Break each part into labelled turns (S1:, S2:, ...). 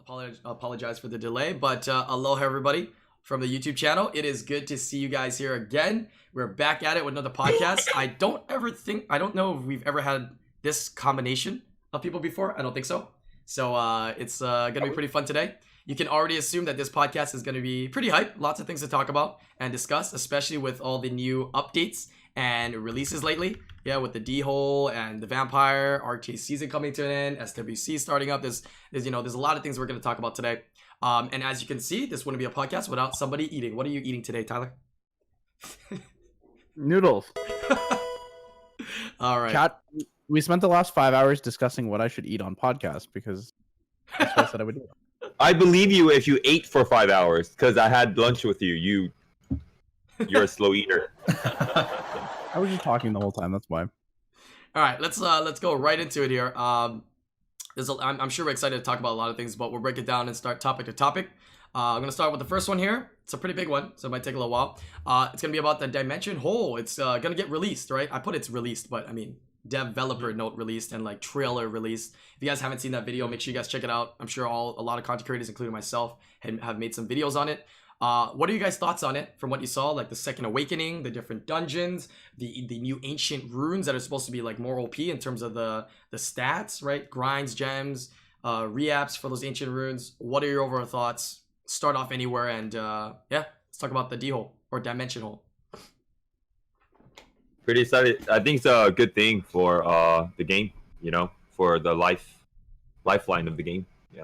S1: apologize for the delay, but aloha everybody from the YouTube channel. It is good to see you guys here again. We're back at it with another podcast. I don't know if we've ever had this combination of people before. I don't think so. So it's gonna be pretty fun today. You can already assume that this podcast is gonna be pretty hype. Lots of things to talk about and discuss, especially with all the new updates and releases lately. Yeah, with the D-hole and the vampire RTA season coming to an end, SWC starting up. There's a lot of things we're gonna talk about today. And as you can see, this wouldn't be a podcast without somebody eating. What are you eating today, Tyler?
S2: Noodles.
S1: All right.
S2: Chat. We spent the last 5 hours discussing what I should eat on podcast because that's what I said I would do.
S3: I believe you if you ate for 5 hours because I had lunch with you. You're a slow eater.
S2: I was just talking the whole time. That's why.
S1: All right, let's go right into it here. I'm sure we're excited to talk about a lot of things, but we'll break it down and start topic to topic. I'm gonna start with the first one here. It's a pretty big one, so it might take a little while. It's gonna be about the Dimension Hole. It's gonna get released, right? I put it's released, but I mean developer note released and like trailer released. If you guys haven't seen that video, make sure you guys check it out. I'm sure a lot of content creators, including myself, have made some videos on it. What are you guys' thoughts on it from what you saw? Like the Second Awakening, the different dungeons, the new ancient runes that are supposed to be like more OP in terms of the stats, right? Grinds, gems, reaps for those ancient runes. What are your overall thoughts? Start off anywhere and yeah, let's talk about the D-hole or Dimension Hole.
S3: Pretty excited. I think it's a good thing for the game, for the lifeline of the game. Yeah.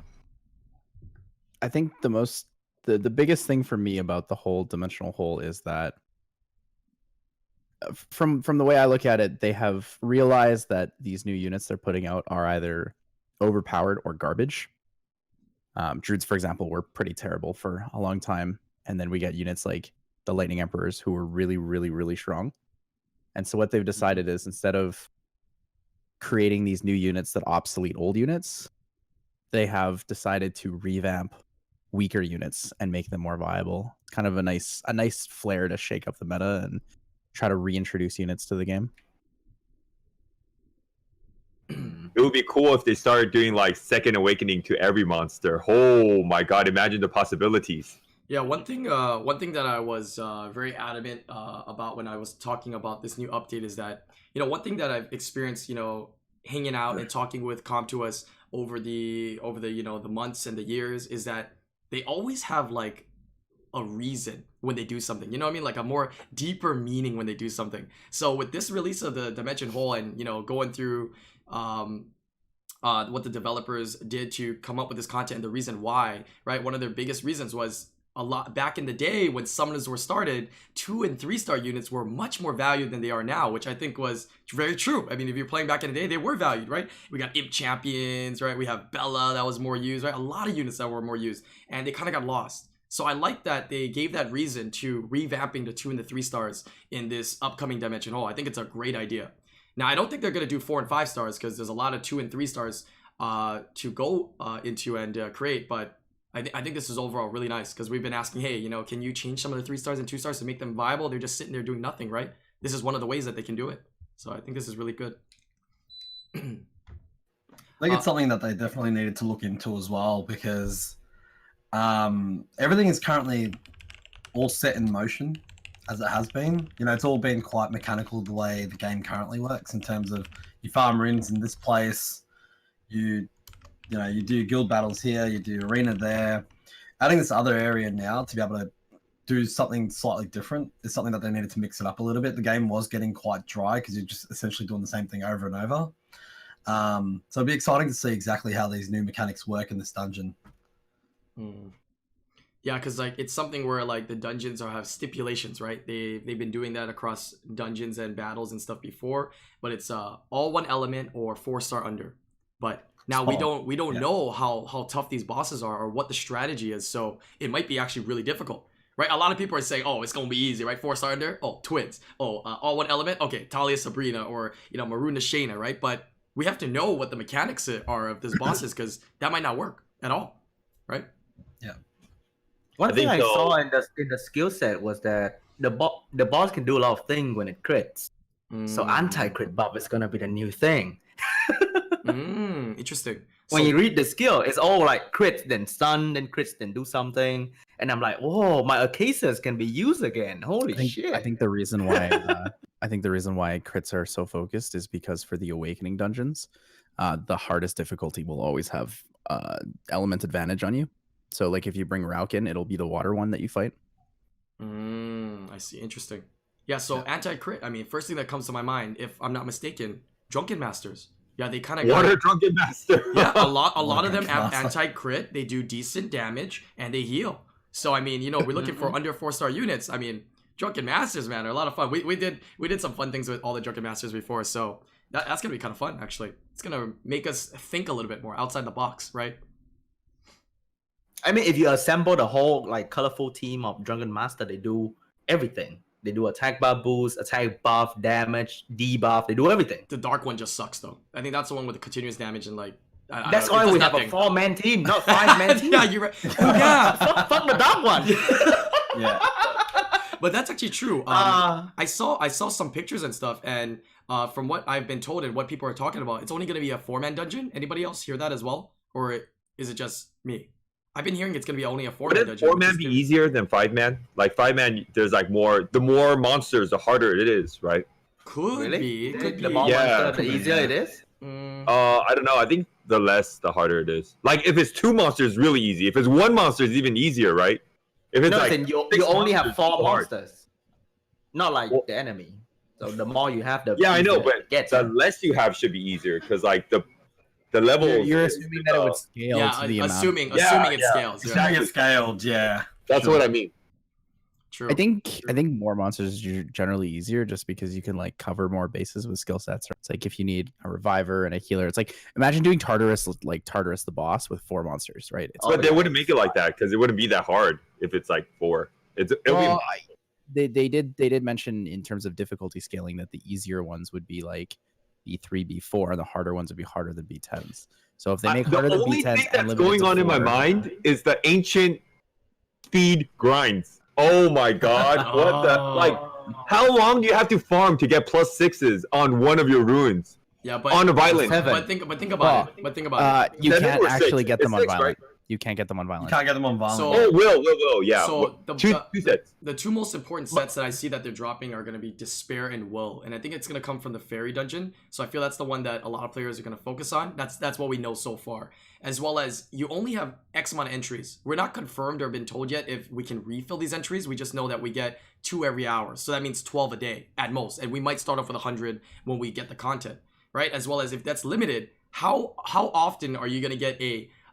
S2: I think the biggest thing for me about the whole dimensional hole is that from the way I look at it, they have realized that these new units they're putting out are either overpowered or garbage. Druids, for example, were pretty terrible for a long time, and then we get units like the Lightning Emperors who were really, really, really strong. And so what they've decided is instead of creating these new units that obsolete old units, they have decided to revamp weaker units and make them more viable. It's kind of a nice flair to shake up the meta and try to reintroduce units to the game.
S3: It would be cool if they started doing like Second Awakening to every monster. Oh my god, imagine the possibilities.
S1: Yeah, one thing that I was very adamant about when I was talking about this new update is that, one thing that I've experienced, hanging out and talking with CompToUs over the the months and the years is that they always have like a reason when they do something. You know what I mean? Like a more deeper meaning when they do something. So with this release of the Dimension Hole and going through what the developers did to come up with this content and the reason why, right? One of their biggest reasons was a lot back in the day when summoners were started, 2 and 3 star units were much more valued than they are now, which I think was very true. I mean, if you're playing back in the day, they were valued, right? We got Imp Champions, right? We have Bella that was more used, right? A lot of units that were more used, and they kind of got lost. So I like that they gave that reason to revamping the 2 and the 3 stars in this upcoming Dimension Hole. I think it's a great idea. Now, I don't think they're going to do 4 and 5 stars because there's a lot of 2 and 3 stars to go into and create, but I think this is overall really nice because we've been asking, hey, can you change some of the 3 stars and 2 stars to make them viable? They're just sitting there doing nothing, right? This is one of the ways that they can do it. So I think this is really good.
S4: I think it's something that they definitely needed to look into as well because everything is currently all set in motion as it has been. It's all been quite mechanical the way the game currently works in terms of you farm runes in this place, you do guild battles here, you do arena there. Adding this other area now to be able to do something slightly different is something that they needed to mix it up a little bit. The game was getting quite dry because you're just essentially doing the same thing over and over. So it'd be exciting to see exactly how these new mechanics work in this dungeon.
S1: Yeah, because like it's something where like the dungeons have stipulations, right? They've been doing that across dungeons and battles and stuff before, but it's all 1 element or 4 star under. But now we don't know how tough these bosses are or what the strategy is, so it might be actually really difficult, right? A lot of people are saying, oh, it's gonna be easy, right? 4 star under, oh, twins, oh, all 1 element, okay, Talia Sabrina or Maruna Shayna, right? But we have to know what the mechanics are of this bosses because that might not work at all, right?
S4: Yeah.
S5: One thing I saw in the skill set was that the boss can do a lot of things when it crits. So anti-crit buff is gonna be the new thing.
S1: Interesting.
S5: When
S1: So-
S5: you read the skill, it's all like crit, then stun, then crit, then do something. And I'm like, oh, my Acacias can be used again. Holy shit.
S2: I think the reason why crits are so focused is because for the awakening dungeons, the hardest difficulty will always have element advantage on you. So like if you bring Raukin, it'll be the water one that you fight.
S1: I see. Interesting. Yeah, so anti-crit, I mean, first thing that comes to my mind, if I'm not mistaken, Drunken Masters. Yeah, they kind of
S3: Water Drunken Master.
S1: Yeah, a lot of them
S4: Drunken
S1: have
S4: Master.
S1: anti-crit, they do decent damage, and they heal. So I mean, we're looking for under 4-star units. I mean, Drunken Masters, man, are a lot of fun. We did some fun things with all the Drunken Masters before, so that's gonna be kind of fun, actually. It's gonna make us think a little bit more outside the box, right?
S5: I mean, if you assemble the whole like colorful team of Drunken Master, they do everything. They do attack buff boost, attack buff, damage, debuff. They do everything.
S1: The dark one just sucks, though. I think that's the one with the continuous damage and like.
S5: That's why we have a 4-man team, not 5-man team.
S1: Yeah, you're right. Oh yeah,
S5: fuck the dark one.
S4: Yeah.
S1: But that's actually true. I saw some pictures and stuff, and from what I've been told and what people are talking about, it's only going to be a 4-man dungeon. Anybody else hear that as well, or is it just me? I've been hearing it's going to be only a 4-man
S3: Would
S1: dungeon.
S3: 4-man be easier than 5-man? Like 5-man, there's like more. The more monsters, the harder it is, right?
S1: Could
S5: Really?
S1: be. It could
S5: The
S1: be.
S5: more
S3: Yeah.
S5: monster, the easier it is.
S3: I don't know. I think the less, the harder it is. Like if it's 2 monsters, really easy. If it's 1 monster, it's even easier, right? If it's
S5: No,
S3: like
S5: then you
S3: 6
S5: only have
S3: monsters,
S5: 4
S3: it's hard.
S5: monsters. Not like
S3: Well-
S5: the enemy. So the more you have, the
S3: Yeah, I know,
S5: easier
S3: but
S5: it gets.
S3: the less you have should be easier because like the level.
S2: You're assuming that it would scale
S1: Yeah,
S2: to the amount.
S1: assuming it
S3: Yeah.
S1: scales.
S4: It's
S1: Yeah.
S4: not get scaled, yeah.
S3: That's
S4: Sure.
S3: what I mean.
S1: True.
S2: I think more monsters are generally easier just because you can like cover more bases with skill sets. It's like if you need a reviver and a healer, it's like imagine doing Tartarus the boss with 4 monsters, right? It's
S3: But they wouldn't make it like that because it wouldn't be that hard if it's like 4. It'll
S2: Well,
S3: be
S2: they did mention in terms of difficulty scaling that the easier ones would be like B3, B4, and the harder ones would be harder than B10s. So if they make harder
S3: the
S2: than
S3: only
S2: B10s
S3: thing
S2: and
S3: that's
S2: limit it
S3: going
S2: to
S3: on in my
S2: 4,
S3: mind is the ancient speed grinds. Oh my god! What the like? How long do you have to farm to get +6s on one of your runes
S1: yeah, but
S3: on a violent?
S5: Seven.
S1: but think about it. But think about it.
S2: you
S3: Seven
S2: can't
S3: or 6?
S2: actually get
S3: It's
S2: them on
S3: 6,
S2: violent.
S3: right?
S2: You can't get them on
S4: You
S2: violent.
S4: can't get them on violent.
S1: So-
S3: Oh, will, yeah.
S1: So the-
S3: two
S1: the-
S3: sets.
S1: The 2 most important sets that I see that they're dropping are going to be Despair and Will, and I think it's going to come from the Fairy Dungeon. So I feel that's the one that a lot of players are going to focus on. That's what we know so far. As well as you only have X amount of entries. We're not confirmed or been told yet if we can refill these entries. We just know that we get 2 every hour, so that means 12 a day at most, and we might start off with 100 when we get the content, right? As well as if that's limited, how often are you going to get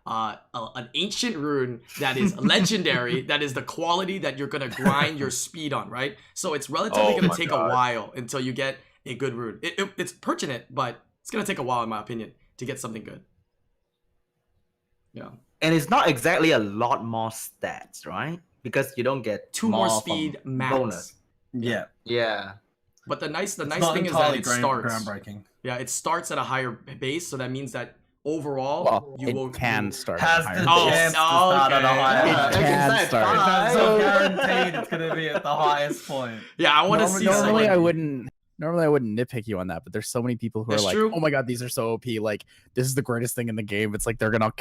S1: an ancient rune that is legendary, that is the quality that you're gonna grind your speed on, right? So it's relatively
S3: Oh
S1: gonna
S3: my
S1: take
S3: God.
S1: a while until you get a good rune. It's pertinent, but it's gonna take a while, in my opinion, to get something good. Yeah,
S5: And it's not exactly a lot more stats, right? Because you don't get
S1: 2 more
S5: from
S1: speed max.
S5: bonus.
S4: yeah.
S5: Yeah.
S1: But the nice
S4: It's
S1: thing
S4: not
S1: is that
S4: entirely
S1: it starts.
S4: groundbreaking.
S1: Yeah, it starts at a higher base, so that means that overall
S2: Well,
S1: you will
S2: it can start.
S4: Has
S2: at
S4: the
S2: higher.
S4: chance to
S1: Oh,
S4: start at a
S1: okay.
S4: higher
S2: It
S4: point.
S2: can start.
S4: It's
S2: So-
S4: guaranteed it's going to be at the highest point.
S1: Yeah, I want to see
S2: Normally,
S1: someone.
S2: I wouldn't nitpick you on that, but there's so many people who
S1: That's
S2: are like,
S1: true.
S2: "Oh my god, these are so OP! Like, this is the greatest thing in the game." It's like they're gonna,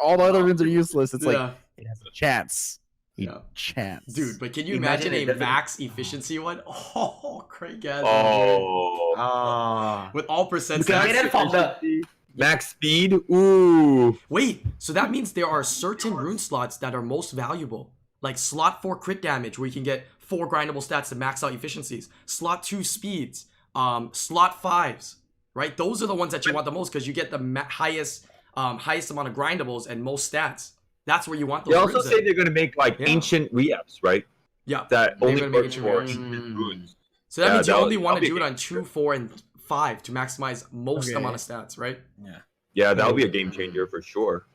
S2: all the other runes are useless. It's like
S1: Yeah.
S2: it has a chance,
S1: Yeah.
S2: chance,
S1: Dude, but can you
S5: Imagine
S1: imagine
S5: it
S1: a
S5: doesn't-
S1: max efficiency one? Oh, great guys.
S3: Oh,
S5: Ah.
S1: With all
S5: You
S1: percents.
S5: can get it from the.
S3: max speed. Ooh,
S1: Wait, so that means there are certain rune slots that are most valuable. Like slot 4 crit damage, where you can get 4 grindable stats to max out efficiencies. Slot 2 speeds. Slot 5s. Right? Those are the ones that you want the most because you get the highest amount of grindables and most stats. That's where you want those
S3: they also
S1: runes
S3: say
S1: in.
S3: they're gonna make like
S1: Yeah.
S3: ancient re-ups, right?
S1: Yeah.
S3: That
S1: They're
S3: only
S1: gonna make
S3: works
S1: ancient
S3: for
S1: re-ups.
S3: ancient runes.
S1: So that
S3: Yeah,
S1: means you
S3: that'll-
S1: only want to
S3: that'll
S1: do
S3: be
S1: it on 2, 4, and 5 to maximize most
S2: Okay.
S1: amount of stats, right?
S4: Yeah.
S3: Yeah, that'll be a game changer for sure.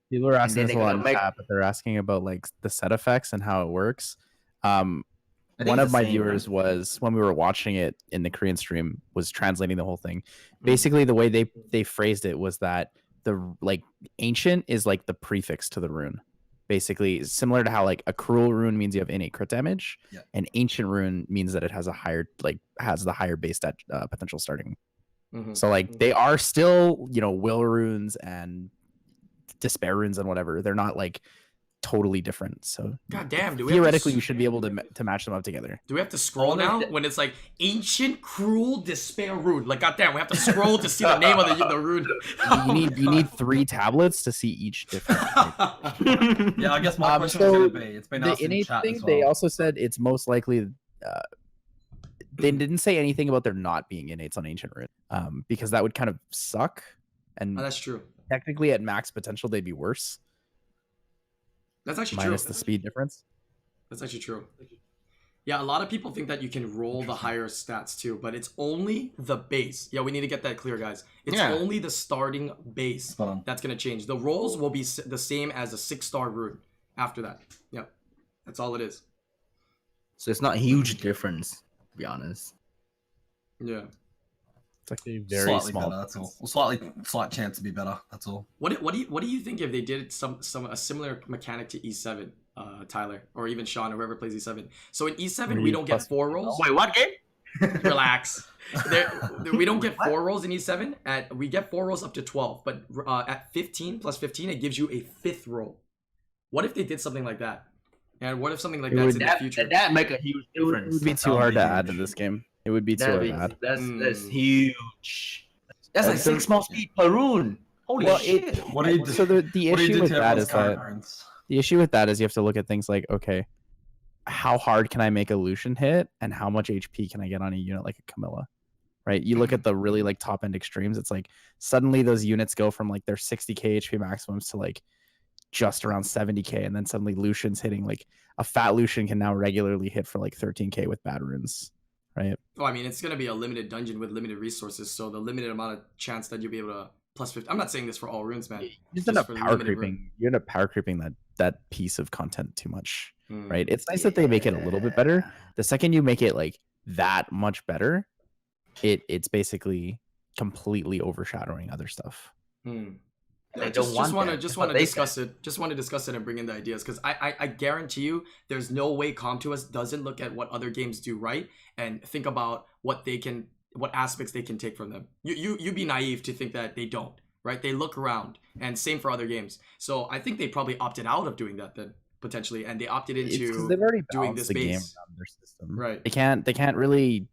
S2: People are asking
S5: then
S2: us a
S5: they're
S2: lot
S5: gonna
S2: in
S5: make-
S2: chat, but they're asking about like the set effects and how it works.
S5: I think
S2: One
S5: it's
S2: of
S5: the
S2: my
S5: same,
S2: viewers
S5: right?
S2: was when we were watching it in the Korean stream was translating the whole thing.
S1: Mm.
S2: Basically, the way they phrased it was that the like ancient is like the prefix to the rune. Basically, similar to how like a cruel rune means you have innate crit damage,
S4: Yeah.
S2: an ancient rune means that it has a higher has the higher base stat potential starting.
S1: Mhm.
S2: So like they are still, you know, will runes and despair runes and whatever. They're not like totally different. So
S1: God damn, do we have
S2: theoretically
S1: to,
S2: you should be able to match them up together.
S1: do we have to scroll now when it's like ancient cruel despair rune? Like goddamn, we have to scroll to see the name of the rune.
S2: You need 3 tablets to see each different.
S4: Yeah, I guess my question
S2: so
S4: was going to be, it's been
S2: The
S4: asked in
S2: innate
S4: chat
S2: thing,
S4: as
S2: they
S4: well.
S2: also said it's most likely. They didn't say anything about there not being innates on ancient rune, because that would kind of suck. And
S1: Oh, that's true.
S2: technically, at max potential, they'd be worse.
S1: That's actually
S2: Minus
S1: true.
S2: the speed difference.
S1: That's actually true. Yeah, a lot of people think that you can roll the higher stats too, but it's only the base. Yeah, we need to get that clear, guys. It's
S5: Yeah.
S1: only the starting base
S4: Spot on.
S1: that's going to change. The rolls will be the same as a 6-star rune after that. Yep. That's all it is.
S5: So it's not a huge difference, to be honest.
S1: Yeah.
S2: It's like a very
S4: Slightly
S2: small.
S4: better, that's all. Or slight chance to be better, that's all.
S1: What do you think if they did a similar mechanic to E7, Tyler, or even Sean, or whoever plays E7? So in E7 we don't get 4 rolls.
S5: Wait, what game?
S1: Relax. We don't get 4 rolls in E7. We get 4 rolls up to 12, but at 15 plus 15, it gives you a 5th roll. What if they did something like that? And what if something like that's in the future?
S5: That make a huge
S2: It
S5: difference.
S2: would be too hard to add to this game. It would be too hard to add.
S5: That's huge. That's like
S2: So-
S5: 6 more speed per rune. Holy
S2: Well,
S5: shit.
S4: What do you do?
S2: So the
S4: What do you
S2: issue
S4: do
S2: with
S4: to
S2: that
S4: everyone's
S2: is that
S4: currents?
S2: the issue with that is you have to look at things like, okay, how hard can I make a Lucian hit, and how much HP can I get on a unit like a Camilla, right? You look at the really like top end extremes. It's like suddenly those units go from like their 60k HP maximums to like just around 70k, and then suddenly Lucian's hitting like a fat Lucian can now regularly hit for like 13k with bad runes, right?
S1: Well, I mean, it's gonna be a limited dungeon with limited resources, so the limited amount of chance that you'll be able to plus 50. I'm not saying this for all runes, man.
S2: You just end up
S1: for
S2: power
S1: limited
S2: creeping. You end up power creeping that piece of content too much,
S1: Hmm.
S2: right? It's nice that they make it a little bit better. The second you make it like that much better, it's basically completely overshadowing other stuff.
S1: Hmm.
S5: They
S1: Yeah,
S5: don't
S1: just
S5: want
S1: want to
S5: that.
S1: just
S5: That's
S1: want
S5: what
S1: to
S5: they
S1: discuss it. Just want to discuss it and bring in the ideas because I guarantee you there's no way Com2uS doesn't look at what other games do right and think about what aspects they can take from them. You'd be naive to think that they don't, right? They look around, and same for other games. So I think they probably opted out of doing that then potentially, and they opted
S2: It's 'cause
S1: into
S2: they've already
S1: doing
S2: balanced
S1: this
S2: the game
S1: base.
S2: around their system.
S1: Right.
S2: They can't really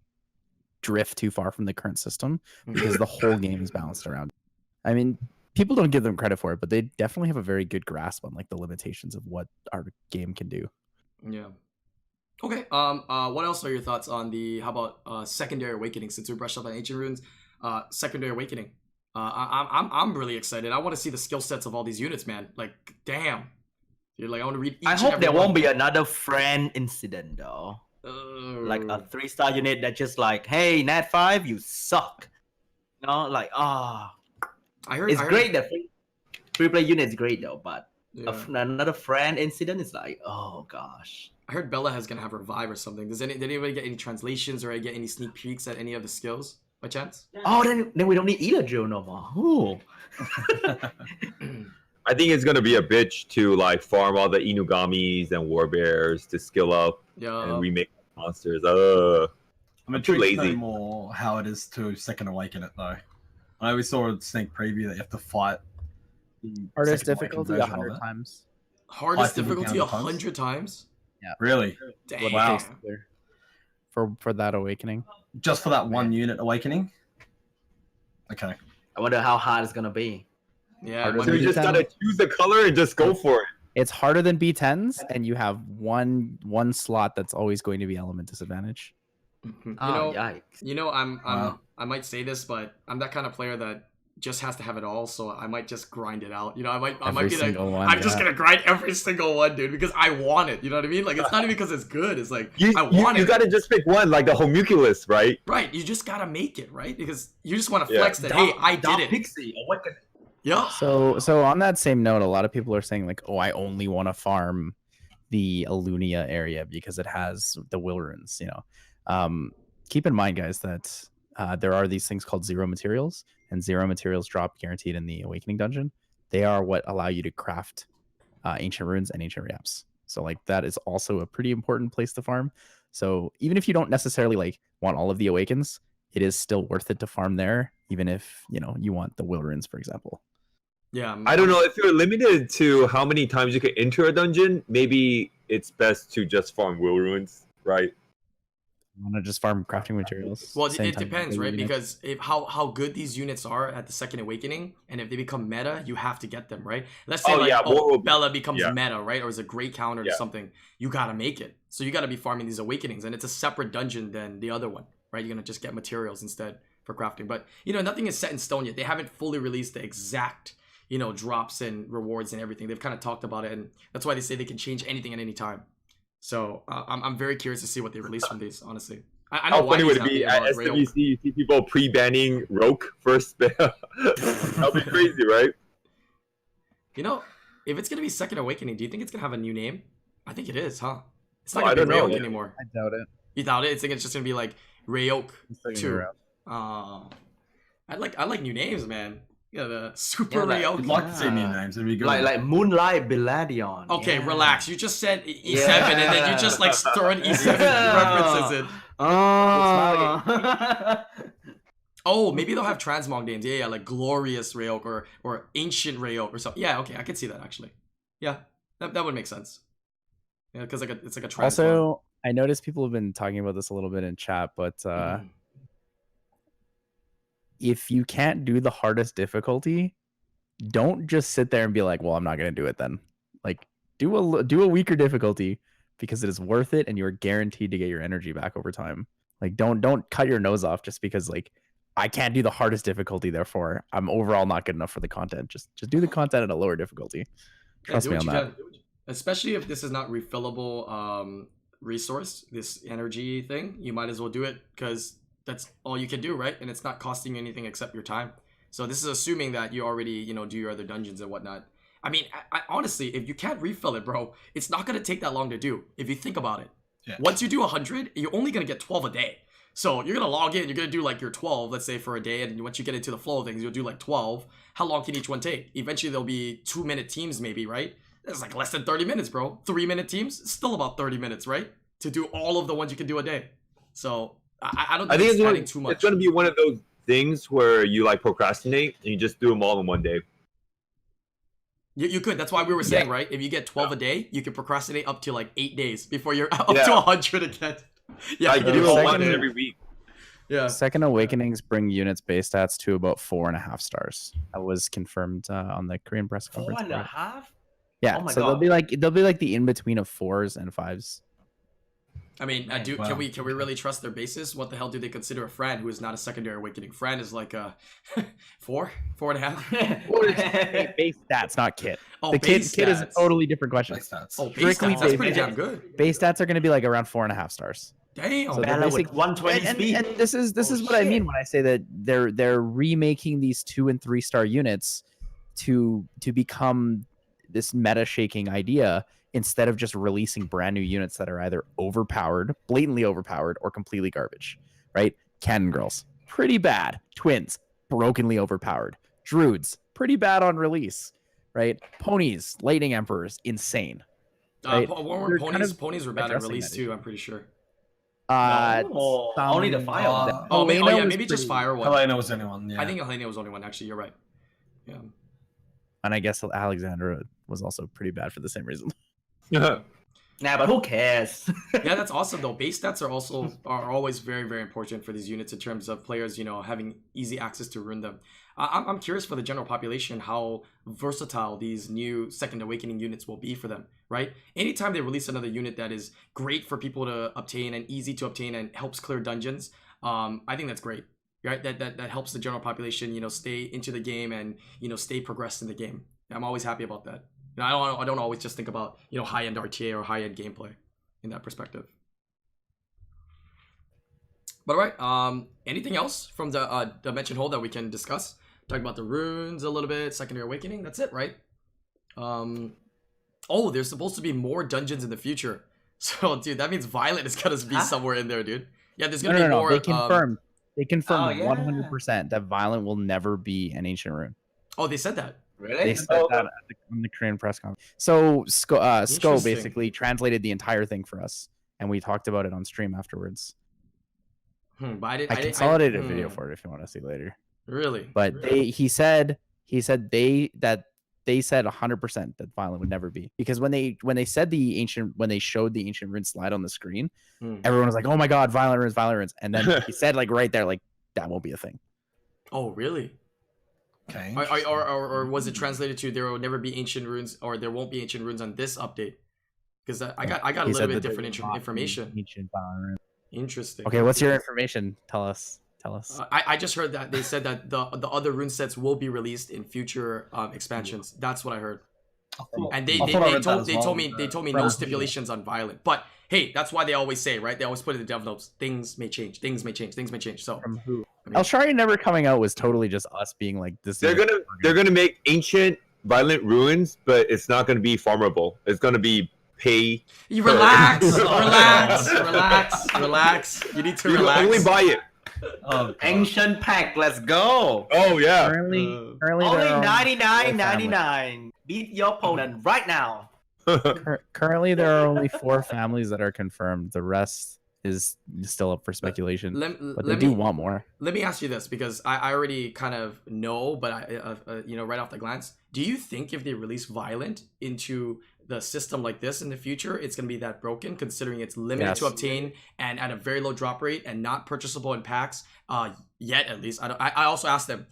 S2: drift too far from the current system because the whole game is balanced around it. I mean, people don't give them credit for it, but they definitely have a very good grasp on like the limitations of what our game can do.
S1: Yeah. Okay. What else are your thoughts on the? How about Secondary Awakening? Since we brushed up on Ancient Runes, Secondary Awakening. I'm really excited. I want to see the skill sets of all these units, man. Like, damn. You're like, I want to read.
S5: I hope there won't be another friend incident though. Like a 3-star unit that just like, hey, Nat 5, you suck. You know, like
S1: I heard
S5: it's
S1: I heard,
S5: great that free play unit is great though, but
S1: yeah.
S5: another friend incident is like, oh gosh.
S1: I heard Bella has gonna have revive or something. Did anybody get any translations or get any sneak peeks at any of the skills by chance?
S5: Oh, then we don't need either drill no more. Ooh.
S3: I think it's gonna be a bitch to like farm all the Inugamis and Warbears to skill up
S1: Yeah.
S3: and remake monsters.
S4: I'm
S3: I'm too
S4: intrigued to know
S3: lazy.
S4: more how it is to Second Awaken it though. I know we saw a sneak preview that you have to fight. the
S2: Hardest
S4: Second Awaken
S2: difficulty
S4: version of
S2: 100
S4: it.
S2: times.
S1: Hardest
S4: High
S1: difficulty
S4: difficulty
S1: 100 times.
S4: Really?
S1: Damn.
S4: Wow.
S2: For that awakening.
S4: Just for that one unit awakening? Okay.
S5: I wonder how hard it's gonna be.
S1: Yeah.
S2: Harder
S1: it might
S3: So
S2: than
S1: be-
S3: you just
S2: B10.
S3: gotta choose the color and just go for it.
S2: It's harder than B10s, and you have one slot that's always going to be element disadvantage.
S1: Mhm.
S5: Oh, yikes.
S4: Wow.
S1: I might say this, but I'm that kind of player that just has to have it all, so I might just grind it out. I might
S2: Every
S1: be like,
S2: single one,
S1: I'm just
S2: yeah.
S1: gonna grind every single one, dude, because I want it. You know what I mean? Like, it's not even because it's good. It's like I want
S3: You
S1: it.
S3: gotta just pick one, like the homunculus, right?
S1: Right? You just gotta make it, right? Because you just want to
S3: Yeah.
S1: flex that. Hey, I did it.
S5: Pixie, awaken.
S1: Yeah.
S2: So on that same note, a lot of people are saying like, oh, I only want to farm the Alunia area because it has the will runes. Keep in mind, guys, that there are these things called zero materials, and zero materials drop guaranteed in the Awakening dungeon. They are what allow you to craft ancient runes and ancient reaps. So like that is also a pretty important place to farm. So even if you don't necessarily like want all of the awakens, it is still worth it to farm there, even if you want the will runes, for example.
S1: Yeah,
S3: I don't know if you're limited to how many times you can enter a dungeon. Maybe it's best to just farm will ruins, right?
S2: You want to just farm crafting materials.
S1: Well,
S2: same
S1: it
S2: time
S1: depends,
S2: as the
S1: right?
S2: units.
S1: Because if how good these units are at the Second Awakening, and if they become meta, you have to get them, right? Let's say Bella becomes meta, right? Or is a great counter to something. You gotta make it. So you gotta be farming these Awakenings, and it's a separate dungeon than the other one, right? You're gonna just get materials instead for crafting. But nothing is set in stone yet. They haven't fully released the exact drops and rewards and everything. They've kind of talked about it, and that's why they say they can change anything at any time. So I'm very curious to see what they release from these, honestly. I know
S3: how funny would it be at SWC? You see people pre-banning Roke first. That'll be crazy, right?
S1: If it's gonna be Second Awakening, do you think it's gonna have a new name? I think it is, huh? It's not
S3: I
S1: gonna be
S3: don't know.
S1: Rayoke anymore.
S2: I doubt it.
S1: You doubt it? I think it's just gonna be like Rayoke
S2: It's
S1: 2. I like new names, man. Yeah, the Super
S5: Yeah, like-
S1: Rayoke.
S4: I'd like to see new names. It'd be good.
S5: Like Moonlight Belladion.
S1: Okay,
S5: yeah.
S1: relax. You just said E7
S5: Yeah.
S1: and then you just like throwing E7
S5: Yeah.
S1: references in.
S5: Oh.
S1: Oh, maybe they'll have transmog names. Yeah, like Glorious Rayoke or Ancient Rayoke or something. Yeah, okay, I could see that actually. Yeah, that would make sense. Yeah, because it's like a transmog.
S2: Also, I noticed people have been talking about this a little bit in chat, but if you can't do the hardest difficulty, don't just sit there and be like, well, I'm not going to do it then. Like, do a weaker difficulty because it is worth it and you're guaranteed to get your energy back over time. Like, don't cut your nose off just because, like, I can't do the hardest difficulty, therefore I'm overall not good enough for the content. Just do the content at a lower difficulty. Trust me on that.
S1: Especially if this is not refillable resource, this energy thing, you might as well do it because that's all you can do, right? And it's not costing you anything except your time. So this is assuming that you already, do your other dungeons and whatnot. I mean, I honestly, if you can't refill it, bro, it's not going to take that long to do. If you think about it.
S4: Yeah.
S1: Once you do 100, you're only going to get 12 a day. So you're going to log in, you're going to do like your 12, let's say for a day. And once you get into the flow of things, you'll do like 12. How long can each one take? Eventually there'll be 2-minute teams maybe, right? It's like less than 30 minutes, bro. 3-minute teams, still about 30 minutes, right? To do all of the ones you can do a day. So I don't think it's adding too much.
S3: It's going to be one of those things where you like procrastinate and you just do them all in one day.
S1: You could. That's why we were saying, right? If you get 12 a day, you can procrastinate up to like 8 days before you're up to 100 again. Yeah,
S3: Like,
S1: you
S3: you do it
S1: one
S3: once
S1: day.
S3: every week.
S1: Yeah.
S2: Second Awakenings bring units base stats to about 4.5 stars. That was confirmed on the Korean press conference.
S5: 4.5?
S2: Yeah,
S5: Oh my
S2: so
S5: God.
S2: they'll be like the in between of 4s and 5s.
S1: I mean,
S4: wow.
S1: can we really trust their basis? What the hell do they consider a Fran who is not a secondary awakening? Fran is like a 4.5.
S2: Base stats, not kit.
S1: Oh,
S2: The
S1: base
S2: kit is a
S1: stats.
S2: totally different question.
S4: Like stats.
S1: Oh, base
S2: strictly
S1: stats. That's
S2: base
S1: pretty
S2: stats.
S1: damn good.
S2: Base stats are going to be like around 4.5 stars.
S1: Damn.
S2: So they're
S5: Bella with
S2: basic-
S5: 120 speed.
S2: And this is what I mean when I say that they're remaking these 2- and 3-star units to become this meta shaking idea instead of just releasing brand new units that are either overpowered, blatantly overpowered, or completely garbage. Right? Cannon girls, pretty bad. Twins, brokenly overpowered. Druids, pretty bad on release. Right? Ponies, lightning emperors, insane. Right? They're kind of
S1: Ponies were bad on
S2: addressing
S1: release
S2: that
S1: too, I'm pretty sure.
S5: Only the fire.
S1: Oh,
S2: Helena
S1: yeah,
S2: was
S1: maybe just
S2: pretty-
S1: fire one.
S4: Helena was anyone. Yeah.
S1: I think Helena was only one, actually. You're right. Yeah.
S2: And I guess Alexandra was also pretty bad for the same reason.
S5: Nah, but who cares?
S1: Yeah, that's awesome though. Base stats are always very, very important for these units in terms of players, having easy access to ruin them. I'm curious for the general population how versatile these new Second Awakening units will be for them, right? Anytime they release another unit that is great for people to obtain and easy to obtain and helps clear dungeons, I think that's great, right? That helps the general population, stay into the game and stay progressed in the game. I'm always happy about that. I don't always just think about high-end RTA or high-end gameplay in that perspective. But all right, anything else from the Dimension Hole that we can discuss? Talk about the runes a little bit, Secondary Awakening. That's it, right? Oh, there's supposed to be more dungeons in the future. So, dude, that means Violet is gonna be somewhere in there, dude. Yeah, there's gonna be more.
S2: They confirmed. They confirmed
S5: Oh, yeah.
S2: 100% that Violent will never be an ancient rune.
S1: Oh, they said that.
S5: Really?
S2: They said that on the Korean press conference. So Sko
S1: Interesting.
S2: basically translated the entire thing for us, and we talked about it on stream afterwards.
S1: But
S2: I consolidated a video for it if you want to see later.
S1: Really?
S2: But he said they said 100% that Violent would never be, because when they showed the ancient rune slide on the screen, everyone was like, oh my god, Violent runes, and then he said like right there, like, that won't be a thing.
S1: Oh, really?
S4: Okay.
S1: Or was it translated to there will never be ancient runes, or there won't be ancient runes on this update? Because I got a
S2: He
S1: little
S2: said
S1: bit
S2: that
S1: different
S2: there will not be
S1: information.
S2: ancient Violent runes.
S1: Interesting.
S2: Okay, what's your information? Tell us.
S1: I just heard that they said that the other rune sets will be released in future expansions. That's what I heard. And they told me no stipulations on Violent. But hey, that's why they always say, right? They always put in the dev notes, things may change. So
S2: From who?
S1: I mean,
S2: Elshari never coming out was totally just us being like, this.
S3: They're gonna make ancient Violent ruins, but it's not gonna be farmable. It's gonna be pay.
S1: you relax. You need to
S3: You
S1: relax.
S3: can only buy it.
S4: Oh,
S5: Ancient pack, let's go.
S3: Oh yeah.
S2: Currently
S5: Only
S2: there are
S5: 99.99. Beat your opponent right now.
S2: currently there are only 4 families that are confirmed. The rest is still up for speculation. But they do want more.
S1: Let me ask you this, because I already kind of know, but right off the glance, do you think if they release Violent into the system like this in the future, it's going to be that broken, considering it's limited to obtain and at a very low drop rate and not purchasable in packs yet, at least? I also asked them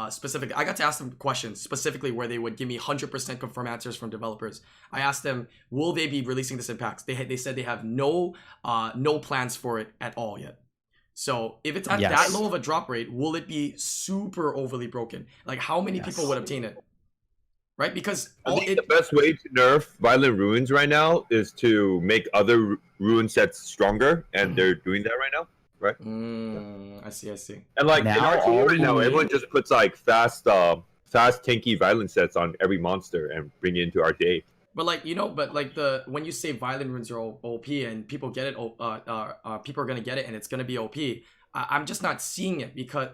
S1: specifically, I got to ask them questions specifically where they would give me 100% confirmed answers from developers. I asked them, will they be releasing this in packs? They said they have no plans for it at all yet. So if it's at that low of a drop rate, will it be super overly broken? Like, how many people would obtain it? Right? Because
S3: I think the best way to nerf Violent Ruins right now is to make other rune sets stronger, and they're doing that right now, right?
S1: I see.
S3: And like
S2: Now,
S3: in RT right now, everyone just puts like fast tanky Violent sets on every monster and bring it into RTA.
S1: But when you say Violent Runes are OP and people get it, people are gonna get it and it's gonna be OP. I'm just not seeing it because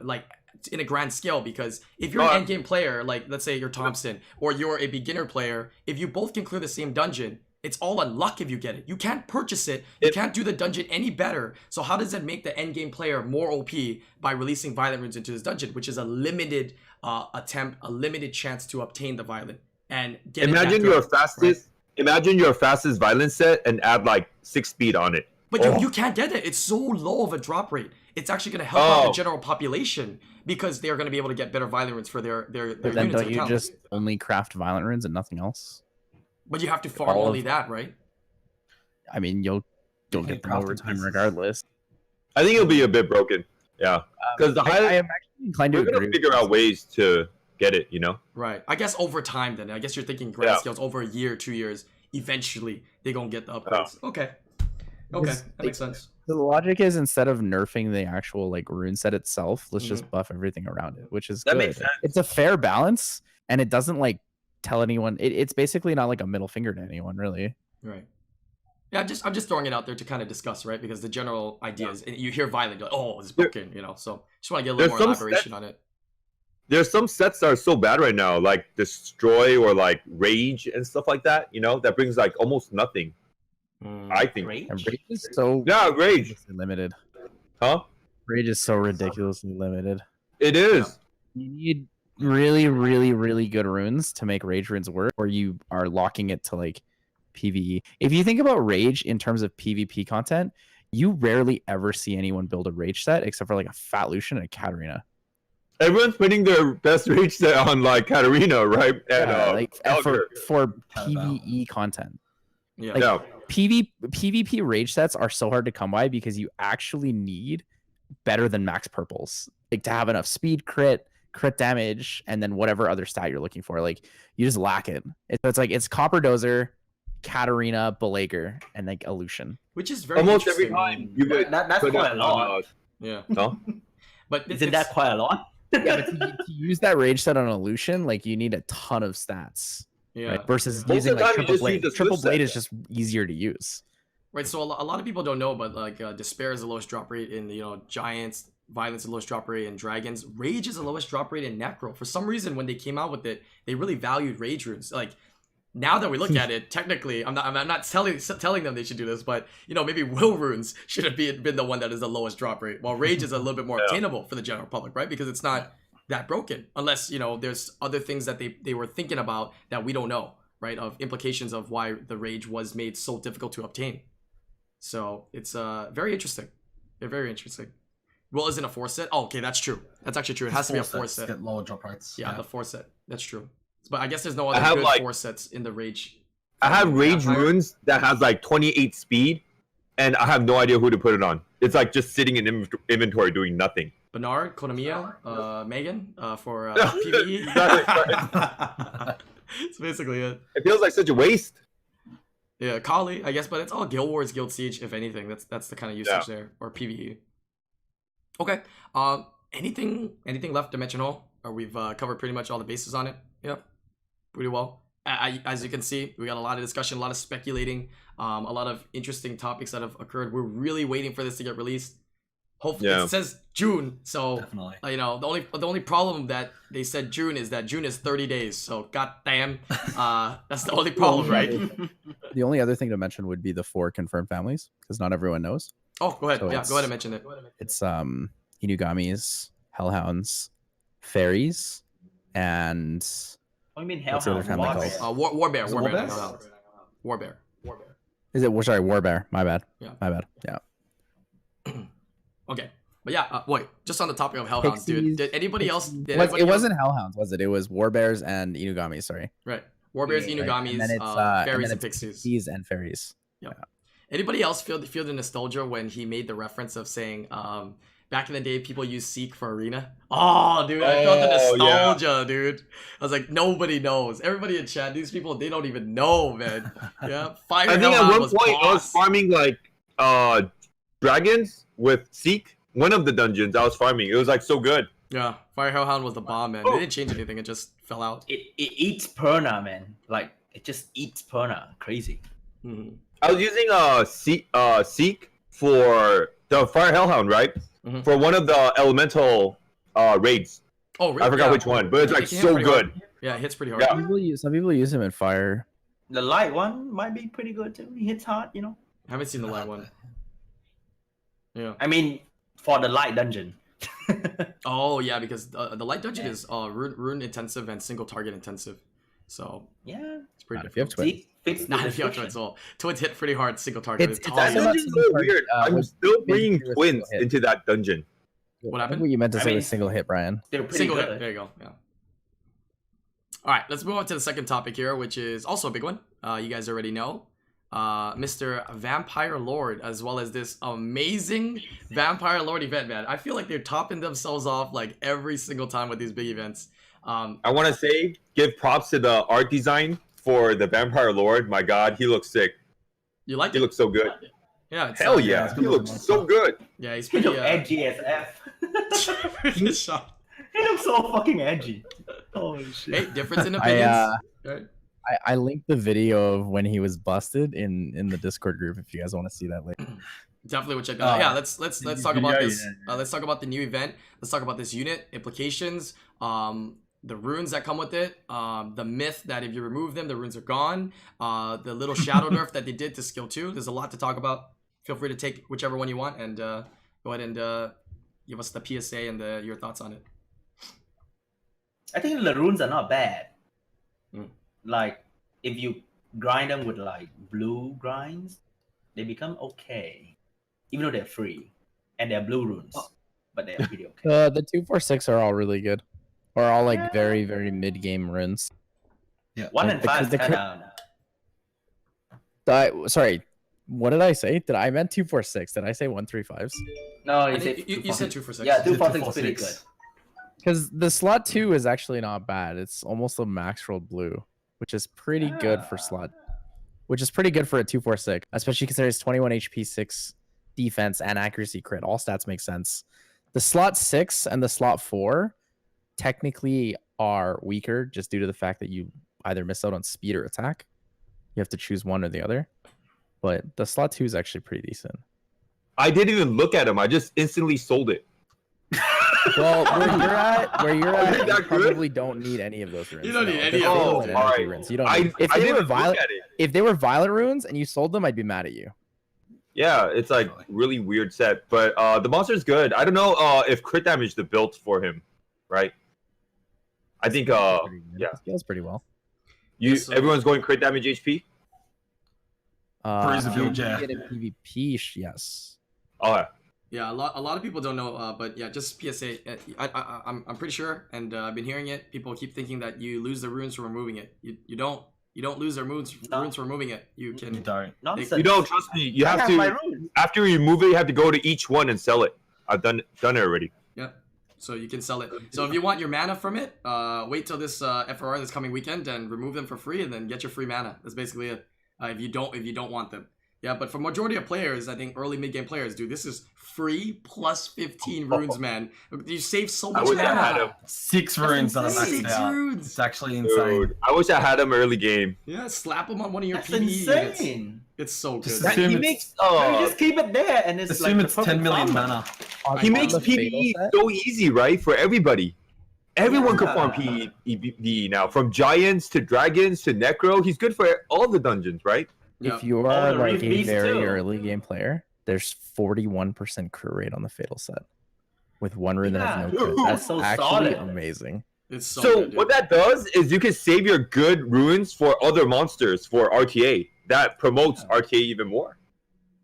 S1: in a grand scale, because if you're an endgame player, like let's say you're Thompson or you're a beginner player, if you both can clear the same dungeon, it's all on luck if you get it. You can't purchase it. You can't do the dungeon any better. So how does that make the endgame player more OP by releasing Violent Runes into this dungeon, which is a limited attempt, a limited chance to obtain the Violent and get
S3: Imagine
S1: it
S3: your fastest. Right? Imagine your fastest Violent set and add like 6 speed on it.
S1: But you can't get it. It's so low of a drop rate. It's actually going to help out the general population because they're going to be able to get better Violent Runes for their
S2: But then
S1: units.
S2: don't you just only craft Violent Runes and nothing else?
S1: But you have to farm only that, right?
S2: I mean, you'll get them over time regardless.
S3: I think it'll be a bit broken. Yeah, because
S2: I am actually inclined to
S3: we're gonna
S2: agree.
S3: figure out ways to get it.
S1: Right. I guess over time. Then I guess you're thinking grand scales over a year, 2 years. Eventually, they're gonna get the upgrades. Okay, that makes sense.
S2: The logic is, instead of nerfing the actual rune set itself, let's just buff everything around it, which is
S5: That
S2: good.
S5: makes sense.
S2: It's a fair balance, and it doesn't tell anyone. It's basically not like a middle finger to anyone, really.
S1: Right. Yeah, I'm just throwing it out there to kind of discuss, right? Because the general idea is, you hear Violent, you're like, oh, it's broken, So just want to get a little more elaboration on it.
S3: There's some sets that are so bad right now, like Destroy or like Rage and stuff like that. That brings almost nothing. I think.
S5: Rage?
S2: And Rage is so
S3: Rage
S2: limited.
S3: Huh?
S2: Rage is so ridiculously limited.
S3: It is.
S2: You need really, really, really good runes to make Rage runes work, or you are locking it to PvE. If you think about Rage in terms of PvP content, you rarely ever see anyone build a Rage set except for a Fat Lucian and a Katarina.
S3: Everyone's putting their best Rage set on Katarina, right? And,
S2: for PvE content.
S1: Yeah.
S2: PvP Rage sets are so hard to come by because you actually need better than max purples, to have enough speed, crit damage, and then whatever other stat you're looking for. You just lack it. It's Copper Dozer, Katarina, Belager, and Illusion.
S1: Which is very
S3: almost every
S1: interesting.
S3: time you get
S5: That's quite a lot.
S1: Yeah.
S3: No?
S1: But
S5: Isn't that quite a lot?
S2: Yeah, but to use that Rage set on Illusion, you need a ton of stats.
S1: Yeah.
S2: Right? Versus
S3: Most
S2: using
S3: of the time you
S2: Triple
S3: just
S2: Blade.
S3: use the
S2: Triple
S3: Swift
S2: Blade
S3: set.
S2: is just easier to use.
S1: Right, so a lot of people don't know, but Despair is the lowest drop rate in Giants, Violence is the lowest drop rate in Dragons, Rage is the lowest drop rate in Necro. For some reason, when they came out with it, they really valued Rage runes. now that we look at it, technically, I'm not telling them they should do this, but maybe Will Runes should have been the one that is the lowest drop rate, while Rage is a little bit more obtainable for the general public, right? Because it's not that broken, unless there's other things that they were thinking about that we don't know, right? Of implications of why the Rage was made so difficult to obtain. So it's very interesting. Very interesting. Will isn't a 4 set. Oh, okay, that's true. That's actually true. It has to be a 4 set.
S4: Get lower drop rates.
S1: Yeah, the 4 set. That's true. But I guess there's no other good 4 sets in the Rage.
S3: I have Rage runes that has like 28 speed, and I have no idea who to put it on. It's like just sitting in inventory doing nothing.
S1: Bernard, Konamiya, Megan for PvE. That's basically it.
S3: It feels like such a waste.
S1: Yeah, Kali, I guess, but it's all Guild Wars, Guild Siege, if anything. That's the kind of usage there, or PvE. Okay. Anything left to mention? Or we've covered pretty much all the bases on it. Yep. Pretty well. As you can see, we got a lot of discussion, a lot of speculating, a lot of interesting topics that have occurred. We're really waiting for this to get released. Hopefully, it says June, so
S4: Definitely.
S1: The only problem that they said June is that June is 30 days. So goddamn, that's the only problem, right?
S2: The only other thing to mention would be the 4 confirmed families, because not everyone knows.
S1: Oh, go ahead.
S2: So
S1: Go ahead and mention it.
S2: It's Inugamis, Hellhounds, Fairies, and
S5: What do you mean
S2: what's the other
S5: Hellhound?
S2: family called?
S1: Warbear.
S4: Is it
S1: Warbear.
S4: Warbear?
S1: Warbear.
S2: Is it? Sorry, Warbear. My bad.
S1: Yeah.
S2: My bad. Yeah.
S1: Okay. But yeah, wait. Just on the topic of Hellhounds, dude. Did anybody else?
S2: It wasn't Hellhounds, was it? It was Warbears and Inugamis. Sorry.
S1: Right. Warbears,
S5: Yeah,
S1: Inugamis,
S2: And then it's
S1: fairies, and
S2: it's
S1: pixies.
S2: Pixies and fairies.
S1: Anybody else feel the nostalgia when he made the reference of saying, back in the day, people used Seek for Arena? Oh, dude, I felt the nostalgia, dude. I was like, nobody knows. Everybody in chat, these people, they don't even know, man. Yeah, Fire
S3: I think at
S1: Hellhound
S3: one point I was farming like dragons with Seek. One of the dungeons I was farming. It was like so good.
S1: Yeah, Fire Hellhound was the bomb, man. They didn't change anything. It just fell out.
S5: It eats Perna, man. Like it just eats Perna. Crazy.
S1: Mhm.
S3: I was using Seek for the Fire Hellhound, right?
S1: Mhm.
S3: For one of the elemental raids.
S1: Oh, really?
S3: I forgot which one, but it's like
S1: It hit
S3: so
S1: pretty
S3: good.
S1: hard. Yeah, it hits pretty hard.
S3: Yeah.
S2: Some people use him in fire.
S5: The light one might be pretty good too. He hits hard, you know.
S1: Haven't seen the live one. Yeah.
S5: I mean, for the light dungeon.
S1: Oh, yeah, because the light dungeon is rune intensive and single target intensive. So
S5: Yeah.
S1: it's pretty
S2: Not if you have
S1: different.
S2: twins.
S5: See, fits the
S1: Not if you have
S5: description.
S1: twins. Well, twins hit pretty hard single target.
S2: It's
S1: It's
S3: That
S2: also
S1: all-
S2: not
S3: dungeon's
S2: single
S3: so
S2: target,
S3: weird. I'm
S2: with
S3: still
S2: big
S3: bringing
S2: single
S3: twins
S2: hit.
S3: into that dungeon.
S1: What
S2: I
S1: happened?
S2: think what you meant to
S5: I
S2: say
S5: mean-
S2: was single hit, Brian.
S5: They're pretty
S1: Single
S5: good.
S1: hit. There you go. Yeah. All right, let's move on to the second topic here, which is also a big one. You guys already know. Mr. Vampire Lord, as well as this amazing Vampire Lord event, man. I feel like they're topping themselves off like every single time with these big events.
S3: I want to say, give props to the art design for the Vampire Lord. My God, he looks sick.
S1: You like
S3: He
S1: it?
S3: looks so good.
S1: Yeah. It's,
S3: Hell
S4: yeah,
S3: yeah,
S4: it's
S3: he
S4: good
S3: looks
S4: looking
S3: so good.
S1: Yeah, he's
S5: He
S1: pretty
S5: looks edgy as F.
S1: pretty shot.
S5: He looks so fucking edgy. Holy shit.
S1: Hey, difference in opinions. Right?
S2: I linked the video of when he was busted in the Discord group if you guys want to see that later.
S1: Definitely would check that out. Yeah, let's talk about this.
S4: Yeah.
S1: Let's talk about the new event. Let's talk about this unit implications. The runes that come with it. The myth that if you remove them, the runes are gone. The little shadow nerf that they did to skill 2. There's a lot to talk about. Feel free to take whichever one you want and go ahead and give us the PSA and your thoughts on it.
S5: I think the runes are not bad.
S1: Mm.
S5: Like, if you grind them with like blue grinds, they become okay. Even though they're free. And they're blue runes. But they're pretty okay.
S2: The 246 are all really good, or all like very very mid game runes.
S4: Yeah.
S5: 1
S2: Like,
S5: and 5
S2: the
S5: kind of.
S2: Sorry, what did I say? I meant 246? Did I say 135s?
S5: No,
S1: I
S5: you
S1: think
S5: said
S1: you said 2 for 6.
S5: Yeah,
S4: Two
S5: 246
S4: for
S5: is pretty
S4: six.
S5: good.
S2: Because the slot 2 is actually not bad. It's almost a max rolled blue, which is pretty good for slot. Which is pretty good for a 246, especially considering it's 21 HP, 6 defense, and accuracy crit. All stats make sense. The slot 6 and the slot 4 technically are weaker just due to the fact that you either miss out on speed or attack. You have to choose one or the other. But the slot 2 is actually pretty decent.
S3: I didn't even look at him. I just instantly sold it.
S2: Well, where you're
S3: Is
S2: at,
S3: it
S2: you
S3: that good?
S2: probably don't need any of those runes.
S1: You don't need
S2: no.
S1: any
S2: The
S1: of
S2: Fatal
S1: those.
S2: and
S3: Oh,
S2: Energy
S3: alright.
S2: runes. You don't
S3: I
S2: need. If they
S3: didn't
S2: were
S3: look
S2: violet,
S3: at it.
S2: if they were violet runes and you sold them, I'd be mad at you.
S3: Yeah, it's like really weird set, but the monster's good. I don't know if crit damage the built for him, right? I think yeah,
S2: It scales pretty well.
S1: Yes, sir.
S3: everyone's going crit damage HP.
S4: Bruiser
S2: If you
S4: build, yeah.
S2: get in PvP, yes.
S3: Oh, yeah.
S1: Yeah, a lot of people don't know, but yeah, just PSA. I'm pretty sure, and I've been hearing it. People keep thinking that you lose the runes from removing it. You don't. You don't lose their runes from removing it. You can.
S4: You don't.
S5: Nonsense.
S3: You don't trust me. You have
S5: my
S3: to
S5: runes.
S3: after you remove it, you have to go to each one and sell it. I've done it already.
S1: Yeah. So you can sell it. So if you want your mana from it, wait till this FRR this coming weekend and remove them for free, and then get your free mana. That's basically it. If you don't want them. Yeah, but for majority of players, I think early mid game players, dude, this is free plus 15 runes, man. You save so much
S3: wish I had
S1: mana.
S3: him.
S4: 6 runes that are
S1: insane.
S4: maxed
S1: 6
S4: out.
S1: runes.
S4: It's actually insane.
S3: Dude, I wish I had him early game.
S1: Yeah, slap them on one of your
S5: That's
S1: PvE units.
S5: insane.
S1: It's so good.
S4: Just
S5: That,
S4: assume
S5: he
S4: it's-
S5: makes. No, just keep it there, and it's
S4: Assume
S5: like
S4: it's 10 million mana.
S3: He
S2: On
S3: makes
S2: the Fatal
S3: PvE
S2: set,
S3: so easy, right? For everybody. Everyone can farm
S5: Yeah.
S3: PvE now. From giants to dragons to necro. He's good for all the dungeons, right?
S1: Yeah.
S2: if you are
S5: the
S2: like
S5: Reef
S2: a
S5: Beast
S2: very
S5: too.
S2: early game player, there's 41% crit rate on the Fatal set with one rune that has no
S5: Yeah,
S2: crit.
S3: dude,
S2: That's
S5: that's so
S2: actually
S5: solid.
S2: amazing.
S1: It's so,
S3: So
S1: good, dude.
S3: what that does is you can save your good runes for other monsters for RTA. That promotes RTA even more.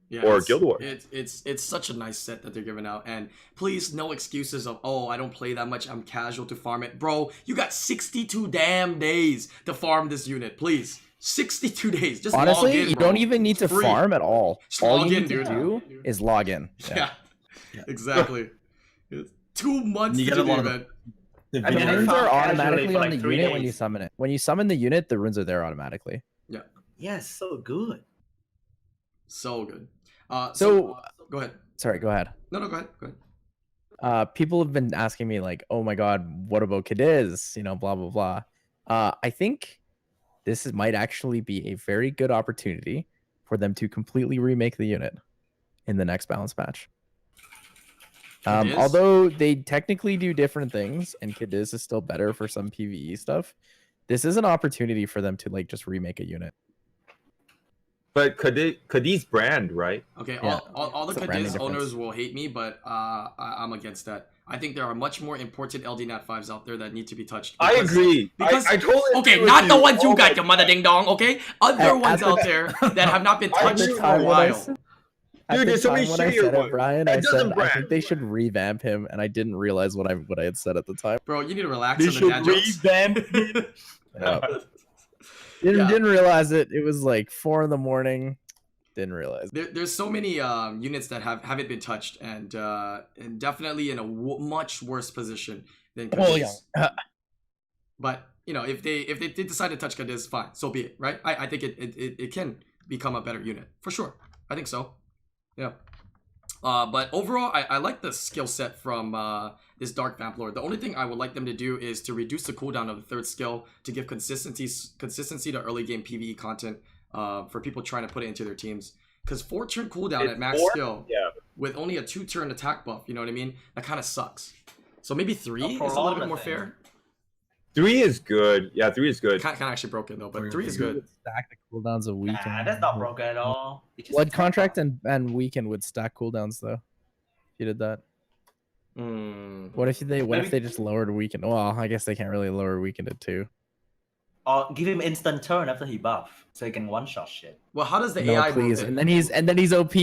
S1: Yeah,
S3: or
S1: it's-
S3: Guild Wars.
S1: It's such a nice set that they're giving out, and please no excuses of I don't play that much, I'm casual to farm it, bro. You got 62 damn days to farm this unit, please. 62 days. Just
S2: Honestly,
S1: log in,
S2: you
S1: bro.
S2: don't even need to
S1: Free.
S2: farm at all.
S1: Just
S2: All
S1: log
S2: you
S1: in,
S2: need to
S1: dude.
S2: do is log in.
S1: Yeah, exactly. It's 2 months
S4: You
S1: to
S4: get a
S1: do,
S4: lot of
S1: man.
S4: The
S5: I mean,
S2: The
S5: I
S2: runes
S5: found
S2: are
S5: casually
S2: automatically
S5: for
S2: on
S5: like
S2: the
S5: 3
S2: unit when you
S5: days.
S2: summon it. When you summon the unit, the runes are there automatically.
S5: Yes, so good.
S1: So good.
S2: So-
S1: go ahead.
S2: Sorry, go ahead.
S1: No, go ahead.
S2: People have been asking me like, "Oh my god, what about Cadiz?" You know, blah blah blah. I think might actually be a very good opportunity for them to completely remake the unit in the next balance patch.
S1: Cadiz?
S2: Although they technically do different things, and Cadiz is still better for some PvE stuff, this is an opportunity for them to like just remake a unit.
S3: But Cadiz brand, right?
S1: Okay,
S2: Yeah,
S1: all the
S2: it's a branding
S1: Cadiz owners
S2: difference.
S1: will hate me, but I'm against that. I think there are much more important LD Nat 5s out there that need to be touched.
S3: I
S1: because-
S3: agree.
S1: because-
S3: I totally
S1: Okay,
S3: agree with
S1: not the
S3: you.
S1: ones you
S3: Oh
S1: got,
S3: my
S1: your mother
S3: God.
S1: ding dong, okay? Other
S2: At
S1: ones
S2: the-
S1: out there that have not been
S3: I
S1: touched
S3: agree
S1: for
S3: with
S1: a
S3: you.
S1: while.
S2: At
S3: Dude,
S2: the
S3: there's so many
S2: time when I
S3: shittier
S2: said
S3: ones.
S2: it, Brian,
S3: That
S2: I
S3: doesn't
S2: said I
S3: brand.
S2: think they should revamp him, and I didn't realize what I had said at the time.
S1: Bro, you need to relax on the dad jokes.
S2: Yeah.
S1: Yeah.
S2: Didn't realize it. It was like 4 in.the morning. Didn't realize.
S1: There's so many units that haven't been touched and definitely in a much worse position than Cadiz. But you know, if they did decide to touch Cadiz, fine, so be it, right? I think it can become a better unit for sure. I think so. Yeah. But overall, I like the skill set from this Dark Vamp Lord. The only thing I would like them to do is to reduce the cooldown of the third skill to give consistency to early game PvE content for people trying to put it into their teams. Because 4-turn cooldown
S3: It's
S1: at max
S3: 4?
S1: skill
S3: Yeah.
S1: with only a 2-turn attack buff, you know what I mean? That kind of sucks. So maybe 3
S5: A
S1: is a little
S5: prolong
S1: bit more
S5: thing.
S1: fair.
S3: 3 is good. Yeah, 3 is good.
S1: Kind of actually broken though, but 3
S4: 3
S1: is
S4: is
S1: good.
S2: Stack the cooldowns a week.
S5: Nah, that's not broken at all. It just-
S2: Blood contract and weekend would stack cooldowns though. If you did that. What if they just lowered weekend? Well, I guess they can't really lower weekend at 2.
S5: Or give him instant turn after he buff, so he can one-shot shit.
S1: Well, how does the
S2: No,
S1: AI
S2: please.
S1: move it?
S2: And then he's OP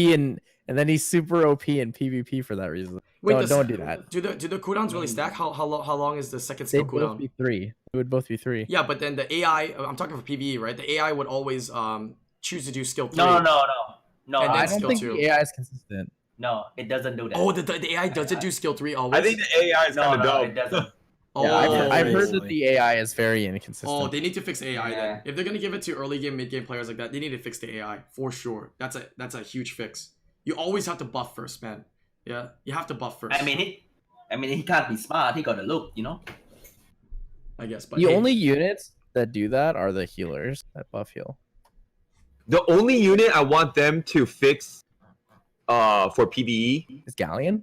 S2: and then he's super OP in PvP for that reason.
S1: Wait,
S2: Don't do that.
S1: Do the cooldowns really stack? How long is the second
S2: They'd
S1: skill
S2: both
S1: cooldown?
S2: be 3. It would both be 3.
S1: Yeah, but then the AI, I'm talking for PvE, right? The AI would always choose to do skill 3.
S5: No.
S1: And then
S2: I
S1: skill
S2: don't think
S1: 2.
S2: the AI is consistent.
S5: No, it doesn't do that.
S1: Oh, the AI doesn't do skill 3 always?
S3: I think the AI is kind of
S5: no,
S3: dumb.
S5: it doesn't.
S1: Oh,
S2: Yeah, I've heard
S4: crazy.
S2: that the AI is very inconsistent.
S1: Oh, they need to fix AI then.
S5: Yeah.
S1: If they're gonna give it to early game, mid game players like that, they need to fix the AI for sure. That's a huge fix. You always have to buff first, man. Yeah, you have to buff first.
S5: I mean, he can't be smart. He got to look, you know.
S1: I guess, but
S2: The
S1: hey,
S2: only units that do that are the healers that buff heal.
S3: The only unit I want them to fix for PvE,
S2: Is Galleon?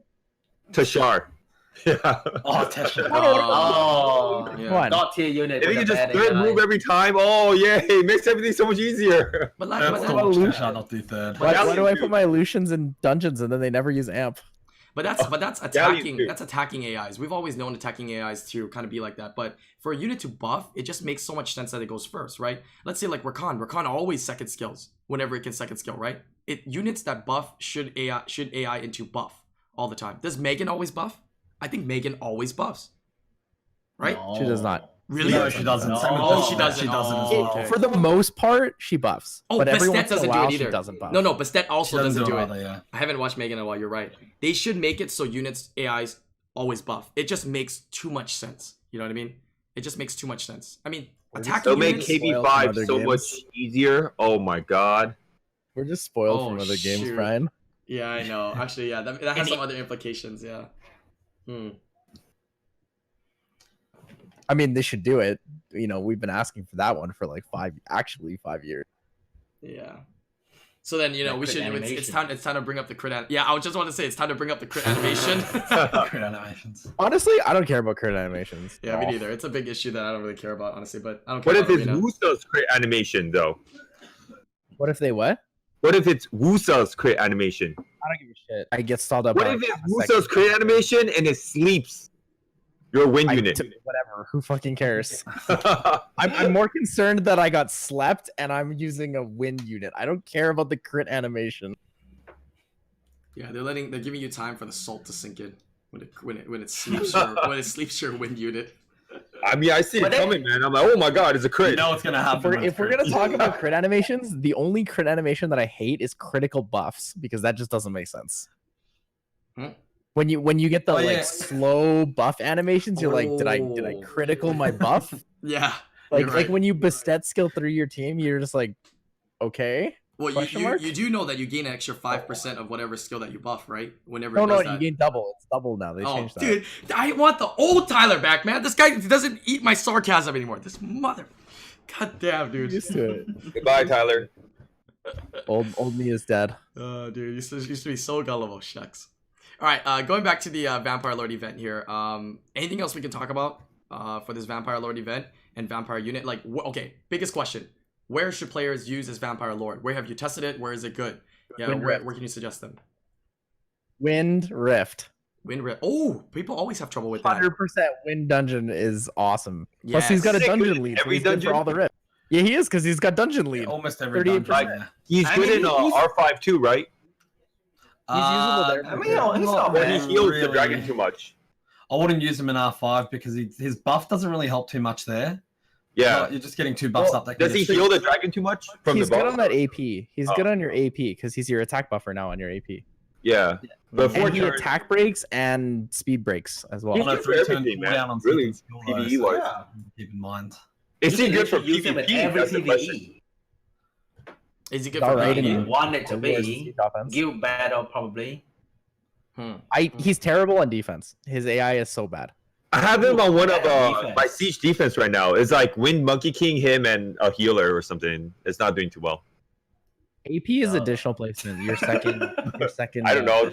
S3: Tashar. Yeah.
S4: Oh, Tesla.
S5: Oh,
S1: Yeah.
S2: Come on.
S5: God tier unit.
S3: If
S5: with
S3: you
S5: a
S3: can just
S5: bad
S3: third
S5: AI.
S3: move every time, oh yeah, it makes everything so much easier.
S1: But like,
S4: Yeah,
S1: but,
S4: so
S1: that-
S4: much
S2: Lucian.
S4: Tesla not do third.
S1: But
S2: Why do I
S3: Galleon
S2: put my Lucians in dungeons and then they never use amp?
S1: but that's
S3: Galleon
S1: attacking
S3: too.
S1: that's attacking AIs. We've always known attacking AIs to kind of be like that. But for a unit to buff, it just makes so much sense that it goes first, right? Let's say like Rakan always second skills whenever it can second skill, right? Units that buff should AI into buff all the time. Does Megan always buff? I think Megan always buffs. Right?
S2: She does not.
S1: Really?
S4: No, she doesn't.
S5: No.
S4: Same with
S1: Oh,
S4: Bastet,
S1: she doesn't.
S4: She doesn't as
S1: Oh,
S4: well.
S1: okay.
S2: For the most part, she buffs.
S1: Oh,
S2: but every
S1: Bastet
S2: once in a
S1: doesn't do
S2: while,
S1: it
S2: she
S1: either.
S2: doesn't buff.
S1: No, Bastet also
S4: She
S1: doesn't do it.
S4: either, yeah.
S1: I haven't watched Megan in a while. You're right. They should make it so units AIs always buff. It just makes too much sense. You know what I mean? It just makes too much sense. I mean, attacking
S3: They'll make
S1: units.
S2: Spoiled from
S3: KB5
S2: other
S3: so
S2: games.
S3: much easier. Oh my god.
S2: We're just spoiled
S1: Oh,
S2: from other games,
S1: shoot.
S2: Brian.
S1: Yeah, I know. Actually, yeah, that has
S5: And
S1: some other implications. Yeah.
S2: I mean, they should do it. You know, we've been asking for that one for like 5 years.
S1: Yeah. So then
S5: Yeah,
S1: we
S5: crit
S1: should.
S5: animation.
S1: It's time to bring up the crit. Yeah, I just want to say it's time to bring up the crit animation.
S4: Crit animations.
S2: Honestly, I don't care about crit animations.
S1: Yeah,
S2: at
S1: me
S2: all.
S1: neither. It's a big issue that I don't really care about, honestly. But I don't care
S3: What if
S1: about
S3: it's
S1: Arena.
S3: Wusa's crit animation though?
S2: What if they what?
S3: What if it's Wusa's crit animation?
S2: I don't give a shit. I get stalled up.
S3: What
S2: by
S3: if
S2: like
S3: it's
S2: half a second.
S3: Wusa's crit animation and it sleeps your win unit?
S2: Whatever. Who fucking cares? I'm more concerned that I got slept and I'm using a wind unit. I don't care about the crit animation.
S1: Yeah, they're giving you time for the salt to sink in when it sleeps your wind unit.
S3: I mean, I see it
S5: But then-
S3: coming, man. I'm like, oh my god, it's a
S4: You
S3: crit.
S4: know what's gonna happen.
S2: If we're gonna talk about crit animations, the only crit animation that I hate is critical buffs because that just doesn't make sense.
S1: Hmm?
S2: When you get the
S4: Oh,
S2: like
S4: yeah.
S2: slow buff animations, you're like, did I critical my buff?
S1: Yeah.
S2: Like
S1: you're right.
S2: when you Bastet skill through your team, you're just like, okay.
S1: Well,
S2: Question
S1: you
S2: mark?
S1: do know that you gain an extra 5% of whatever skill that you buff, right? Whenever
S2: No,
S1: it does
S2: you
S1: that.
S2: gain double. It's double now. They
S1: Oh,
S2: changed that.
S1: dude, I want the old Tyler back, man. This guy doesn't eat my sarcasm anymore. This mother. God damn,
S2: I'm
S1: dude.
S2: used to it.
S3: Goodbye, Tyler.
S2: Old me is dead.
S1: Dude, you used to be so gullible. Shucks. All right, going back to the Vampire Lord event here. Anything else we can talk about for this Vampire Lord event and Vampire unit? Like, okay, biggest question. Where should players use this Vampire Lord? Where have you tested it? Where is it good? Yeah,
S2: Wind
S1: where
S2: Rift.
S1: can you suggest them?
S2: Wind Rift.
S1: Wind Rift. Oh, people always have trouble with that.
S2: 100% Wind Dungeon is awesome. Plus, he's got a
S3: Sick with
S2: dungeon lead. So
S3: every
S2: he's good
S3: dungeon?
S2: for all the rift. Yeah, he is because he's got dungeon lead.
S4: Almost every
S2: 38%.
S4: dungeon. Yeah.
S3: He's
S5: I
S3: good
S5: mean,
S3: in
S5: he's-
S3: R5 too, right?
S2: He's usable there.
S5: I mean, he's not
S3: But
S5: bad.
S3: he heals the
S4: really-
S3: dragon too much.
S4: I wouldn't use him in R5 because his buff doesn't really help too much there.
S3: Yeah.
S4: You're just getting two buffs
S2: Well,
S4: up. That can
S3: Does he
S4: get
S3: heal the dragon too much from
S2: He's
S3: the
S2: good
S3: buff?
S2: on that AP. He's
S3: Oh.
S2: good on your AP because he's your attack buffer now on your AP.
S3: Yeah. Before
S2: And he
S3: turn,
S2: attack breaks and speed breaks as well.
S3: He's
S4: on a
S3: good for
S4: 3-turn
S3: everything, man.
S4: cooldown on
S3: Really,
S4: second skill, though,
S3: PvE
S4: so
S3: wise.
S5: Yeah.
S4: keep in mind.
S3: Is he good for
S5: Use him in
S3: PvP?
S5: every
S3: That's the question.
S5: PvE.
S1: Is he good
S2: All
S1: for
S2: right,
S1: PvE?
S2: and-
S5: Want it to
S2: Where's
S5: be
S2: his offense?
S5: guild battle probably.
S2: He's terrible on defense. His AI is so bad.
S3: I have him on one of
S5: Defense.
S3: my siege defense right now. It's like Wind Monkey King, him, and a healer or something. It's not doing too well.
S2: AP is
S5: Oh.
S2: additional placement. Your second.
S3: I don't know.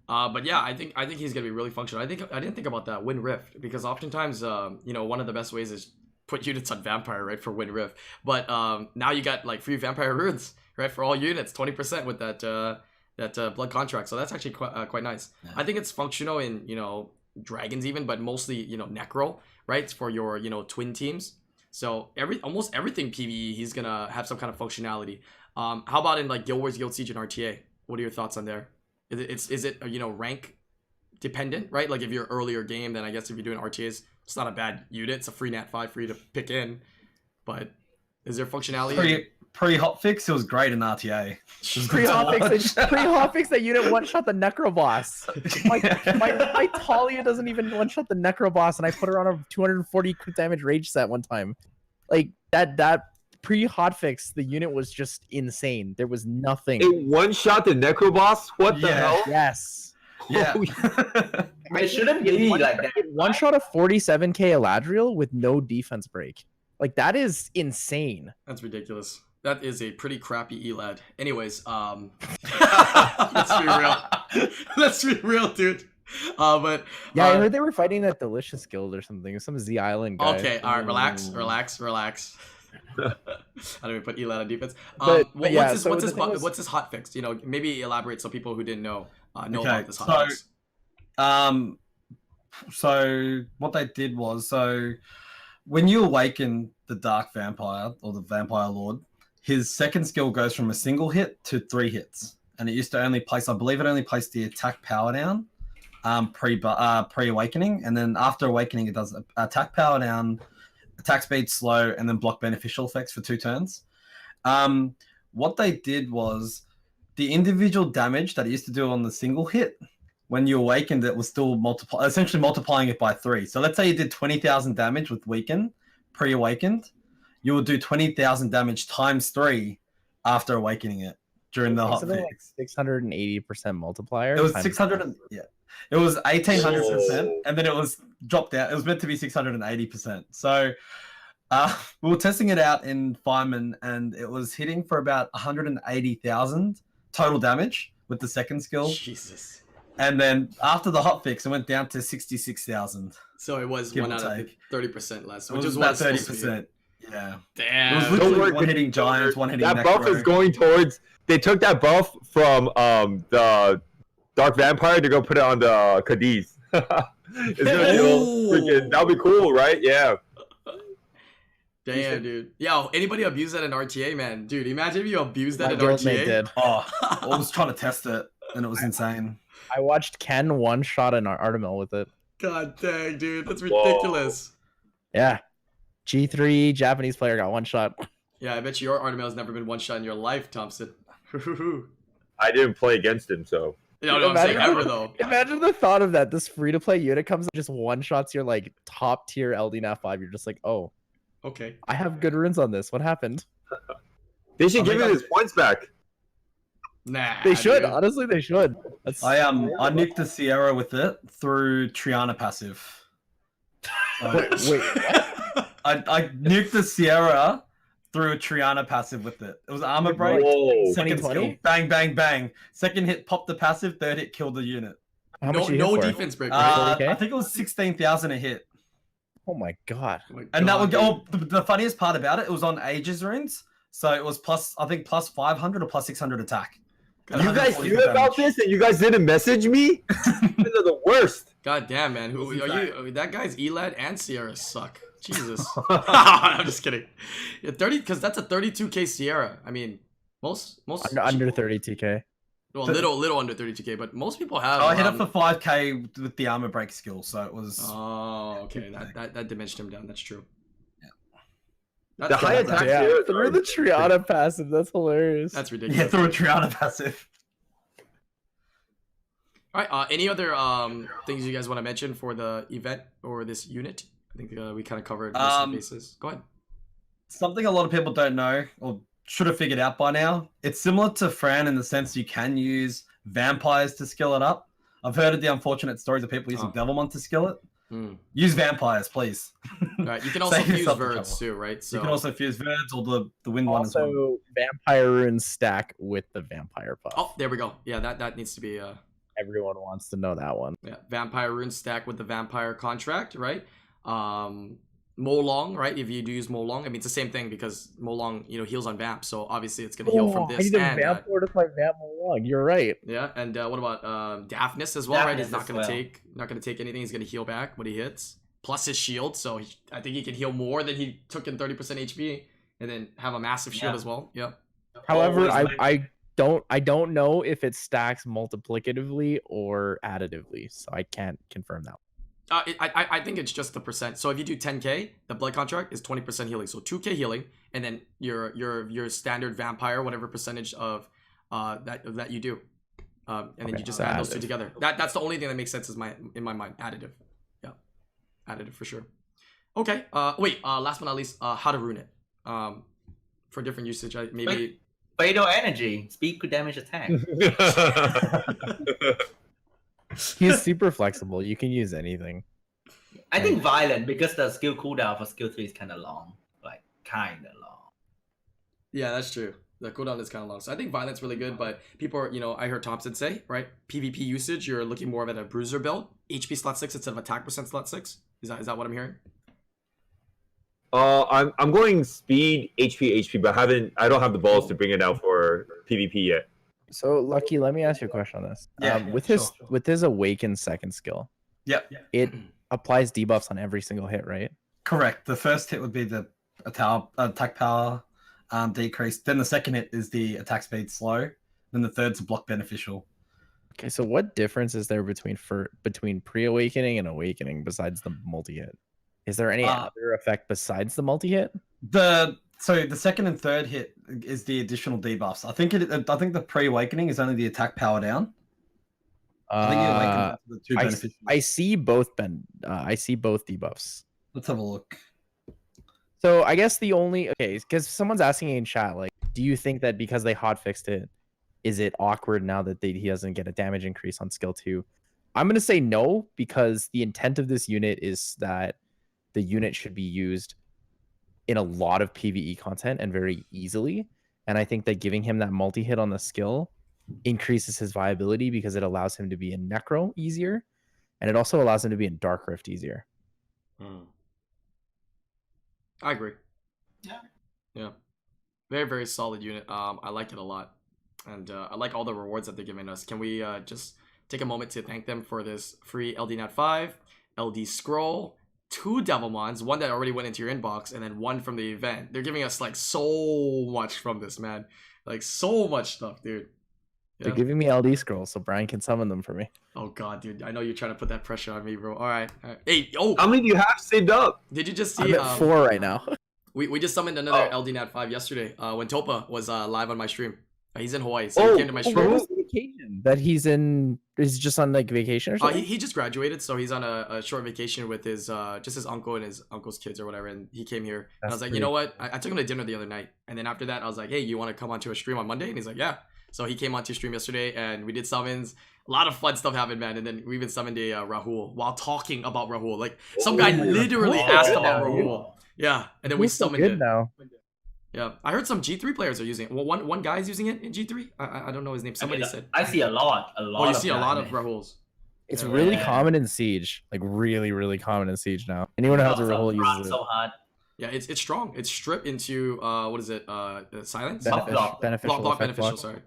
S1: But yeah, I think he's gonna be really functional. I didn't think about that Wind Rift because oftentimes, one of the best ways is put units on Vampire, right, for Wind Rift. But now you got like free Vampire runes, right, for all units, 20% with that blood contract. So that's actually quite nice.
S4: Yeah.
S1: I think it's functional in dragons even, but mostly Necro, right, for your twin teams. So almost everything PvE, he's gonna have some kind of functionality. How about in like Guild Wars, Guild Siege, and RTA? What are your thoughts on there? Is it rank dependent, right? Like if you're earlier game, then I guess if you're doing RTAs, it's not a bad unit. It's a free nat 5 for you to pick in. But is there functionality?
S4: Pre hotfix, it was great in RTA.
S2: Pre-hotfix that unit one-shot the Necro boss. My Talia doesn't even one-shot the Necro boss, and I put her on a 240 crit damage rage set one time. Like that pre-hotfix, the unit was just insane. There was nothing.
S3: It one shot the Necro boss? What the
S4: Yeah.
S3: hell?
S2: Yes.
S4: Yeah.
S5: It shouldn't be like that.
S2: One shot of 47k Eladriel with no defense break. Like that is insane.
S1: That's ridiculous. That is a pretty crappy Elad. Anyways, let's be real. Let's be real, dude. But
S2: Yeah, I heard they were fighting that Delicious Guild or something. Some Z Island guy.
S1: okay, all right, relax. I don't even put Elad on defense.
S2: But yeah,
S1: What's his hot fix? You know, maybe elaborate so people who didn't know know
S4: Okay,
S1: about this hot fix.
S4: So what they did was, so when you awaken the Dark Vampire or the Vampire Lord, his second skill goes from a single hit to 3 hits, and it used to only place, I believe, it only placed the attack power down, pre-awakening, and then after awakening, it does attack power down, attack speed slow, and then block beneficial effects for 2 turns. What they did was the individual damage that it used to do on the single hit, when you awakened, it was still essentially multiplying it by 3. So let's say you did 20,000 damage with weaken, pre-awakened, you will do 20,000 damage times 3 after awakening it during the hot fix.
S2: 680% multiplier.
S4: It was 600. Yeah, it was 1800%, and then it was dropped out. It was meant to be 680%. So we were testing it out in Fireman, and it was hitting for about 180,000 total damage with the second skill.
S1: Jesus.
S4: And then after the hotfix, it went down to 66,000.
S1: So it was
S4: Give
S1: one
S4: or
S1: out of
S4: take.
S1: 30% less,
S4: It
S1: which
S4: was
S1: is
S4: about
S1: what it's supposed to
S4: 30%. Yeah.
S1: be.
S4: It was
S1: Damn.
S3: Don't worry,
S4: literally one hitting giants, one hitting
S3: that buff
S4: necro.
S3: is going towards. They took that buff from the Dark Vampire to go put it on the Cadiz. It's gonna freaking. That'll be cool, right? Yeah.
S1: Damn, dude. Yo, anybody abuse that in RTA, man? Dude, imagine if you abused that
S2: My
S1: in
S2: guildmate
S1: RTA.
S2: did.
S4: Oh, I was trying to test it, and it was insane.
S2: I watched Ken one shot an Artemil with it.
S1: God dang, dude. That's
S3: Whoa.
S1: ridiculous.
S2: Yeah. G3 Japanese player got one shot.
S1: Yeah, I bet you your Artemil has never been one shot in your life, Thompson.
S3: I didn't play against him, so.
S1: No, I'm saying ever, though.
S2: Imagine the thought of that. This free-to-play unit comes and just one shots your like top tier LD Nat 5. You're just like, oh,
S1: Okay.
S2: I have good runes on this. What happened?
S3: They should give him his points back.
S1: Nah.
S2: They should.
S1: dude.
S2: Honestly, they should. That's...
S4: I nuked the Sierra with it through Triana passive.
S2: Wait, what?
S4: I nuked the Sierra through a Triana passive with it. It was armor break.
S3: Whoa.
S4: Second
S2: 2020?
S4: skill, bang, bang, bang. Second hit, pop the passive. Third hit, killed the unit.
S2: How
S1: No,
S2: much you
S1: no
S2: hit for?
S1: defense break, right?
S2: 40K?
S4: I think it was 16,000 a hit.
S2: Oh my god.
S1: Oh my
S4: And that
S1: God,
S4: would
S1: dude.
S4: go. Oh, the funniest part about it, it was on Aegis runes, so it was plus, I think, plus 500 or plus 600 attack.
S3: You guys
S4: 140
S3: knew about
S4: damage.
S3: this and you guys didn't message me? These are the worst.
S1: God damn, man. Who
S4: This
S1: are
S4: is
S1: you? That guy's Elad and Sierra suck. Jesus. I'm just kidding. Yeah, 30, because that's a 32k Sierra. I mean, most
S2: Under 32k.
S1: well, little under 32k, but most people have.
S4: Oh, I hit it for 5k with the armor break skill, so it was.
S1: Oh, okay. That diminished him down. That's true.
S4: Yeah.
S1: That's
S3: The high attack
S2: Yeah,
S3: Sierras
S2: through
S3: are-
S2: the Triana passive. That's hilarious.
S1: That's
S4: Yeah,
S1: ridiculous.
S4: through a Triana passive.
S1: All right. Any other things you guys want to mention for the event or this unit? I think we kind of covered most of the bases. Go ahead.
S4: Something a lot of people don't know or should have figured out by now. It's similar to Fran in the sense you can use vampires to skill it up. I've heard of the unfortunate stories of people using
S1: Oh.
S4: Devilmon to skill it.
S1: Mm.
S4: Use vampires, please.
S1: All right. You can also
S4: Save
S1: use
S4: yourself the
S1: verds
S4: trouble.
S1: too, right? So
S4: You can also fuse Verds or the wind one as well.
S2: Also, vampire runes stack with the vampire buff.
S1: oh, there we go. Yeah, that needs to be
S2: Everyone wants to know that one.
S1: yeah, vampire rune stack with the vampire contract, right? Molong, right? If you do use Molong, I mean it's the same thing because Molong, heals on vamp, so obviously it's gonna heal from
S2: I
S1: this
S2: need a
S1: and
S2: vamp lord with my vamp along. You're right.
S1: yeah, and what about Daphnis as well, right? He's
S5: Daphnis
S1: not
S5: as
S1: gonna
S5: well.
S1: not gonna take anything. He's gonna heal back when he hits, plus his shield. So I think he can heal more than he took in 30% HP, and then have a massive shield
S5: Yeah.
S1: as well. Yep.
S2: However,
S5: Always
S2: I don't know if it stacks multiplicatively or additively, so I can't confirm that.
S1: I think it's just the percent. So if you do 10k, the blood contract is 20% healing. So 2k healing, and then your standard vampire, whatever percentage of that you do, and then
S2: Okay,
S1: you just
S2: so
S1: add those two
S2: additive.
S1: together. That's the only thing that makes sense in my mind. Additive, yeah, additive for sure. Okay. Wait. Last but not least, how to rune it. For different usage, maybe.
S5: Fatal energy, speed could damage attack.
S2: He's super flexible. You can use anything.
S5: I think violent because the skill cooldown for skill 3 is kind of long, like kind of long.
S1: Yeah, that's true. The cooldown is kind of long. So I think Violent's really good, but people are, I heard Thompson say, right? PvP usage, you're looking more of at a bruiser build, HP slot 6 instead of attack percent slot 6. Is that what I'm hearing?
S3: I'm going speed HP, but I don't have the balls to bring it out for PvP yet.
S2: So Lucky, let me ask you a question on this. With his Awaken second skill, it applies debuffs on every single hit, right?
S4: Correct. The first hit would be the attack power decrease. Then the second hit is the attack speed slow. Then the third's a block beneficial.
S2: Okay, so what difference is there between pre-awakening and awakening besides the multi-hit? Is there any other effect besides the multi-hit?
S4: So the second and third hit is the additional debuffs. I think the pre-awakening is only the attack power down. I think you awaken the two beneficial.
S2: I see both I see both debuffs.
S4: Let's have a look.
S2: So I guess because someone's asking in chat, like, do you think that because they hotfixed it, is it awkward now that he doesn't get a damage increase on skill 2? I'm gonna say no, because the intent of this unit is that the unit should be used in a lot of PvE content and very easily. And I think that giving him that multi-hit on the skill increases his viability because it allows him to be in Necro easier, and it also allows him to be in Dark Rift easier.
S1: I agree. Yeah. Very, very solid unit. I like it a lot. And I like all the rewards that they're giving us. Can we just take a moment to thank them for this free LD Nat 5, LD Scroll, 2 Devilmons, 1 that already went into your inbox, and then 1 from the event. They're giving us like so much from this, man. Like so much stuff, dude. Yeah.
S2: They're giving me LD scrolls so Brian can summon them for me.
S1: Oh god, dude. I know you're trying to put that pressure on me, bro. All right. Hey,
S3: how many do you have saved up?
S1: Did you just see?
S2: I'm at 4 right now.
S1: we just summoned another LD Nat 5 yesterday when Topa was live on my stream. He's in Hawaii, so he came to my stream.
S2: Where was the vacation that he's in? Is just on like vacation or something?
S1: He just graduated, so he's on a short vacation with his just his uncle and his uncle's kids or whatever, and he came here. And I was like, you know what? I took him to dinner the other night, and then after that, I was like, hey, you want to come onto a stream on Monday? And he's like, yeah. So he came onto stream yesterday, and we did summons. A lot of fun stuff happened, man. And then we even summoned a Rahul while talking about Rahul. Like some guy literally asked about Rahul. Yeah, and then we summoned it.
S2: Now.
S1: Yeah, I heard some G3 players are using it. Well, one guy's using it in G3. I don't know his name. Somebody said.
S5: I see a lot.
S1: Oh, you see a lot of Rahuls.
S2: It's really common in Siege, like really, really common in Siege now. Anyone who has a Rahul uses it.
S5: So hard.
S1: Yeah, it's strong. It's stripped into what is it? Silence.
S2: Beneficial.
S1: Block beneficial. Sorry.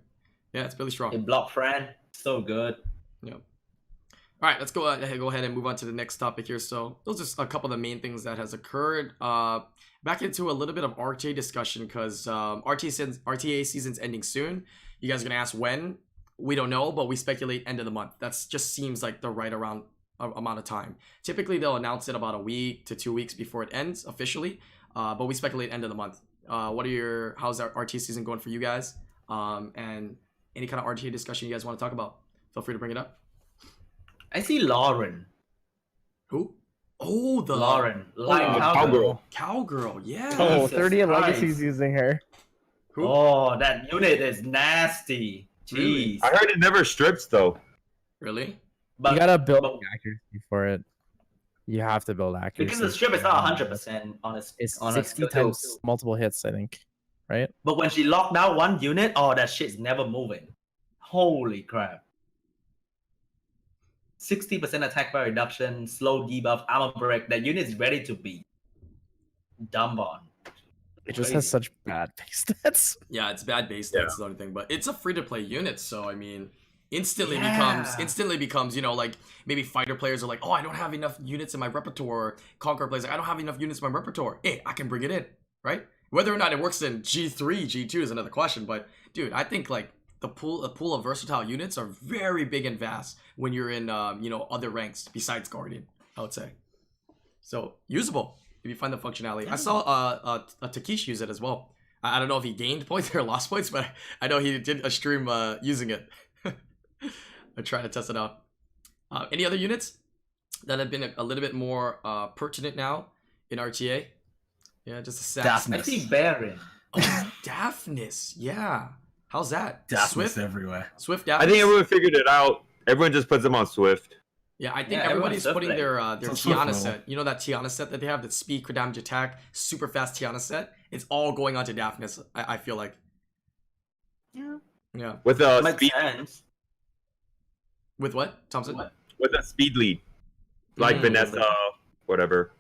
S1: Yeah, it's really strong.
S5: In block friend, so good.
S1: Yeah. All right, let's go ahead and move on to the next topic here. So those are a couple of the main things that has occurred. Back into a little bit of RTA discussion because RTA season's ending soon. You guys are gonna ask when? We don't know, but we speculate end of the month. That's just seems like the right amount of time. Typically, they'll announce it about a week to 2 weeks before it ends officially, but we speculate end of the month. How's our RTA season going for you guys? And any kind of RTA discussion you guys want to talk about, feel free to bring it up.
S5: I see Lauren.
S1: Who? Oh, the
S5: Lauren.
S1: Cowgirl, yeah.
S2: Oh, 30 Legacy's using her.
S1: Who?
S5: Oh, that unit is nasty. Jeez.
S3: I heard it never strips though.
S1: Really?
S2: But you gotta build accuracy for it. You have to build accuracy.
S5: Because the strip is not 100% on its.
S2: It's 60 times multiple hits, I think. Right?
S5: But when she locked down one unit, oh, that shit's never moving. Holy crap. 60% attack bar reduction, slow debuff, armor break. That unit is ready to be dumped on.
S2: It just has such bad base stats.
S1: Yeah, it's bad base stats, that's the only thing. But it's a free-to-play unit, so I mean, instantly becomes, you know, like maybe fighter players are like, oh, I don't have enough units in my repertoire. Conqueror players like, I don't have enough units in my repertoire. Hey, I can bring it in, right? Whether or not it works in G3, G2 is another question. But dude, I think like the pool of versatile units are very big and vast when you're in you know, other ranks besides Guardian, I would say. So usable if you find the functionality. I saw a Takeshi use it as well. I don't know if he gained points or lost points, but I know he did a stream using it. I'm trying to test it out. Any other units that have been a little bit more pertinent now in RTA? Yeah, just a sad.
S5: I see Baron.
S1: Oh, Daphnis. Yeah. How's that?
S4: Daphnis
S1: Swift
S4: everywhere.
S1: Swift Daphnis.
S3: I think everyone figured it out. Everyone just puts them on Swift.
S1: Yeah, I think everybody's putting their Tiana set. You know that Tiana set that they have, that speed, crit damage, attack, super fast Tiana set? It's all going onto Daphnis, I feel like. Yeah.
S3: With a
S5: Makes
S3: speed,
S5: sense.
S1: With what, Thompson?
S3: with a speed lead, like
S1: Mm.
S3: Vanessa, whatever.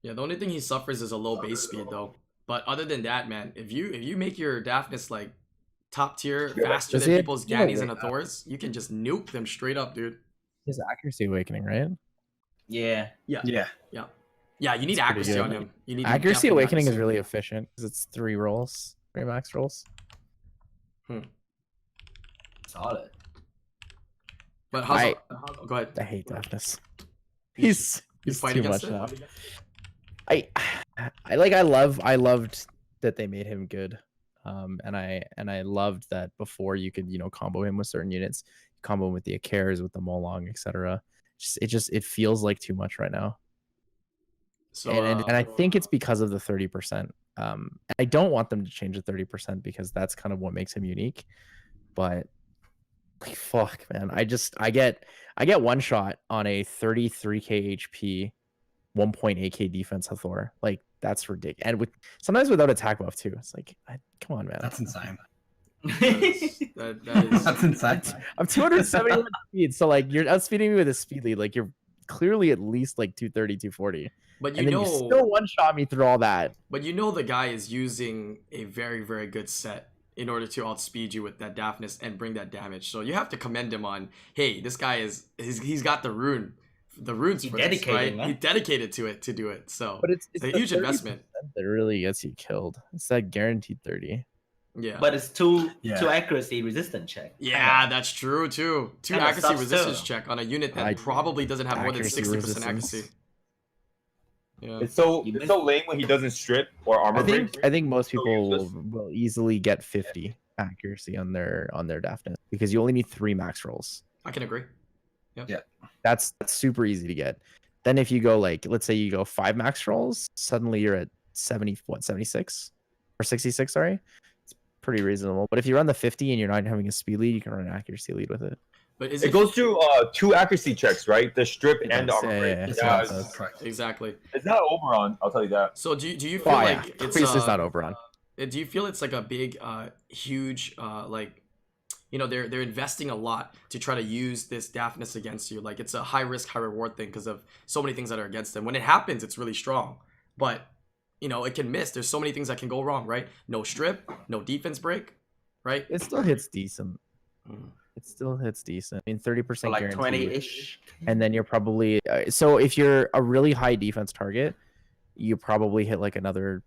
S1: Yeah, the only thing he suffers is a low base speed though. But other than that, man, if you make your Daphnis like top tier faster
S2: Does
S1: than
S2: he-
S1: people's
S2: he have
S1: Gannies and
S2: like-
S1: Hathors, you can just nuke them straight up, dude.
S2: His accuracy awakening, right?
S5: Yeah.
S1: Yeah.
S4: Yeah.
S1: Yeah, you need
S2: It's pretty
S1: accuracy
S2: good.
S1: on him. You need
S2: Accuracy
S1: definitely
S2: awakening is
S1: accuracy.
S2: really efficient because it's 3 rolls, 3 max rolls.
S5: Solid.
S1: But how's
S2: I-
S1: go ahead.
S2: I hate Daphnis. He's
S1: You
S2: he's
S1: fight
S2: too
S1: against
S2: much
S1: it?
S2: now. I loved that they made him good. And I loved that before you could, combo him with certain units, combo him with the Akares, with the Molong, etc. It feels like too much right now.
S1: So
S2: And I think it's because of the 30%. I don't want them to change the 30% because that's kind of what makes him unique. But like, fuck, man, I get one shot on a 33k HP, 1.8k defense Hathor. Like, that's ridiculous. And sometimes without attack buff too. It's like, come on, man.
S4: That's insane.
S1: that is
S4: That's insane.
S2: I'm 271 speed, so like you're outspeeding me with a speed lead. Like, you're clearly at least like 230, 240.
S1: but
S2: And then you still one shot me through all that.
S1: But the guy is using a very, very good set in order to outspeed you with that Daphnis and bring that damage. So you have to commend him on, hey, this guy he's got the runes
S5: He
S1: for this,
S5: dedicated,
S1: right?
S5: man.
S1: He dedicated to it to do it. So
S2: But it's
S1: a
S2: the
S1: huge
S2: 30%
S1: investment.
S2: that really gets you killed. It's that guaranteed 30.
S1: Yeah.
S5: But it's two
S4: Yeah.
S5: accuracy resistant check.
S1: Yeah, that's true too. 2
S5: Kinda
S1: accuracy
S5: sucks,
S1: resistance
S5: too.
S1: check on a unit that
S2: I-
S1: probably doesn't have more than
S2: accuracy
S1: 60%
S2: resistance.
S1: accuracy. Yeah.
S3: It's so lame when he doesn't strip or armor break.
S2: I think most
S3: So
S2: people
S3: useless.
S2: will easily get 50 accuracy on their Daphnis because you only need 3 max rolls.
S1: I can agree.
S2: That's super easy to get. Then if you go like, let's say you go 5 max rolls, suddenly you're at 76 or 66. Sorry, it's pretty reasonable. But if you run the 50 and you're not having a speed lead, you can run an accuracy lead with it.
S1: But is
S3: It goes through 2 accuracy checks, right? The strip
S2: It
S3: and the
S2: does,
S3: armor
S2: yeah,
S3: break.
S2: yeah,
S3: Yeah,
S2: yeah.
S4: That's
S3: it's,
S4: correct.
S1: exactly.
S3: it's not Oberon, I'll tell you that.
S1: So do you feel
S2: Oh
S1: like
S2: yeah,
S1: it's
S2: Priest is not Oberon.
S1: do you feel it's like a big huge like they're investing a lot to try to use this Daphnis against you? Like, it's a high risk high reward thing because of so many things that are against them. When it happens, it's really strong, but it can miss. There's so many things that can go wrong, right? No strip, no defense break, right?
S2: It still hits decent.
S1: Mm.
S2: It still hits decent. I mean, 30%
S5: Like
S2: guaranteed.
S5: 20-ish.
S2: And then you're probably so if you're a really high defense target, you probably hit like another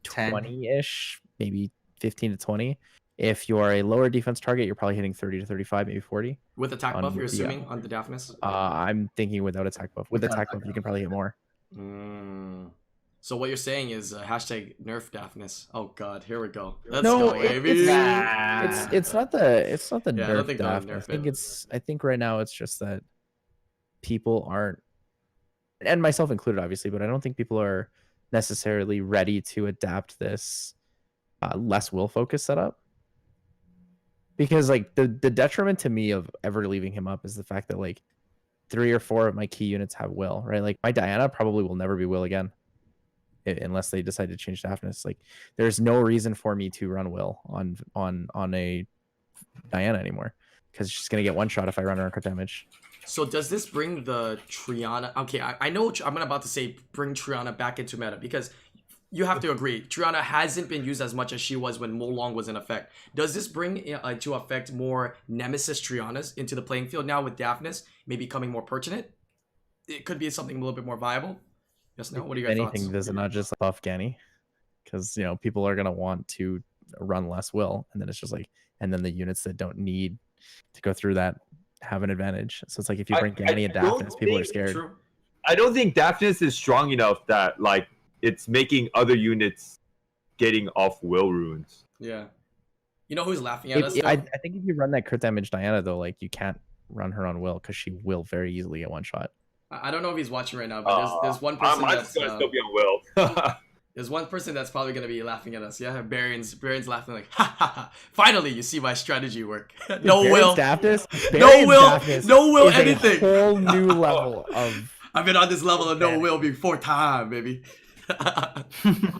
S5: 10.
S2: 20-ish, maybe 15 to 20. If you're a lower defense target, you're probably hitting 30 to 35, maybe 40.
S1: With attack
S2: On-
S1: buff, you're
S2: yeah.
S1: assuming on the Daphnis.
S2: I'm thinking without attack buff. With
S4: Without
S2: attack
S4: attack
S2: buff, you can probably hit more.
S1: Mm. So what you're saying is hashtag nerf Daphnis. Oh god, here we go. Let's
S2: No,
S1: go,
S2: it-
S1: baby.
S2: It's not the
S1: Yeah, I don't
S2: nerf
S1: think they'll
S2: Daphne.
S1: nerf
S2: I think right now it's just that people aren't, and myself included, obviously, but I don't think people are necessarily ready to adapt this less will focus setup. Because like the detriment to me of ever leaving him up is the fact that like 3 or 4 of my key units have will, right? Like my Diana probably will never be will again unless they decide to change Daphnis. Like there's no reason for me to run will on a Diana anymore because she's gonna get one shot if I run her on crit damage.
S1: So does this bring the Triana? Okay, I know I'm about to say bring Triana back into meta because you have to agree, Triana hasn't been used as much as she was when Molong was in effect. Does this bring into effect more Nemesis Trianas into the playing field now with Daphnis maybe becoming more pertinent? It could be something a little bit more viable. Yes, no. What do you guys
S2: Anything
S1: thoughts?
S2: does it not just buff Ganny? Because people are gonna want to run less will, and then it's just like, and then the units that don't need to go through that have an advantage. So it's like if you bring Ganny and
S3: don't
S2: Daphnis, people are
S3: think-
S2: scared.
S1: True.
S3: I don't think Daphnis is strong enough that like it's making other units getting off will runes.
S1: Yeah. You know who's laughing at us? Though?
S2: I think if you run that crit damage Diana though, like you can't run her on will because she will very easily get one shot.
S1: I don't know if he's watching right now, but there's one person
S3: Mine's
S1: that's
S3: gonna still be on will.
S1: there's one person that's probably gonna be laughing at us. Yeah, Baron's laughing like, ha ha ha! Finally, you see my strategy work. No
S2: Baron's
S1: will,
S2: Daphnis,
S1: no
S2: Baron's
S1: will,
S2: Daphnis
S1: no will,
S2: is
S1: anything.
S2: A whole new level of.
S1: I've been on this level of no will before time, baby.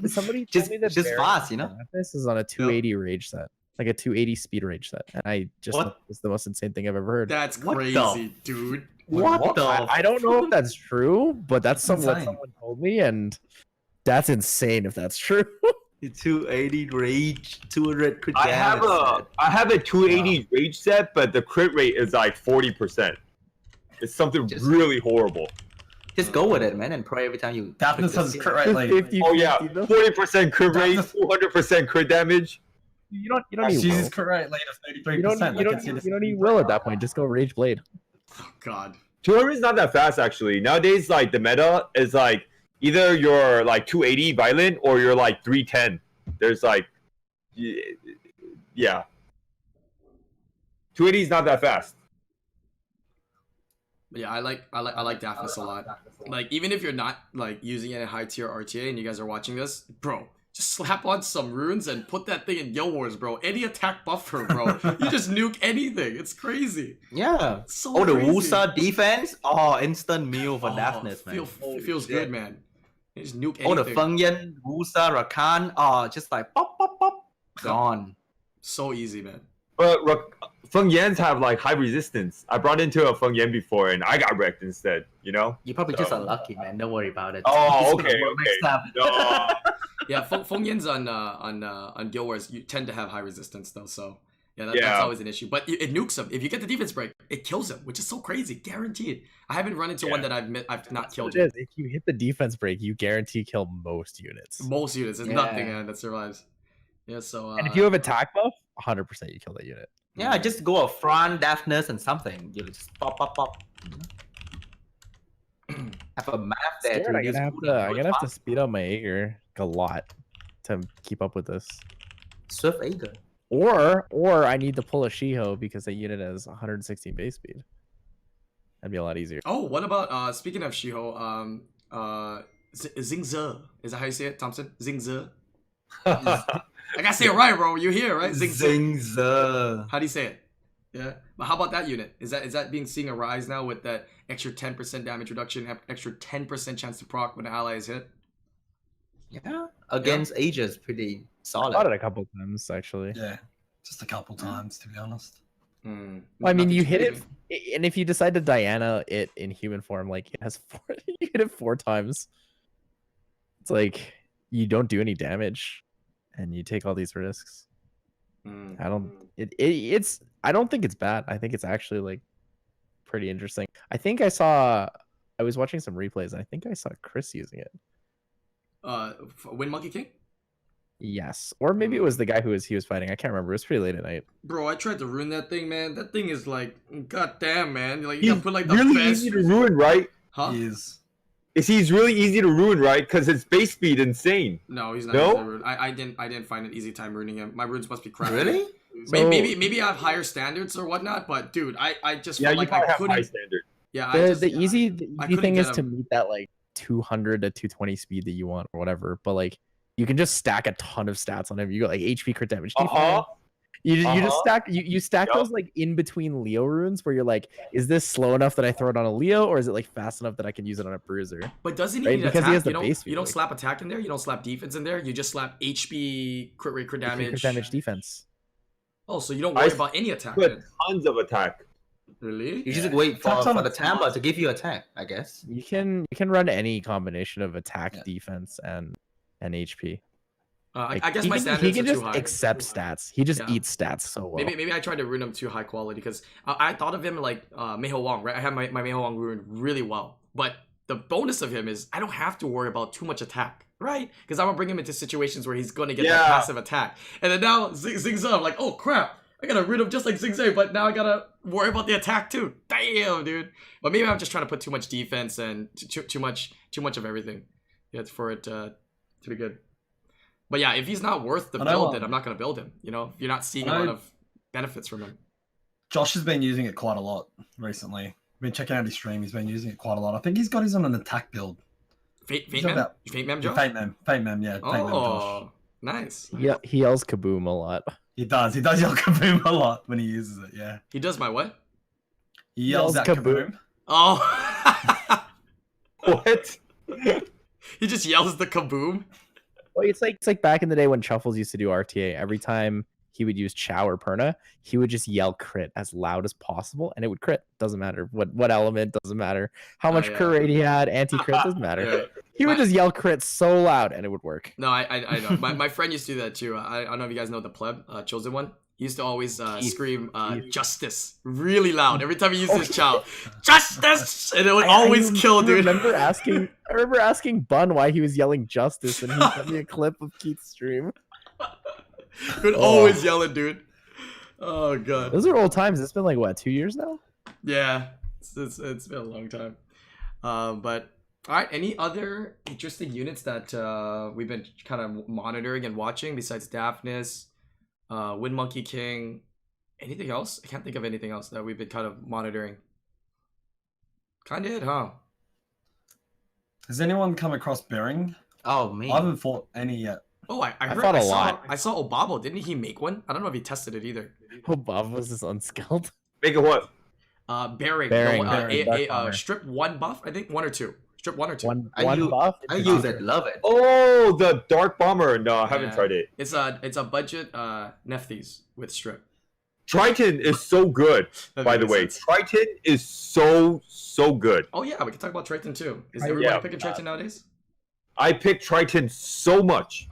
S2: Somebody
S5: Just-
S2: told me that
S5: just
S2: Baron's
S5: fast, you know?
S2: Daphnis is on a 280 rage set. like a 280 speed rage set, and I just
S5: What?
S2: thought it's the most insane thing I've ever heard.
S1: That's
S5: What the
S1: crazy, dude.
S5: What the?
S2: I don't know if that's true, but that's what
S4: insane.
S2: someone told me, and that's insane if that's true.
S5: 280 rage, 200 crit
S3: I have
S5: damage.
S3: a 280 rage set, but the crit rate is like 40%. It's something
S5: Just-
S3: really horrible.
S5: Just go with it, man, and pray every time you.
S4: Daphnis
S5: click
S4: has
S5: the
S4: crit
S5: skill.
S4: rate lead.
S2: 50,
S3: Oh yeah,
S2: 50 though.
S3: 40% crit rate,
S4: That's
S3: 200% crit damage.
S2: You don't need
S4: She's
S2: will.
S4: his crit rate lead of 33%.
S2: You don't need will at that point. Just go rage blade.
S1: Oh God.
S3: 200 is not that fast actually. Nowadays, like the meta is like either you're like 280 violent or you're like 310. There's like, yeah, 280 is not that fast.
S1: But yeah, I like Daphnis a lot. Like, even if you're not like using it in high tier RTA and you guys are watching this, bro, just slap on some runes and put that thing in Guild Wars, bro. Any attack buffer, bro. You just nuke anything. It's crazy.
S5: Yeah.
S1: It's so
S5: Oh, the
S1: crazy.
S5: Wusa defense. Oh, instant meal for
S1: Oh,
S5: Daphnis, man.
S1: feels good, man. You just nuke anything.
S5: Oh, the Feng Yen, Wusa, Rakan. Oh, just like pop, pop, pop. Gone.
S1: So easy, man.
S3: But Feng Yans have like high resistance. I brought into a Feng Yan before and I got wrecked instead, you know?
S5: You probably just
S3: So-
S5: unlucky, man. Don't worry about it.
S3: Oh,
S5: It's gonna
S3: okay,
S5: work
S3: okay.
S5: next time.
S3: No.
S1: Yeah, Feng Yin's on Guild Wars, you tend to have high resistance though, so yeah, that's
S3: Yeah.
S1: always an issue. But it nukes him. If you get the defense break, it kills him, which is so crazy, guaranteed. I haven't run into one that I've not killed
S2: It
S1: yet.
S2: is. If you hit the defense break, you guarantee kill most units.
S1: Most units, there's
S5: Yeah.
S1: nothing that survives. Yeah, so
S2: And if you have attack buff, 100% you kill that unit.
S5: Yeah, just go a front, Daphnis, and something. You just pop, pop, pop. Have a map there
S2: Scared,
S5: to
S2: I'm
S5: reduce
S2: gonna
S5: cooldown.
S2: have to speed up my Aegir a lot to keep up with this.
S5: Swift Aegir.
S2: Or I need to pull a Shiho because that unit has 116 base speed. That'd be a lot easier.
S1: oh, what about speaking of Shiho, Zingze. Is that how you say it, Thompson? Zingze. I gotta say it right, bro. You hear, right? Zingze.
S5: Zingza.
S1: How do you say it? Yeah. But how about that unit? Is that being seeing a rise now with that extra 10% damage reduction, extra 10% chance to proc when an ally is hit?
S5: Yeah, against Aegis, pretty
S2: Bought
S5: solid.
S2: it a couple times actually.
S4: Yeah, just a couple times to be honest.
S1: Hmm.
S2: Well, I mean,
S1: Nothing
S2: you
S1: too
S2: hit
S1: crazy.
S2: it, and if you decide to Diana it in human form, like it has four, you hit it 4 times. It's like you don't do any damage, and you take all these risks.
S1: Hmm.
S2: I don't. It's. I don't think it's bad. I think it's actually like pretty interesting. I think I saw. I was watching some replays, and I think I saw Chris using it.
S1: Win Monkey King?
S2: Yes, or maybe it was the guy he was fighting. I can't remember. It was pretty late at night.
S1: Bro, I tried to ruin that thing, man. That thing is like, goddamn, man. Like, you
S3: He's
S1: gotta put like the
S3: really
S1: best.
S3: easy to ruin, right?
S1: Huh?
S4: He is.
S3: He's really easy to ruin, right? Because his base speed insane.
S1: No, he's not.
S3: No?
S1: easy to ruin. I didn't find an easy time ruining him. My runes must be crap.
S5: Really?
S2: So-
S1: Maybe I have higher standards or whatnot, but dude, I just
S3: Yeah,
S1: felt
S3: you
S1: like
S3: probably
S1: I
S3: have high
S1: couldn't.
S3: standard.
S1: Yeah,
S2: The
S1: I
S2: easy
S1: couldn't
S2: thing
S1: get
S2: is to
S1: him.
S2: meet that like 200 to 220 speed that you want or whatever. But like you can just stack a ton of stats on him. You go like HP crit damage. defense. You just stack you stack
S3: Yup.
S2: those like in between Leo runes where you're like, is this slow enough that I throw it on a Leo, or is it like fast enough that I can use it on a bruiser?
S1: But doesn't he
S2: Right,
S1: need
S2: because
S1: attack?
S2: he has the
S1: you don't,
S2: base
S1: you don't
S2: speed,
S1: slap attack in there. You don't slap defense in there. You just slap HP, crit rate, crit
S2: HP
S1: damage.
S2: crit damage defense.
S1: Oh, so you don't worry
S3: I
S1: about any attack.
S3: Put
S1: Then.
S3: tons of attack.
S1: Really?
S5: You just wait
S4: Attacks on
S5: for the
S4: the
S5: Tamba
S4: front.
S5: to give you attack, I guess.
S2: You can run any combination of attack,
S4: Yeah.
S2: defense, and HP.
S1: I guess
S2: he
S1: my
S2: can,
S1: standards
S2: he
S1: are
S2: can
S1: too
S2: just
S1: high.
S2: accept stats. He just
S1: Yeah.
S2: eats stats so well.
S1: Maybe I tried to ruin him too high quality because I thought of him like Meho Wong, right? I have my Meho Wong ruined really well, but the bonus of him is I don't have to worry about too much attack, right? Because I'm gonna bring him into situations where he's gonna get that
S3: Yeah.
S1: passive attack, and then now Zingze, I'm like, oh crap, I gotta rid him just like Zingze, but now I gotta worry about the attack too. Damn, dude. But maybe I'm just trying to put too much defense and too much of everything, yeah, for it to be good. But yeah, if he's not worth the
S4: I know,
S1: build, then I'm not gonna build him. You know, if you're not seeing a
S4: I
S1: lot
S4: know-
S1: of benefits from him.
S4: Josh has been using it quite a lot recently. Been checking out his stream. He's been using it quite a lot. I think he's got his on an attack build.
S1: Fate
S4: He's
S1: Mem?
S4: about-
S1: Fate Mem, Joe?
S4: Fate Mem, yeah, Fate Mem, Josh.
S1: Oh, nice.
S2: He yells kaboom a lot.
S4: He does yell kaboom a lot when he uses it. Yeah,
S1: He does my what?
S4: he yells out
S2: Yells
S4: kaboom.
S1: Oh.
S3: What?
S1: He just yells the kaboom.
S2: Well, it's like back in the day when Chuffles used to do RTA. Every time he would use Chow or Perna, he would just yell crit as loud as possible, and it would crit. Doesn't matter what element, doesn't matter how much crit rate he had, anti-crit, doesn't matter.
S1: Yeah.
S2: He would just yell crit so loud, and it would work.
S1: No, I know. My friend used to do that too. I don't know if you guys know the pleb, chosen one. He used to always scream justice really loud every time he used his Chow. Justice! And it would always kill, dude.
S2: I remember asking Bun why he was yelling justice, and he sent me a clip of Keith's stream.
S1: He would always yell it, dude. Oh god.
S2: Those are old times. It's been like what, 2 years now?
S1: Yeah, it's been a long time. But all right, any other interesting units that we've been kind of monitoring and watching besides Daphnis, Wind Monkey King? Anything else? I can't think of anything else that we've been kind of monitoring. Kind of it, huh?
S4: Has anyone come across Bering?
S5: Oh me.
S4: I haven't fought any yet.
S1: Oh, I heard,
S2: fought a lot.
S1: I saw Obabo. Didn't he make one? I don't know if he tested it either.
S2: Oh, Bob was just unskilled.
S3: Make it what?
S1: Bearing.
S2: Bearing,
S1: Strip 1 buff, I think 1 or 2. Strip 1 or 2.
S2: One
S5: I
S2: buff.
S5: I use it, love it.
S3: Oh, the Dark Bomber. No, I haven't
S1: Yeah.
S3: tried it.
S1: It's a budget Nephthys with strip.
S3: Triton is so good,
S1: That
S3: by the
S1: makes
S3: way.
S1: sense.
S3: Triton is so good.
S1: Oh yeah, we can talk about Triton too. Is
S2: Yeah.
S1: everybody picking Triton nowadays?
S3: I pick Triton so much.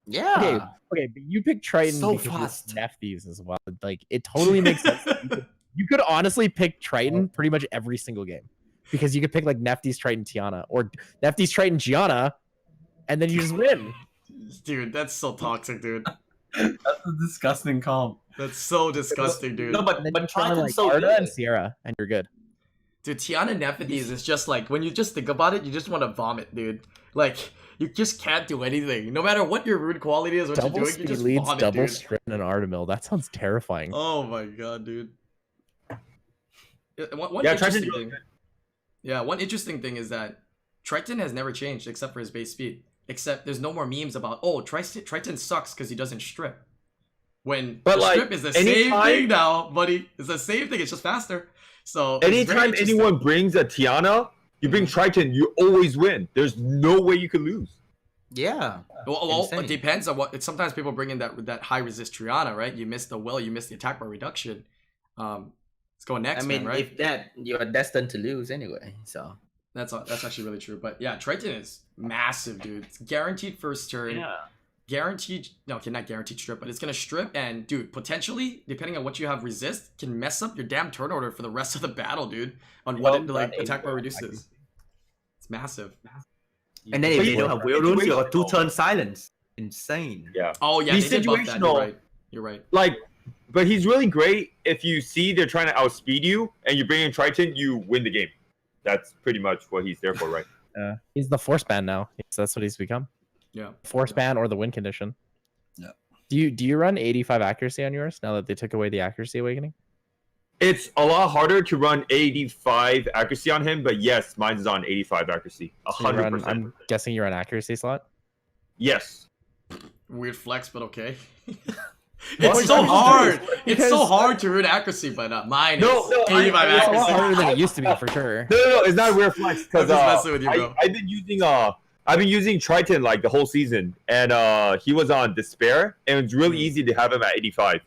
S5: Yeah.
S2: Okay, but you pick Triton
S5: So
S2: because you
S5: fast.
S2: Nephthys as well. Like, it totally makes sense. You could honestly pick Triton pretty much every single game. Because you could pick like Nephthys, Triton, Tiana, or Nephthys, Triton, Gianna, and then you just win.
S1: Dude, that's so toxic, dude.
S4: That's a disgusting comp.
S1: That's so disgusting, dude.
S5: No, but
S2: And then you throw in,
S5: Triton's
S2: like
S5: so
S2: Arda
S5: good.
S2: and Sierra, and you're good.
S1: Dude, Tiana Nephthys is just like, when you just think about it, you just want to vomit, dude. Like, you just can't do anything. No matter what your rune quality is, what
S2: Double
S1: you're doing,
S2: speed
S1: you just
S2: leads,
S1: vomit,
S2: double
S1: dude.
S2: strip, and an Artemil. That sounds terrifying.
S1: Oh my god, dude. One
S3: Yeah,
S1: interesting
S3: Triton's really
S1: thing. Yeah, one interesting thing is that Triton has never changed except for his base speed. Except there's no more memes about, oh, Triton sucks because he doesn't strip. When
S3: But,
S1: the
S3: like,
S1: strip is the same
S3: anytime-
S1: thing now, buddy. It's the same thing, it's just faster. So it's very
S3: Anytime
S1: interesting.
S3: anyone brings a Tiana, you bring Triton, you always win. There's no way you could lose.
S5: Yeah.
S1: Well,
S5: Insane.
S1: it depends on what. Sometimes people bring in that high resist Triana, right? You miss the will, you miss the attack bar reduction. Let's go next,
S5: I mean,
S1: man, right?
S5: if that, you're destined to lose anyway. So
S1: That's actually really true. But yeah, Triton is massive, dude. It's guaranteed first turn. Guaranteed. No, okay, not guaranteed strip, but it's gonna strip. And dude, potentially, depending on what you have resist, can mess up your damn turn order for the rest of the battle, dude. On what it, like attack bar reduces. It's massive.
S5: and then if
S3: But
S5: they
S3: you-
S5: don't have will runes, you got 2-turn silence. Insane.
S3: Yeah.
S1: Oh yeah,
S3: He's
S1: they did buff that. You're
S3: situational.
S1: right. You're right.
S3: Like, but he's really great if you see they're trying to outspeed you and you bring in Triton, you win the game. That's pretty much what he's there for, right?
S2: He's the force ban now. That's what he's become.
S1: Yeah.
S2: Force ban or the win condition.
S4: Yeah.
S2: Do you run 85 accuracy on yours now that they took away the accuracy awakening?
S3: It's a lot harder to run 85 accuracy on him, but yes, mine's on 85 accuracy.
S2: So you run,
S3: 100%.
S2: I'm guessing you're on accuracy slot.
S3: Yes.
S1: Weird flex, but okay.
S3: Well,
S1: It's so
S3: because-
S1: hard. It's
S2: because-
S1: so hard to root accuracy, but mine
S3: No,
S1: is
S3: no,
S1: 85
S2: It's a lot
S1: accuracy.
S2: harder than it used to be for sure.
S3: No, it's not a weird flex
S1: I'm
S3: because
S1: just messing with you, bro.
S3: I've been using Triton like the whole season, and he was on Despair, and it's really easy to have him at 85.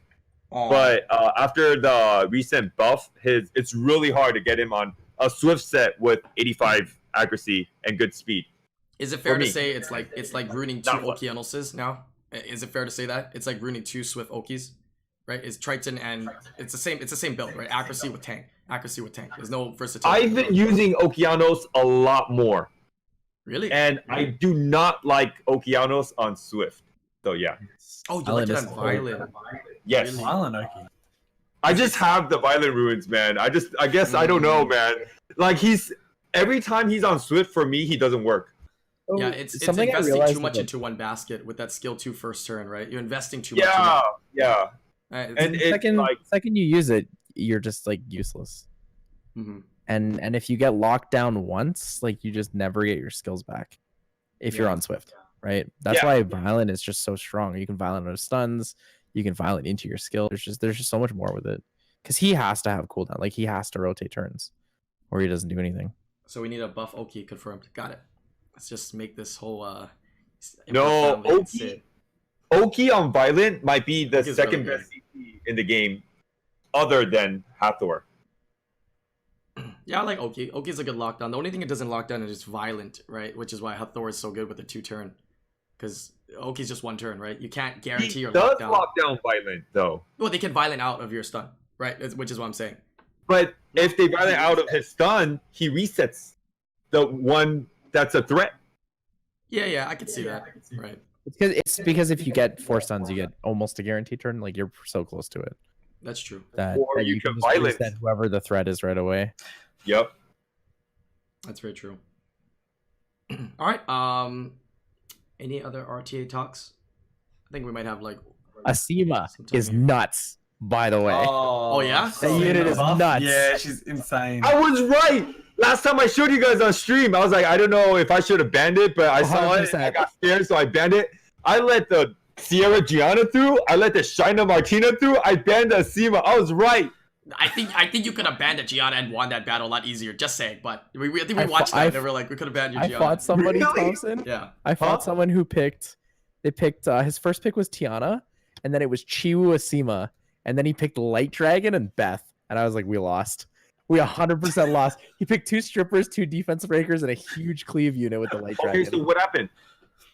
S1: Aw.
S3: But after the recent buff, it's really hard to get him on a Swift set with 85 accuracy and good speed.
S1: Is it fair
S3: for
S1: to
S3: me.
S1: say it's like ruining two
S3: Not fun.
S1: Okeanuses now? Is it fair to say that it's like ruining two Swift Okies, right? It's Triton and it's the same build, right? Accuracy with tank. There's no versatility.
S3: I've been using Okeanos a lot more,
S1: Really?
S3: and I do not like Okeanos on Swift. So yeah,
S1: Oh, you like it on
S2: Violet is-
S1: Violet.
S3: yes.
S1: Really?
S4: Violent Oki.
S3: I just have the violent ruins, man. I guess I don't know, man. Like every time he's on Swift for me, he doesn't work.
S1: Yeah, it's
S2: Something I
S1: investing
S2: realized
S1: too much
S2: is that-
S1: into one basket with that skill 2 first turn, right? You're investing too much.
S3: Yeah, yeah.
S1: In
S3: And
S1: it.
S3: it's
S2: second,
S3: like
S2: second you use it, you're just like useless.
S1: Mhm.
S2: And if you get locked down once, like you just never get your skills back if you're
S1: Yeah.
S2: on Swift, right? That's
S3: Yeah.
S2: why Violent is just so strong. You can Violent out of stuns, you can Violent into your skill. There's just so much more with it. Because he has to have cooldown. Like he has to rotate turns. Or he doesn't do anything.
S1: So we need a buff Oki confirmed. Got it. Let's just make this whole
S3: No,
S1: Emperor family
S3: Oki-
S1: insane.
S3: Oki on Violent might be the
S1: Oki's
S3: second
S1: really
S3: best CP in the game, other than Hathor.
S1: Yeah, I like Oki. Oki's a good lockdown. The only thing it doesn't lock down is just Violent, right? Which is why Hathor is so good with the 2-turn. Because Oki's just 1 turn, right? You can't guarantee
S3: He
S1: your
S3: does
S1: lockdown.
S3: lock down Violent though.
S1: Well, they can Violent out of your stun, right? Which is what I'm saying.
S3: But if they Violent out of his stun, he resets the one that's a threat.
S1: Yeah, I can see that. Right.
S2: It's because if you get 4 stuns, you get almost a guaranteed turn. Like you're so close to it
S1: That's true.
S2: that,
S3: Or
S2: that
S3: you can
S2: just
S3: Violence.
S2: reset whoever the threat is right away.
S3: Yep.
S1: That's very true. All right. Any other RTA talks? I think we might have like.
S2: Asima
S1: Sometime
S2: is
S1: here.
S2: nuts, by the way.
S1: Oh, yeah?
S2: That unit is nuts.
S4: Yeah, she's insane.
S3: I was right. Last time I showed you guys on stream, I was like, I don't know if I should have banned it, but I saw it. And I
S2: 100%.
S3: got scared, so I banned it. I let the Sierra Gianna through. I let the Shina Martina through. I banned the Asima. I was right.
S1: I think you could have banned a Gianna and won that battle a lot easier. Just saying, but I think we
S2: I
S1: watched
S2: fought-
S1: that
S2: I
S1: and they were like, we could have banned your
S2: I
S1: Gianna.
S2: fought somebody,
S3: Really?
S2: Thompson.
S1: Yeah.
S2: I fought
S3: Huh?
S2: someone who picked. They picked his first pick was Tiana, and then it was Chiwu Asima, and then he picked Light Dragon and Beth, and I was like, we lost. We 100% lost. He picked 2 strippers, 2 defense breakers, and a huge cleave unit with the Light
S3: Okay,
S2: Dragon.
S3: so what happened?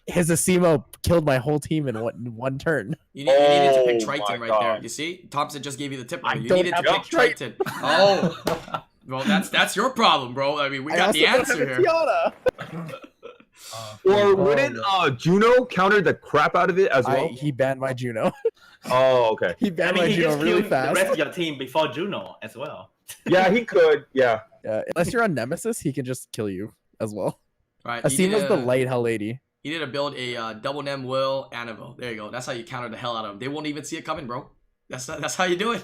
S2: His Asima killed my whole team in one turn.
S1: You needed to pick
S3: Oh
S1: Triton
S3: my
S1: right there.
S3: God.
S1: You see, Thompson just gave you the tip.
S2: I
S1: You
S2: don't
S1: needed to
S2: have
S1: pick
S2: a
S1: Triton. Oh, well, that's your problem, bro. I mean, we got the answer here.
S2: Tiana.
S3: Or wouldn't Juno counter the crap out of it as well?
S2: He banned my Juno.
S3: Oh, okay.
S2: He
S5: I
S2: banned
S5: mean,
S2: my
S5: he
S2: Juno
S5: just
S2: really
S5: killed the
S2: fast.
S5: rest of your team before Juno as well.
S3: Yeah, he could. Yeah.
S2: Unless you're on Nemesis, he can just kill you as well.
S1: Right.
S2: Asima's the light hell lady.
S1: You need to build a double Nem Will Annabelle. There you go. That's how you counter the hell out of them. They won't even see it coming, bro. That's how you do it.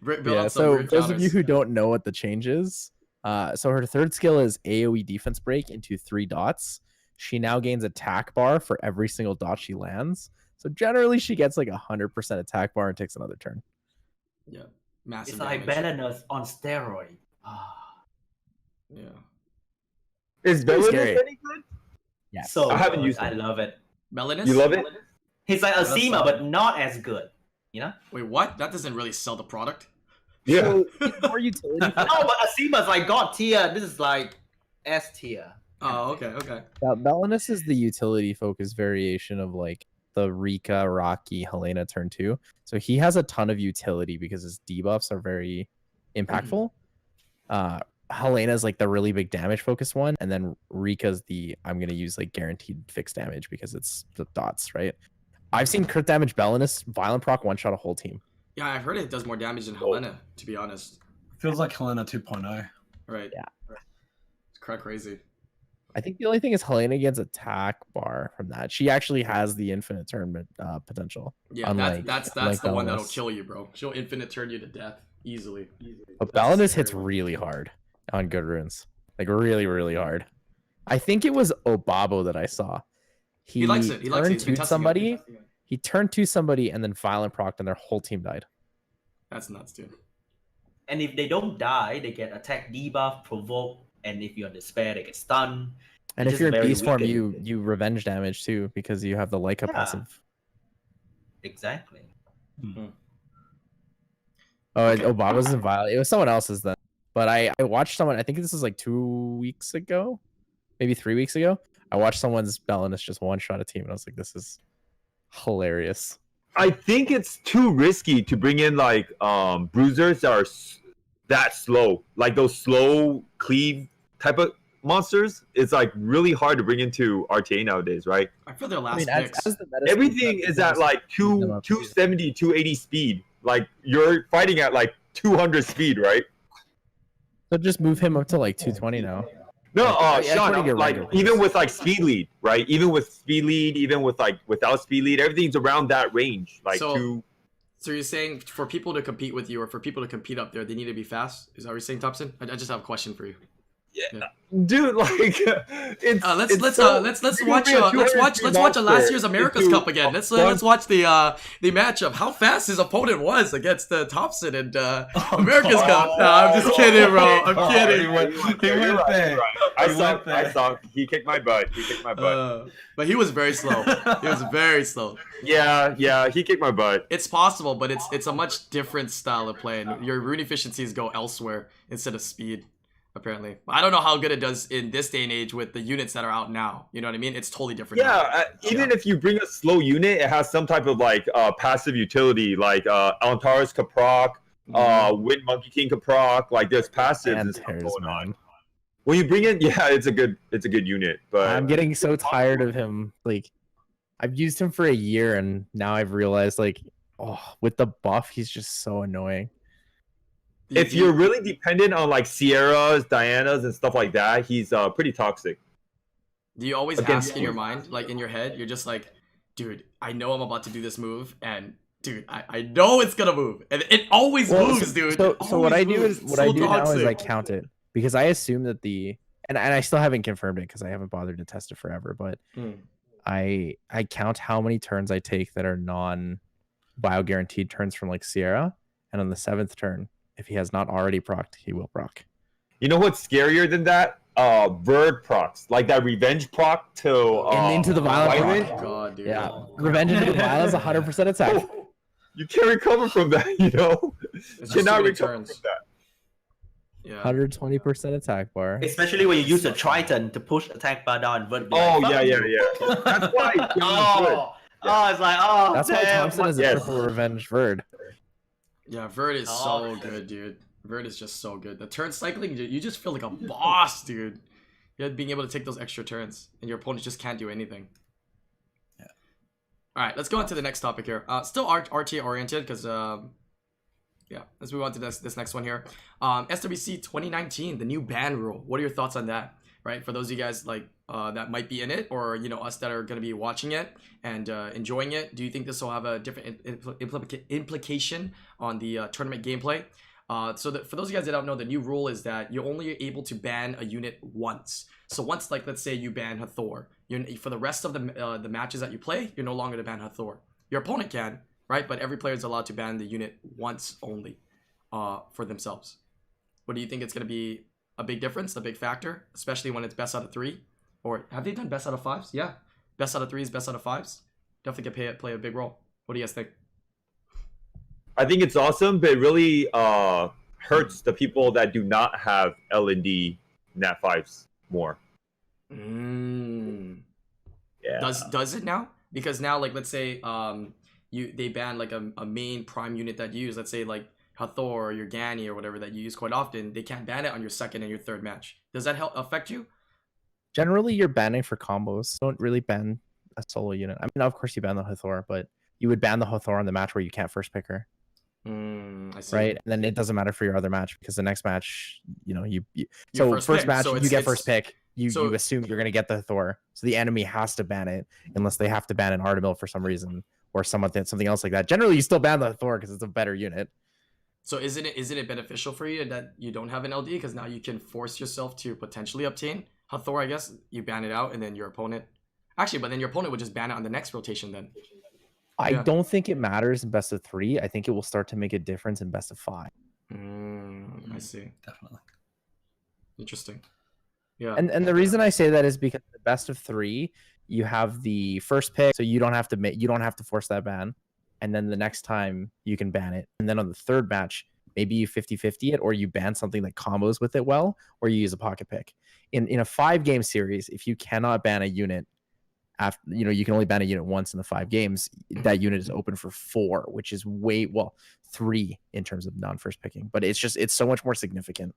S1: Build
S2: Yeah,
S1: up some
S2: so
S1: weird
S2: those of you
S1: counters.
S2: who don't know what the change is, so her third skill is AoE defense break into 3 dots. She now gains attack bar for every single dot she lands. So generally she gets like 100% attack bar and takes another turn.
S1: Yeah, massive
S5: It's like
S1: damage.
S5: Belenus on steroid. Ah,
S1: Yeah.
S3: Is
S2: Pretty
S3: Belinus
S2: scary.
S3: any good?
S2: Yes.
S5: so
S3: I haven't
S5: good.
S3: used
S5: I
S3: it.
S5: love it.
S1: Melanus?
S3: You love it?
S5: He's like Asima, but not as good. You know?
S1: Wait, what? That doesn't really sell the product.
S3: Yeah.
S2: So it's more utility.
S5: No, but Asima's like God tier. This is like S tier.
S1: Oh, okay.
S2: Belinus is the utility focused variation of like the Rika, Rocky, Helena turn 2. So he has a ton of utility because his debuffs are very impactful. Helena's like the really big damage focused one, and then Rika's the I'm gonna use like guaranteed fixed damage because it's the dots, right? I've seen crit damage Belinus violent proc one shot a whole team.
S1: Yeah, I've heard it does more damage than Helena, to be honest.
S4: Feels like Helena 2.0.
S1: Right.
S2: Yeah.
S1: It's crazy.
S2: I think the only thing is Helena gets attack bar from that. She actually has the infinite turn potential.
S1: Yeah,
S2: Unlike-
S1: that's
S2: unlike
S1: the one
S2: Belinus.
S1: that'll kill you, bro. She'll infinite turn you to death easily.
S2: But
S1: That's
S2: Belinus
S1: scary
S2: hits
S1: one.
S2: really hard on good runes. Like really, really hard. I think it was Obabo that I saw.
S1: He likes it. He likes it.
S2: turned
S1: He's been
S2: to
S1: testing
S2: somebody.
S1: it.
S2: He turned to somebody and then violent procced and their whole team died.
S1: That's nuts, dude.
S5: And if they don't die, they get attack debuff, provoke, and if you're in despair, they get stunned.
S2: And
S5: It's
S2: if you're in
S5: just very
S2: beast form,
S5: weakened.
S2: you revenge damage too because you have the Leica
S5: Yeah.
S2: passive.
S5: Exactly.
S2: Oh,
S1: Okay.
S2: Obaba's in violent. It was someone else's then. But I watched someone. I think this was like 2 weeks ago, maybe 3 weeks ago. I watched someone's Belinus just one shot a team, and I was like, this is hilarious.
S3: I think it's too risky to bring in like bruisers that are that slow, like those slow cleave type of monsters. It's like really hard to bring into RTA nowadays, right?
S1: I feel their last
S2: I mean,
S1: picks.
S2: as the meta
S3: Everything
S2: speeds
S3: is
S2: up,
S3: at like
S2: them up too.
S3: 270, 280 speed. Like you're fighting at like 200 speed, right?
S2: So just move him up to like 220 now.
S3: No,
S2: I
S3: Sean,
S2: couldn't get
S3: like
S2: regular
S3: even
S2: pace.
S3: with like speed lead, right? Even with speed lead, even with like without speed lead, everything's around that range. Like
S1: So you're saying for people to compete with you or for people to compete up there, they need to be fast? Is that what you're saying, Thompson? I just have a question for you.
S3: Dude, like it's
S1: Let's
S3: it's
S1: watch
S3: gonna be a
S1: let's watch a last year's
S3: monster
S1: America's
S3: into
S1: Cup again. Let's
S3: one-
S1: watch the matchup. How fast his opponent was against Thompson and America's Cup. No, I'm just kidding, bro. I'm kidding.
S4: He went there.
S3: I saw. He kicked my butt.
S1: But he was very slow. He was very slow.
S3: Yeah, he kicked my butt.
S1: It's possible, but it's a much different style of play, and your rune efficiencies go elsewhere instead of speed. Apparently, I don't know how good it does in this day and age with the units that are out now. You know what I mean? It's totally different.
S3: Yeah, even if you bring a slow unit, it has some type of like passive utility, like Altaris Caproc, Wind Monkey King Caproc. Like there's passive
S2: And
S3: going
S2: tears,
S3: on.
S2: man.
S3: When you bring it, yeah, it's a good unit. But
S2: I'm getting so tired of him. Like, I've used him for a year, and now I've realized, like, with the buff, he's just so annoying.
S3: if you're really dependent on like Sierras, Dianas, and stuff like that, he's pretty toxic.
S1: Do you always
S3: Against
S1: ask in your mind, like in your head, you're just like, dude, I know I'm about to do this move, and dude, I know it's gonna move, and it always moves, dude.
S2: So what I do
S1: moves.
S2: is
S1: So
S2: now is
S1: toxic.
S2: I count it, because I assume that and I still haven't confirmed it because I haven't bothered to test it forever, but I count how many turns I take that are non-bio guaranteed turns from like Sierra, and on the 7th turn, if he has not already procced, he will proc.
S3: You know what's scarier than that? Verd procs, like that revenge proc to
S2: And into the violent
S1: Oh my
S2: proc.
S1: god, dude.
S2: Yeah, revenge into the violence, 100% attack.
S3: Oh, you can't recover from that, you know.
S1: It's just
S3: Cannot
S1: too many
S3: recover
S1: turns.
S3: from that.
S1: Yeah.
S2: 120% attack bar.
S5: Especially when you use the Triton to push attack bar down and Vert.
S3: Oh yeah. That's why.
S5: It's like
S2: That's why
S5: damn,
S2: Thompson is a
S3: Yes.
S2: triple revenge Verd.
S1: Yeah, Vert is
S5: Oh,
S1: so good, dude. Vert is just so good. The turn cycling, you just feel like a boss, dude. You're being able to take those extra turns, and your opponent just can't do anything.
S4: Yeah.
S1: All right, let's go on to the next topic here. Still RTA oriented, because yeah, let's move on to this next one here. SWC 2019, the new ban rule. What are your thoughts on that? Right, for those of you guys like that might be in it, or you know us that are going to be watching it and enjoying it, do you think this will have a different implication on the tournament gameplay? So for those of you guys that don't know, the new rule is that you're only able to ban a unit once. So once, like, let's say you ban Hathor, for the rest of the matches that you play, you're no longer to ban Hathor. Your opponent can, right? But every player is allowed to ban the unit once only for themselves. What do you think it's going to be a big difference, a big factor, especially when it's best out of 3? Or have they done best out of 5s? Yeah. Best out of 3s, best out of 5s. Definitely can play a big role. What do you guys think?
S3: I think it's awesome, but it really hurts the people that do not have L&D Nat 5s more. Yeah.
S1: Does it now? Because now, like, let's say they ban like a main prime unit that you use, let's say like Hathor or your Gani or whatever that you use quite often, they can't ban it on your second and your third match. Does that affect you?
S2: Generally, you're banning for combos. Don't really ban a solo unit. I mean, of course, you ban the Hathor, but you would ban the Hathor on the match where you can't first pick her.
S1: I see.
S2: Right, and then it doesn't matter for your other match because the next match, you know, so
S1: first
S2: first
S1: pick,
S2: match
S1: so
S2: you
S1: it's-
S2: get first pick. You
S1: so-
S2: assume you're gonna get the Thor, so the enemy has to ban it unless they have to ban an Artemil for some reason or something else like that. Generally, you still ban the Thor because it's a better unit.
S1: So isn't it beneficial for you that you don't have an LD, because now you can force yourself to potentially obtain Hathor? I guess you ban it out and then your opponent, but then your opponent would just ban it on the next rotation then.
S2: I
S1: Yeah.
S2: don't think it matters in best of 3. I think it will start to make a difference in best of 5.
S1: I see.
S4: Definitely.
S1: Interesting. Yeah.
S2: And the reason I say that is because the best of 3, you have the first pick, so you don't have to force that ban, and then the next time you can ban it, and then on the third match maybe you 50-50 it, or you ban something that combos with it well, or you use a pocket pick. In a 5-game series, if you cannot ban a unit after, you can only ban a unit once in the 5 games, that unit is open for 4, which is 3 in terms of non-first picking, but it's so much more significant.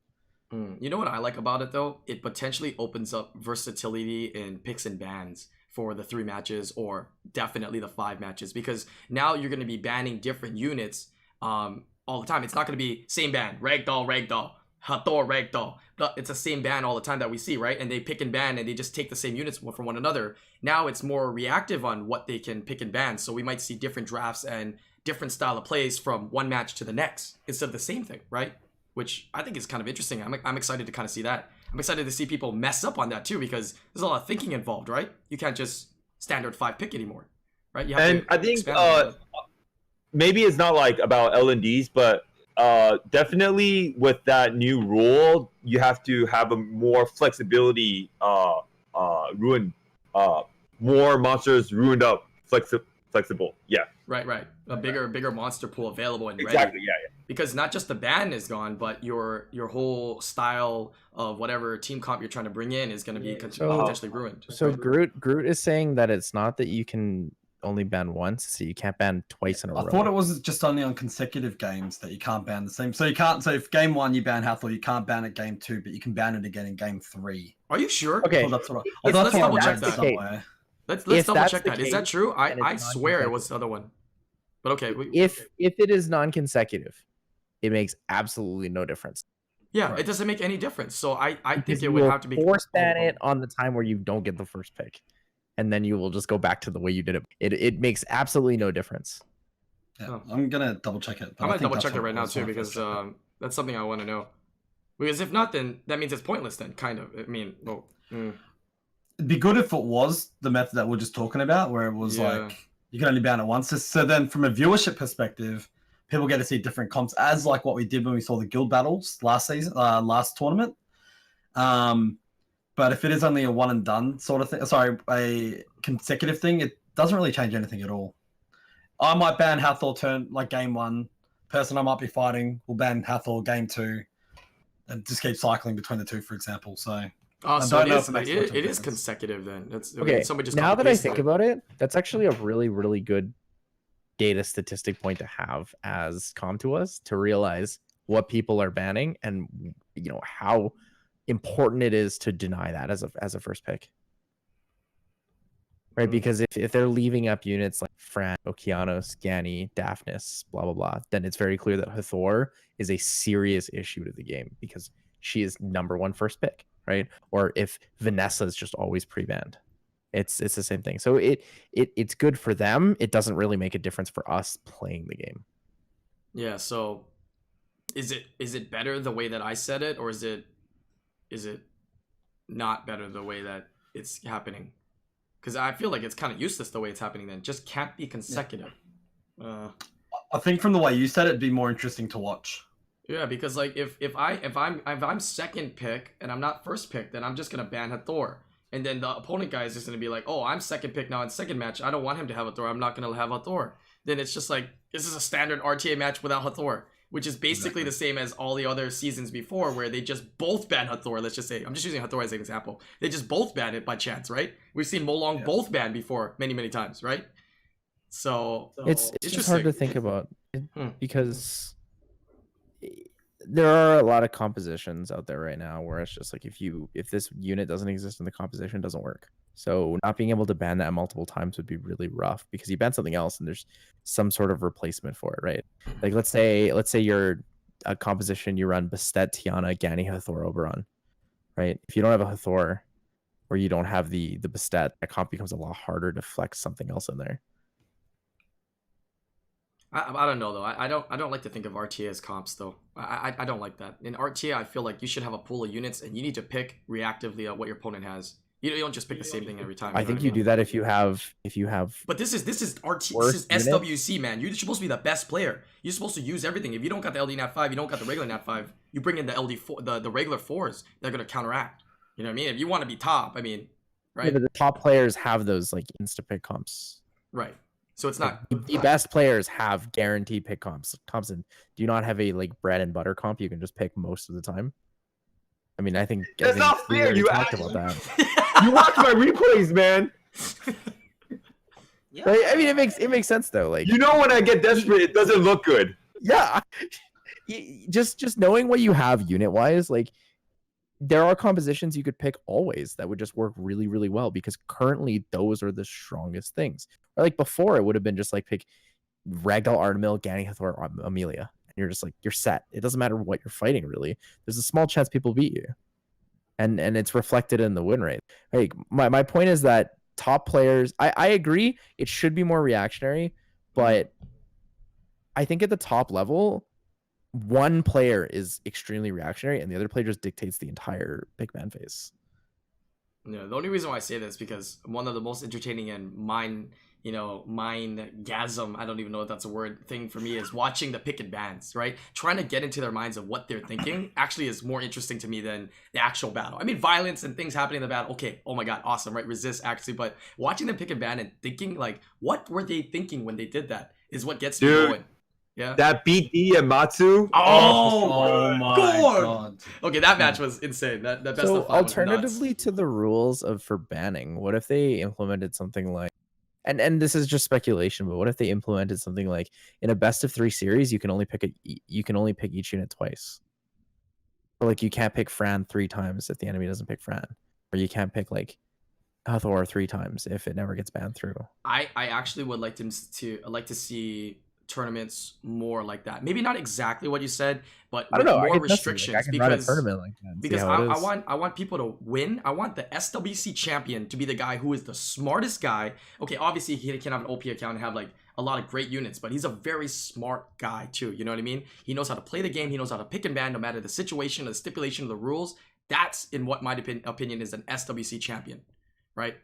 S1: You know what I like about it though? It potentially opens up versatility in picks and bans for the 3 matches, or definitely the 5 matches, because now you're going to be banning different units all the time. It's not going to be same ban, ragdoll, Hathor, ragdoll. It's the same ban all the time that we see, right? And they pick and ban and they just take the same units from one another. Now it's more reactive on what they can pick and ban, so we might see different drafts and different style of plays from one match to the next instead of the same thing, right? Which I think is kind of interesting. I'm excited to kind of see that. I'm excited to see people mess up on that too, because there's a lot of thinking involved, right? You can't just standard 5 pick anymore, right? You have
S3: And
S1: to
S3: I think
S1: expand on that.
S3: maybe it's not like about LNDs, but definitely with that new rule, you have to have a more flexibility. Ruin, more monsters ruined up, flexible. Yeah,
S1: Right. A bigger monster pool available and ready.
S3: exactly. Yeah.
S1: Because not just the ban is gone, but your whole style of whatever team comp you're trying to bring in is going to be potentially ruined.
S2: So Groot is saying that it's not that you can only ban once, so you can't ban twice in a row.
S4: I thought it was just only on consecutive games that you can't ban the same. So you can't. So if game 1 you ban Hathor, you can't ban it game 2, but you can ban it again in game 3.
S1: Are you sure?
S2: Okay.
S4: That's what
S1: Let's double check
S2: that's
S1: that.
S2: the case.
S4: Somewhere.
S1: Let's
S2: If
S1: double
S2: that's
S1: check
S2: the
S1: that. Is that
S2: case,
S1: true?
S2: then
S1: I
S2: it's
S1: swear it
S2: non-consecutive.
S1: was the other one. But okay.
S2: If it is non-consecutive, it makes absolutely no difference.
S1: Yeah,
S4: Right.
S1: it doesn't make any difference. So I think
S2: Because
S1: it
S2: you
S1: would
S2: will
S1: have to be
S2: force ban it on the time where you don't get the first pick, and then you will just go back to the way you did it. It makes absolutely no difference.
S4: Yeah,
S1: Oh.
S4: I'm gonna double check it.
S1: I'm
S4: I
S1: gonna
S4: think
S1: double
S4: that's
S1: check it
S4: what
S1: right now
S4: was
S1: too,
S4: when I
S1: because
S4: first checked it.
S1: that's something I want to know. Because if not, then that means it's pointless. Then kind of. I mean, well,
S4: It'd be good if it was the method that we're just talking about, where it was
S1: Yeah.
S4: like you can only ban it once. So then, from a viewership perspective, people get to see different comps, as like what we did when we saw the guild battles last season, last tournament. But if it is only a one and done sort of thing, sorry, a consecutive thing, it doesn't really change anything at all. I might ban Hathor turn like game 1. Person I might be fighting will ban Hathor game 2, and just keep cycling between the two, for example. So
S1: oh,
S4: I
S1: so
S4: don't
S1: it
S4: know
S1: is.
S4: if it makes much
S1: It
S4: of a
S1: is
S4: difference.
S1: consecutive then. That's
S2: Okay,
S1: somebody just
S2: now that I
S1: copy-pasted
S2: think
S1: it.
S2: about it, that's actually a really, really good data statistic point to have as ComToUs to realize what people are banning and how important it is to deny that as a first pick. Right, because if they're leaving up units like Fran, Okeanos, Gani, Daphnis, blah blah blah, then it's very clear that Hathor is a serious issue to the game because she is #1 first pick, right? Or if Vanessa is just always pre-banned, it's the same thing. So it's good for them. It doesn't really make a difference for us playing the game.
S1: Yeah. So, is it better the way that I said it, or is it not better the way that it's happening? Because I feel like it's kind of useless the way it's happening. Then just can't be consecutive.
S4: I think from the way you said it, it'd be more interesting to watch.
S1: Yeah, because like if I'm second pick and I'm not first pick, then I'm just gonna ban Hathor. And then the opponent guy is just gonna be like, oh, I'm second pick now in second match. I don't want him to have Hathor. I'm not gonna have Hathor. Then it's just like this is a standard RTA match without Hathor, which is basically the same as all the other seasons before, where they just both ban Hathor. Let's just say, I'm just using Hathor as an example. They just both ban it by chance, right? We've seen Molong both ban before many times, right? So
S2: It's just hard to think about
S1: Hmm.
S2: because there are a lot of compositions out there right now where it's just like if this unit doesn't exist in the composition, it doesn't work. So not being able to ban that multiple times would be really rough because you ban something else and there's some sort of replacement for it, right? Like let's say you're a composition, you run Bastet, Tiana, Gani, Hathor, Oberon, right? If you don't have a Hathor or you don't have the Bastet, that comp becomes a lot harder to flex something else in there.
S1: I don't know though. I don't like to think of RTA as comps though. I don't like that. In RTA, I feel like you should have a pool of units and you need to pick reactively what your opponent has. You don't just pick the same thing every time.
S2: I think you do that if you have
S1: But this is RT.
S2: Worst
S1: This is
S2: unit?
S1: SWC, man. You're supposed to be the best player. You're supposed to use everything. If you don't got the LD Nat 5, you don't got the regular Nat 5. You bring in the LD 4, the regular 4s. They're gonna counteract. You know what I mean? If you want to be top, I mean, right?
S2: Yeah, but the top players have those like insta pick comps.
S1: Right. So it's not.
S2: The best players have guaranteed pick comps. Thompson, do you not have a like bread and butter comp you can just pick most of the time? I mean, I think
S3: That's not
S2: we
S3: fair,
S2: already
S3: you
S2: talked
S3: asked-
S2: about that.
S3: You watch my replays, man.
S2: Right? I mean, it makes sense though. Like,
S3: You know when I get desperate, it doesn't look good.
S2: yeah, just knowing what you have unit wise, like there are compositions you could pick always that would just work really, really well because currently those are the strongest things. Or like before, it would have been just like pick Ragdoll, Artemil, Gani, Hathor, or Amelia. And you're just like, you're set. It doesn't matter what you're fighting, really. There's a small chance people beat you. And it's reflected in the win rate. Like my point is that top players, I agree it should be more reactionary, but I think at the top level, one player is extremely reactionary and the other player just dictates the entire pick ban phase.
S1: Yeah, the only reason why I say this is because one of the most entertaining and mind-gasm, I don't even know if that's a word, thing for me is watching the pick and bans, right? Trying to get into their minds of what they're thinking actually is more interesting to me than the actual battle. I mean, violence and things happening in the battle, okay, oh my god, awesome, right? Resist, actually, but watching them pick and ban and thinking, like, what were they thinking when they did that is what gets me going. Yeah.
S3: That BD and Matsu.
S1: Oh
S4: my
S1: God.
S4: god.
S1: Okay, that match was insane. That best
S2: So
S1: of 5 was
S2: alternatively
S1: nuts.
S2: to the rules for banning, what if they implemented something like, and this is just speculation, but what if they implemented something like in a best of 3 series, you can only pick each unit twice. Or like you can't pick Fran 3 times if the enemy doesn't pick Fran, or you can't pick like Hathor 3 times if it never gets banned through.
S1: I actually would like to see tournaments more like that. Maybe not exactly what you said, but
S2: I don't know.
S1: more restrictions.
S2: I can run a tournament like that.
S1: Because I want people to win. I want the SWC champion to be the guy who is the smartest guy. Okay, obviously he can have an OP account and have like a lot of great units, but he's a very smart guy too. You know what I mean? He knows how to play the game. He knows how to pick and ban no matter the situation or the stipulation of the rules. That's in what my opinion is an SWC champion, right?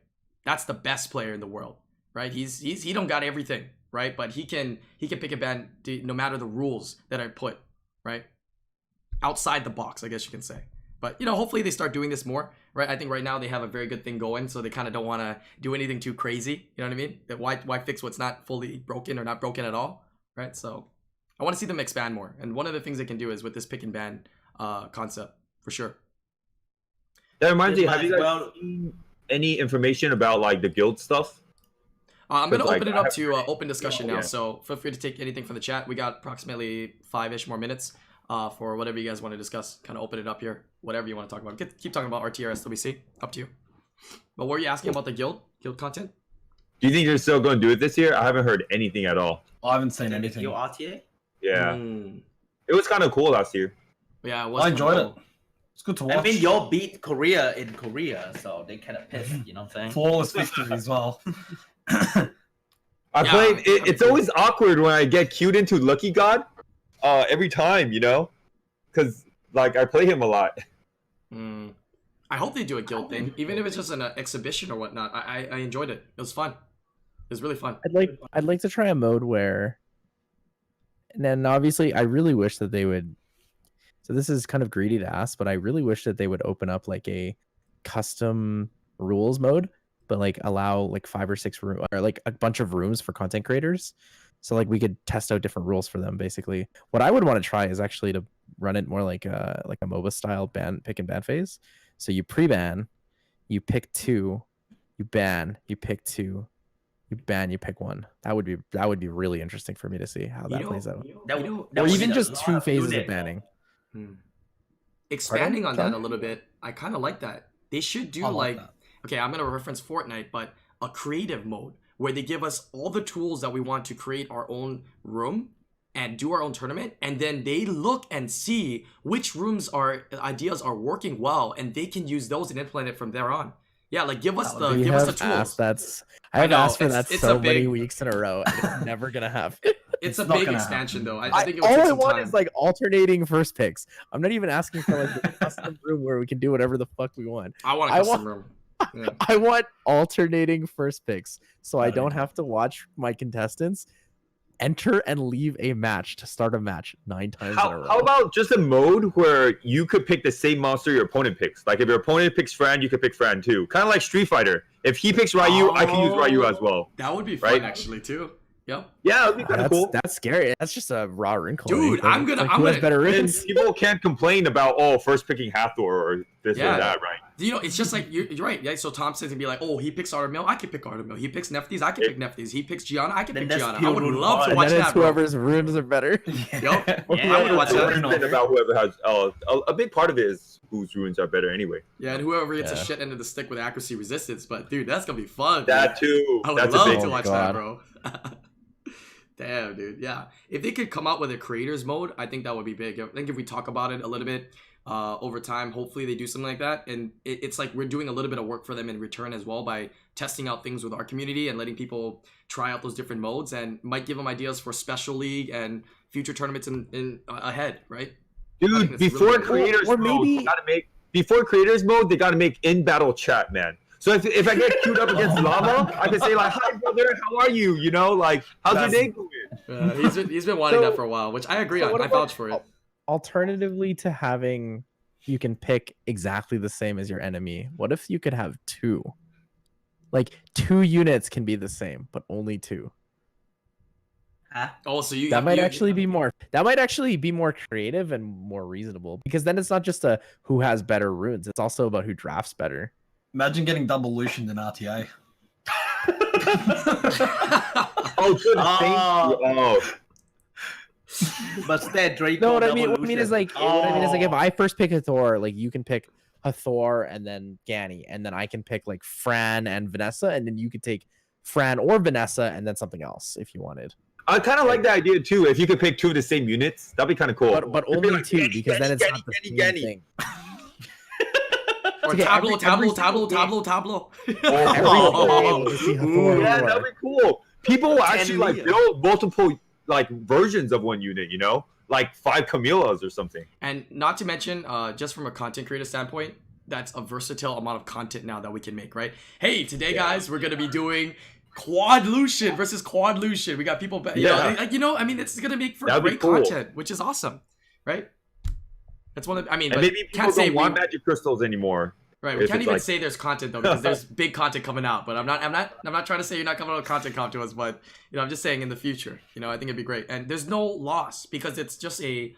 S1: That's the best player in the world, right? He don't got everything, right? But he can pick and ban no matter the rules that are put, right? Outside the box, I guess you can say. But, you know, hopefully they start doing this more, right? I think right now they have a very good thing going, so they kind of don't want to do anything too crazy. You know what I mean? That why fix what's not fully broken or not broken at all, right? So I want to see them expand more. And one of the things they can do is with this pick and ban concept, for sure.
S3: That reminds me, have you guys seen any information about like the guild stuff?
S1: I'm going to open it up to open discussion now,
S3: yeah.
S1: So feel free to take anything from the chat. We got approximately 5-ish more minutes for whatever you guys want to discuss. Kind of open it up here, whatever you want to talk about. Keep talking about RTR, SWC, up to you. But what were you asking about the guild content?
S3: Do you think they're still going to do it this year? I haven't heard anything at all.
S4: I haven't seen anything.
S5: Your RTA?
S3: Yeah. It was kind of cool last year.
S1: Yeah, it was
S4: I enjoyed
S1: cool.
S4: it. It's good to watch.
S5: I mean, y'all beat Korea in Korea, so they kind of pissed, you know what I'm saying?
S4: Flawless victory as well.
S3: I played. It's always awkward when I get queued into Lucky God. Every time, you know, because like I play him a lot.
S1: I hope they do a guild thing, even if it's just an exhibition or whatnot. I enjoyed it. It was fun. It was really fun.
S2: I'd like to try a mode where, and then obviously I really wish that they would. So this is kind of greedy to ask, but I really wish that they would open up like a custom rules mode, but like allow like 5 or 6 rooms or like a bunch of rooms for content creators. So like we could test out different rules for them. Basically, what I would want to try is actually to run it more like a MOBA style pick and ban phase. So you pre-ban, you pick 2, you ban, you pick 2, you ban, you pick 1. That would be really interesting for me to see how that plays out. Or even just 2 phases of banning.
S1: Expanding on that a little bit, I kind of like that. They should do like okay, I'm gonna reference Fortnite, but a creative mode where they give us all the tools that we want to create our own room and do our own tournament, and then they look and see which rooms our ideas are working well, and they can use those and implement it from there on. Yeah, like give us the tools.
S2: I have asked for that so many weeks in a row, and it's never gonna happen.
S1: It's a big expansion, though. I think it would
S2: all
S1: take
S2: I
S1: some
S2: want
S1: time.
S2: is like alternating first picks. I'm not even asking for like a custom room where we can do whatever the fuck we want.
S1: I want a custom room. Yeah.
S2: I want alternating first picks, so I don't have to watch my contestants enter and leave a match to start a match 9 times in a row.
S3: How about just a mode where you could pick the same monster your opponent picks? Like if your opponent picks Fran, you could pick Fran too. Kind of like Street Fighter. If he picks Ryu, I can use Ryu as well.
S1: That would be fun, actually, too. Yep.
S3: Yeah, it'd be kind of cool.
S2: That's scary. That's just a raw wrinkle.
S1: Dude, I'm gonna
S2: better runes.
S3: People can't complain about first picking Hathor or this or that, right?
S1: You know, it's just like you're right. Yeah, so Thompson can be like, oh, he picks Artemil, I can pick Artemil. He picks Nephthys, I can pick Nephthys. He picks Gianna, I can pick Gianna. I would love to watch that.
S2: Whoever's runes are better.
S1: Yep. I would watch that.
S3: It's about whoever has a big part of it is whose runes are better anyway.
S1: Yeah, and whoever gets a shit end of the stick with accuracy resistance. But dude, that's gonna be fun.
S3: That too.
S1: I would love to watch that, bro. Damn, dude. Yeah. If they could come out with a creators mode, I think that would be big. I think if we talk about it a little bit, over time. Hopefully they do something like that, and it's like we're doing a little bit of work for them in return as well by testing out things with our community and letting people try out those different modes, and might give them ideas for special league and future tournaments in ahead, right?
S3: Dude, before
S1: really
S3: creators
S2: Or
S3: mode,
S2: maybe-
S3: they gotta make before creators mode, they gotta make in battle chat, man. So if I get queued up against Llama, I can say like, "Hi brother, how are you?" You know, like, "How's your day going?"
S1: He's been wanting
S2: So-
S1: that for a while, which I agree
S2: so
S1: on.
S2: what
S1: I
S2: about-
S1: vouch for it.
S2: Alternatively to having, you can pick exactly the same as your enemy. What if you could have two? Like 2 units can be the same, but only 2.
S5: Huh?
S1: Oh, so you
S2: That might
S1: you-
S2: actually be more. That might actually be more creative and more reasonable, because then it's not just a who has better runes. It's also about who drafts better.
S4: Imagine getting double lutioned in RTA.
S3: Oh, good.
S5: Oh.
S3: Oh,
S5: But instead, Draco.
S2: No, what I mean,
S5: double
S2: what I mean is
S5: Lucian.
S2: like, what I mean is like, if
S5: Oh.
S2: I first pick a Thor, like you can pick a Thor and then Ganny, and then I can pick like Fran and Vanessa, and then you could take Fran or Vanessa and then something else if you wanted.
S3: I kind of like the idea too. If you could pick 2 of the same units, that'd be kind of cool.
S2: But
S3: It'd be
S2: only
S3: like,
S2: 2,
S3: Ganny,
S2: because then
S3: Ganny,
S2: it's not the
S3: Ganny,
S2: same
S3: Ganny.
S2: thing.
S1: or
S2: Okay,
S1: tableau,
S2: every
S1: tableau,
S2: single
S1: tableau.
S2: Everyone will see a Thor or
S3: Yeah,
S2: Thor.
S3: that'd be cool. People will actually like
S5: Liam.
S3: build multiple like versions of one unit. You know, like 5 Camillas or something.
S1: And not to mention, just from a content creator standpoint, that's a versatile amount of content now that we can make, right? Hey, today, guys, we're gonna be doing Quad Lucian versus Quad Lucian. We got people, I mean, it's gonna make for
S3: That'd be
S1: great
S3: cool.
S1: content, which is awesome, right? That's one of, I mean,
S3: And
S1: but
S3: maybe people
S1: can't say
S3: don't want magic crystals anymore.
S1: right. We
S3: if
S1: can't
S3: it's
S1: even
S3: like-
S1: say there's content though, because there's big content coming out. But I'm not trying to say you're not coming out with content comp to us, but I'm just saying in the future, I think it'd be great. And there's no loss because it's just a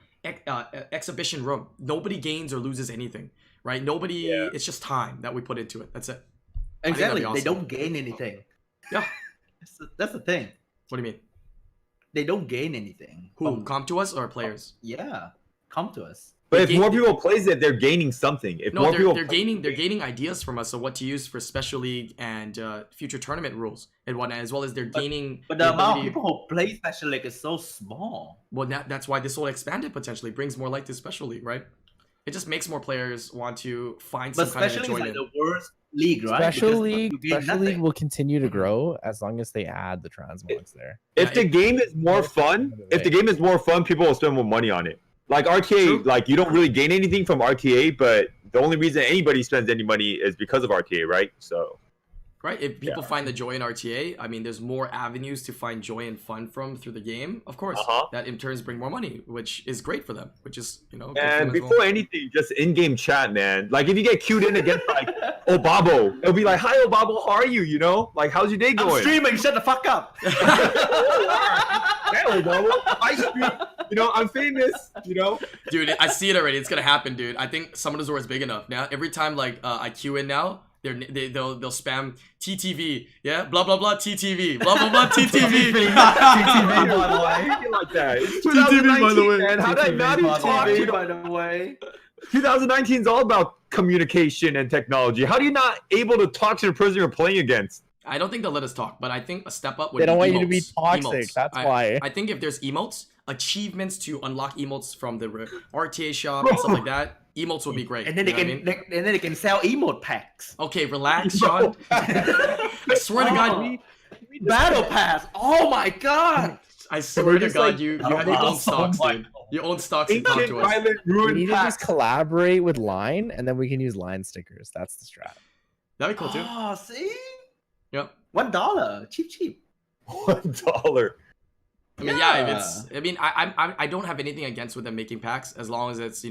S1: exhibition room. Nobody gains or loses anything, right? Nobody.
S3: Yeah.
S1: It's just time that we put into it. That's it. that'd be
S5: Exactly. They
S1: awesome.
S5: don't gain anything.
S1: Yeah.
S5: That's the thing.
S1: What do you mean?
S5: They don't gain anything.
S1: Who comp to us or players?
S5: Yeah. Come to us.
S3: But if
S1: They-
S3: more people plays it, they're gaining something. If
S1: No,
S3: more people
S1: they're gaining ideas from us on what to use for special league and future tournament rules and whatnot, as well as they're gaining.
S5: But the amount of
S1: ability-
S5: people who play Special League is so small.
S1: Well, that's why this will expand it potentially, brings more light to special league, right? It just makes more players want to find
S5: But
S1: some kind of
S5: Special League is like
S1: enjoyment.
S5: the worst league, right?
S2: Special
S5: Because
S2: League,
S5: you gain
S2: Special League
S5: nothing.
S2: will continue to grow as long as they add the transmogs there.
S3: if
S1: Yeah,
S3: the game is more fun, people will spend more money on it. Like RTA,
S1: True.
S3: like you don't really gain anything from RTA, but the only reason anybody spends any money is because of RTA, right? So
S1: Right? If people find the joy in RTA, I mean, there's more avenues to find joy and fun from through the game. Of course, that in turns bring more money, which is great for them. Which is, good for them
S3: and
S1: as
S3: before
S1: well.
S3: anything, just in-game chat, man. Like if you get queued in against like Obabo, it'll be like, "Hi Obabo, how are you? You know, like how's your day
S5: I'm
S3: going?"
S5: streaming. Shut the fuck up.
S3: Hey, Obabo, I stream. You know, I'm famous. You know.
S1: Dude, I see it already. It's gonna happen, dude. I think Summoners War is big enough now. Every time like I queue in now, they'll spam TTV, yeah, blah blah blah TTV, blah blah blah TTV.
S4: TTV, by the way.
S3: Something like that. It's
S1: TTV, by the
S3: 2019,
S1: way.
S3: man. How did I not even
S4: by the
S3: talk
S4: way.
S3: to you?
S5: By the way.
S3: 2019 is all about communication and technology. How do you not able to talk to the person you're playing against?
S1: I don't think they'll let us talk, but I think a step up would
S2: They don't
S1: be
S2: want you to be
S1: emotes.
S2: toxic.
S1: Emotes.
S2: That's why.
S1: I think if there's emotes, achievements to unlock emotes from the RTA shop and stuff like that, emotes would be great.
S5: And then they
S1: you know
S5: can,
S1: what I mean?
S5: and then they can sell emote packs.
S1: Okay, relax, Sean. I swear to God,
S5: Battle pass. Oh my god.
S1: I swear to
S2: just,
S1: God,
S2: like,
S1: you have your own stocks, dude. Your own stocks to talk
S3: Ancient
S1: to us.
S3: violent
S2: We
S3: ruin
S2: need to
S3: pack.
S2: just collaborate with Line, and then we can use Line stickers. That's the strat.
S1: That'd be cool too.
S5: Oh, see?
S1: Yep.
S5: $1. Cheap.
S3: $1.
S1: I mean, yeah, if it's. I mean, I don't have anything against with them making packs as long as it's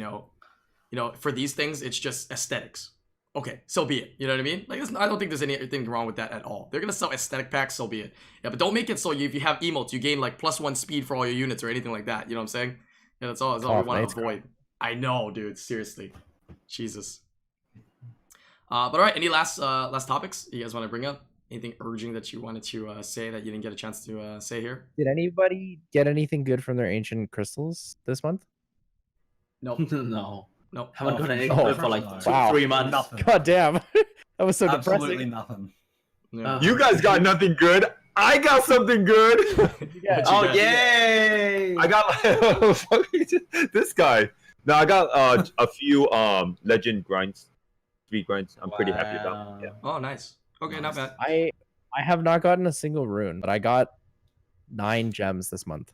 S1: for these things it's just aesthetics. Okay, so be it. You know what I mean? Like, I don't think there's anything wrong with that at all. They're gonna sell aesthetic packs, so be it. Yeah, but don't make it so if you have emotes, you gain like +1 speed for all your units or anything like that. You know what I'm saying? Yeah, that's all. That's all we want to avoid. I know, dude. Seriously, Jesus. But all right. Any last topics you guys want to bring up? Anything urging that you wanted to say that you didn't get a chance to say here?
S2: Did anybody get anything good from their ancient crystals this month?
S1: Nope.
S5: No.
S1: Nope.
S5: Haven't gotten any
S2: Oh,
S5: good for like
S2: wow.
S5: 3 months.
S4: Nothing.
S2: God damn. That was so
S4: Absolutely
S2: depressing.
S4: nothing.
S1: Yeah.
S3: You guys got nothing good. I got something good.
S1: What you
S5: Oh,
S1: got?
S5: yay!
S3: I got like this guy. No, I got a few legend grinds, speed grinds. I'm pretty happy about. Yeah.
S1: Oh, nice. Okay, not bad.
S2: I have not gotten a single rune, but I got 9 gems this month.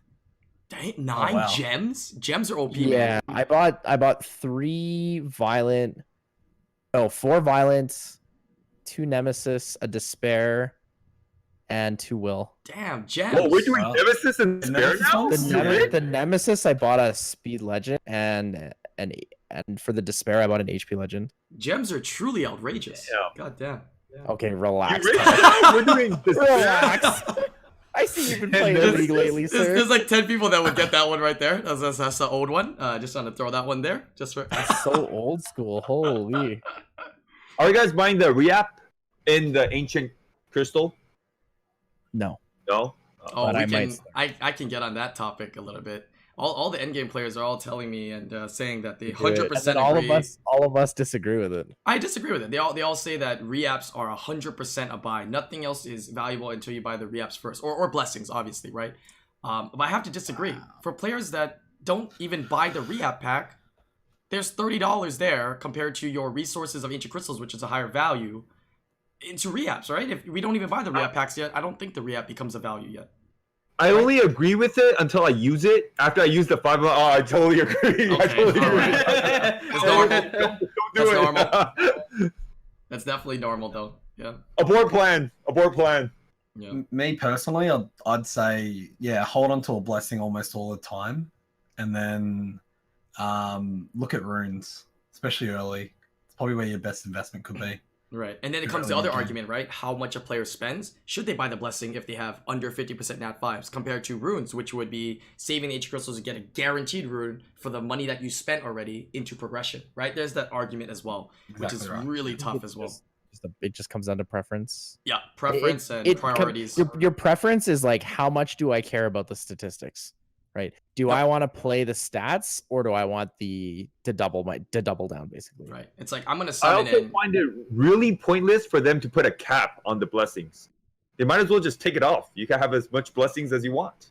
S1: Dang, 9
S4: wow.
S1: gems? Gems are OP,
S2: Yeah,
S1: man.
S2: I bought 4 violent, 2 nemesis, a despair, and 2 will.
S1: Damn, gems.
S3: Oh, we're doing
S4: Wow.
S3: Nemesis and Despair
S4: Nemesis
S3: now.
S4: ones?
S2: The nemesis I bought a speed legend, and for the despair I bought an HP legend.
S1: Gems are truly outrageous.
S3: Yeah.
S1: God damn.
S2: Okay,
S3: You
S2: relax.
S3: really- we're doing Despair.
S2: Relax. I see you've been playing the league lately, sir.
S1: There's like 10 people that would get that one right there. That's the old one. Just trying to throw that one there. Just for
S2: That's so old school. Holy.
S3: Are you guys buying the re-app in the ancient crystal?
S2: No.
S3: No.
S1: Oh,
S2: But
S1: we
S2: I
S1: can.
S2: might
S1: I can get on that topic a little bit. All the endgame players are all telling me and saying that they
S2: Do it.
S1: 100%
S2: And then
S1: agree.
S2: all of us disagree with it.
S1: I disagree with it. They all say that re-apps are 100% a buy. Nothing else is valuable until you buy the re-apps first, or blessings, obviously, right? But I have to disagree. For players that don't even buy the re-app pack, there's $30 there compared to your resources of ancient crystals, which is a higher value, into re-apps, right? If we don't even buy the re-app packs yet, I don't think the re-app becomes a value yet.
S3: I only agree with it until I use it. After I use the 5, I totally agree. I
S1: Okay,
S3: totally agree.
S1: alright. It's normal.
S3: Don't do
S1: That's
S3: it.
S1: normal. That's definitely normal, though. Yeah.
S3: Abort plan. Abort plan.
S1: Yeah.
S4: Me personally, I'd say, yeah, hold on to a blessing almost all the time, and then look at runes, especially early. It's probably where your best investment could be.
S1: Right. And then it comes to the other argument, right? How much a player spends. Should they buy the blessing if they have under 50% nat 5s compared to runes, which would be saving the ancient crystals to get a guaranteed rune for the money that you spent already into progression, right? There's that argument as well, which is
S4: Exactly right.
S1: really tough as well.
S2: It just comes down to preference.
S1: Yeah, preference and
S2: It
S1: priorities.
S2: Your preference is like, how much do I care about the statistics, right? Do I want to play the stats, or do I want to double down, basically?
S1: Right. It's like, I'm going to
S3: I
S1: summon
S3: also
S1: in.
S3: find it really pointless for them to put a cap on the blessings. They might as well just take it off. You can have as much blessings as you want.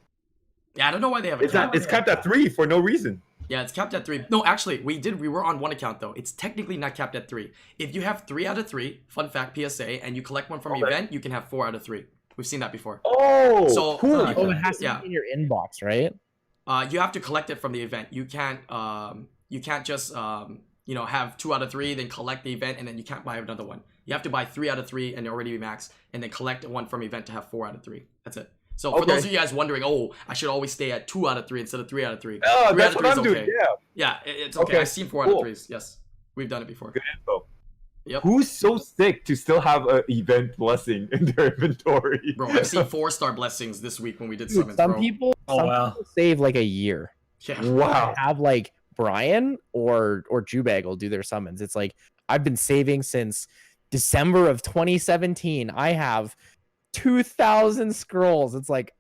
S1: Yeah, I don't know why they have a
S3: It's
S1: cap.
S3: not. It's capped at 3 for no reason.
S1: Yeah, it's capped at 3. No, actually, we were on one account, though. It's technically not capped at 3. If you have 3 out of 3, fun fact, PSA, and you collect one from an
S3: Okay.
S1: event, you can have 4 out of 3. We've seen that before.
S3: Oh,
S1: So,
S3: cool.
S2: Oh, it has to
S1: Yeah.
S2: be in your inbox, right?
S1: You have to collect it from the event. You can't just have 2 out of 3, then collect the event, and then you can't buy another one. You have to buy 3 out of 3 and already be max, and then collect one from event to have 4 out of 3. That's it. So for
S3: Okay.
S1: those of you guys wondering, oh, I should always stay at 2 out of 3 instead of 3 out of 3.
S3: Oh,
S1: 3
S3: that's
S1: out of
S3: what
S1: 3
S3: I'm
S1: is
S3: doing.
S1: okay.
S3: Yeah.
S1: Yeah, it's okay.
S3: Okay,
S1: I've seen 4 out of
S3: cool.
S1: 3s. Yes, we've done it before.
S3: Good info.
S1: Yep.
S3: Who's so sick to still have an event blessing in their inventory?
S1: Bro, I've seen 4-star blessings this week when we did
S2: Dude,
S1: summons,
S2: some
S1: bro.
S2: people
S4: wow.
S2: save like a year.
S1: Yeah.
S3: Wow.
S2: Have like Brian or Jubag will do their summons. It's like, I've been saving since December of 2017. I have 2,000 scrolls. It's like,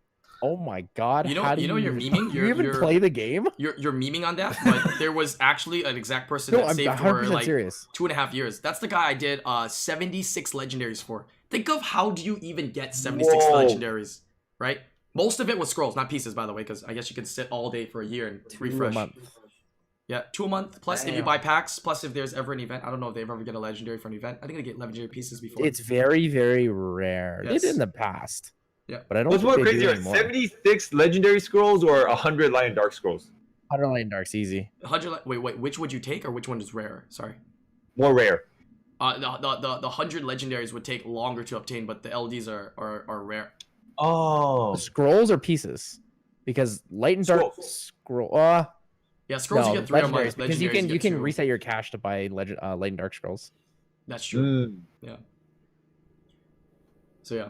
S2: oh my god!
S1: You know,
S2: how do
S1: you're memeing.
S2: You even play the game?
S1: You're memeing on that, but there was actually an exact person
S2: No,
S1: that
S2: I'm
S1: saved
S2: 100%
S1: for like
S2: serious.
S1: 2.5 years. That's the guy I did 76 legendaries for. Think of how do you even get 76
S3: Whoa.
S1: legendaries, right? Most of it was scrolls, not pieces, by the way, because I guess you can sit all day for a year and
S2: 2
S1: refresh.
S2: a month.
S1: Yeah, 2 a month. Plus, if you
S5: Damn.
S1: buy packs, plus if there's ever an event. I don't know if they ever get a legendary for an event. I think they get legendary pieces before.
S2: It's very, very rare. They
S1: Yes.
S2: did in the past.
S1: Yeah.
S2: But I don't
S3: What's
S2: think
S3: more
S2: they do
S3: crazier,
S2: anymore.
S3: 76 legendary scrolls or 100 light and dark scrolls?
S2: 100 Light and Dark's easy.
S1: 100. Wait, which would you take, or which one is rare? Sorry.
S3: More rare.
S1: The 100 legendaries would take longer to obtain, but the LDs are rare.
S3: Oh.
S2: Scrolls or pieces? Because Light and Dark scroll.
S1: Yeah, scrolls
S2: No,
S1: you get 3 a month.
S2: legendaries, because you
S1: Legendaries
S2: can
S1: get 2.
S2: reset your cash to buy Light and Dark scrolls.
S1: That's true.
S3: Mm.
S1: Yeah. So yeah.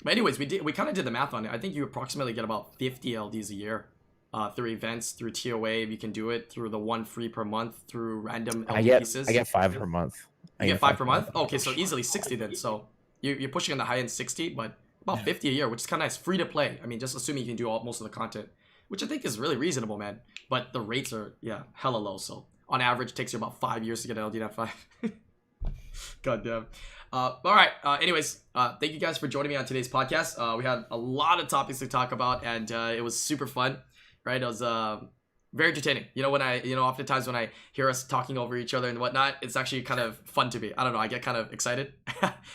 S1: But anyways, we kind of did the math on it. I think you approximately get about 50 LDs a year. Through events, through TOA, you can do it through the 1 free per month, through random LD pieces.
S2: I get 5 per month.
S1: You get 5 per month? Okay, so easily 60 then. So you're pushing on the high end 60, but about 50 a year, which is kind of nice. Free to play. I mean, just assuming you can do most of the content, which I think is really reasonable, man. But the rates are, hella low. So on average, it takes you about 5 years to get an LD Nat 5. God damn. All right. Anyways, thank you guys for joining me on today's podcast. We had a lot of topics to talk about, and it was super fun. Right? It was very entertaining. You know, oftentimes when I hear us talking over each other and whatnot, it's actually kind of fun to me. I don't know, I get kind of excited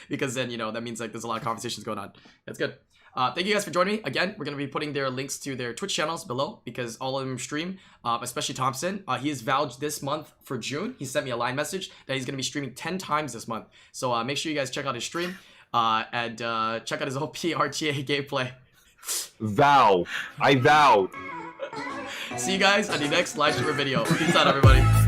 S1: because then, that means like there's a lot of conversations going on. That's good. Thank you guys for joining me. Again, we're going to be putting their links to their Twitch channels below because all of them stream, especially Thompson. He is vouched this month for June. He sent me a line message that he's going to be streaming 10 times this month. So make sure you guys check out his stream and check out his OP RTA gameplay.
S3: I vow.
S1: See you guys on the next live stream video. Peace out, everybody.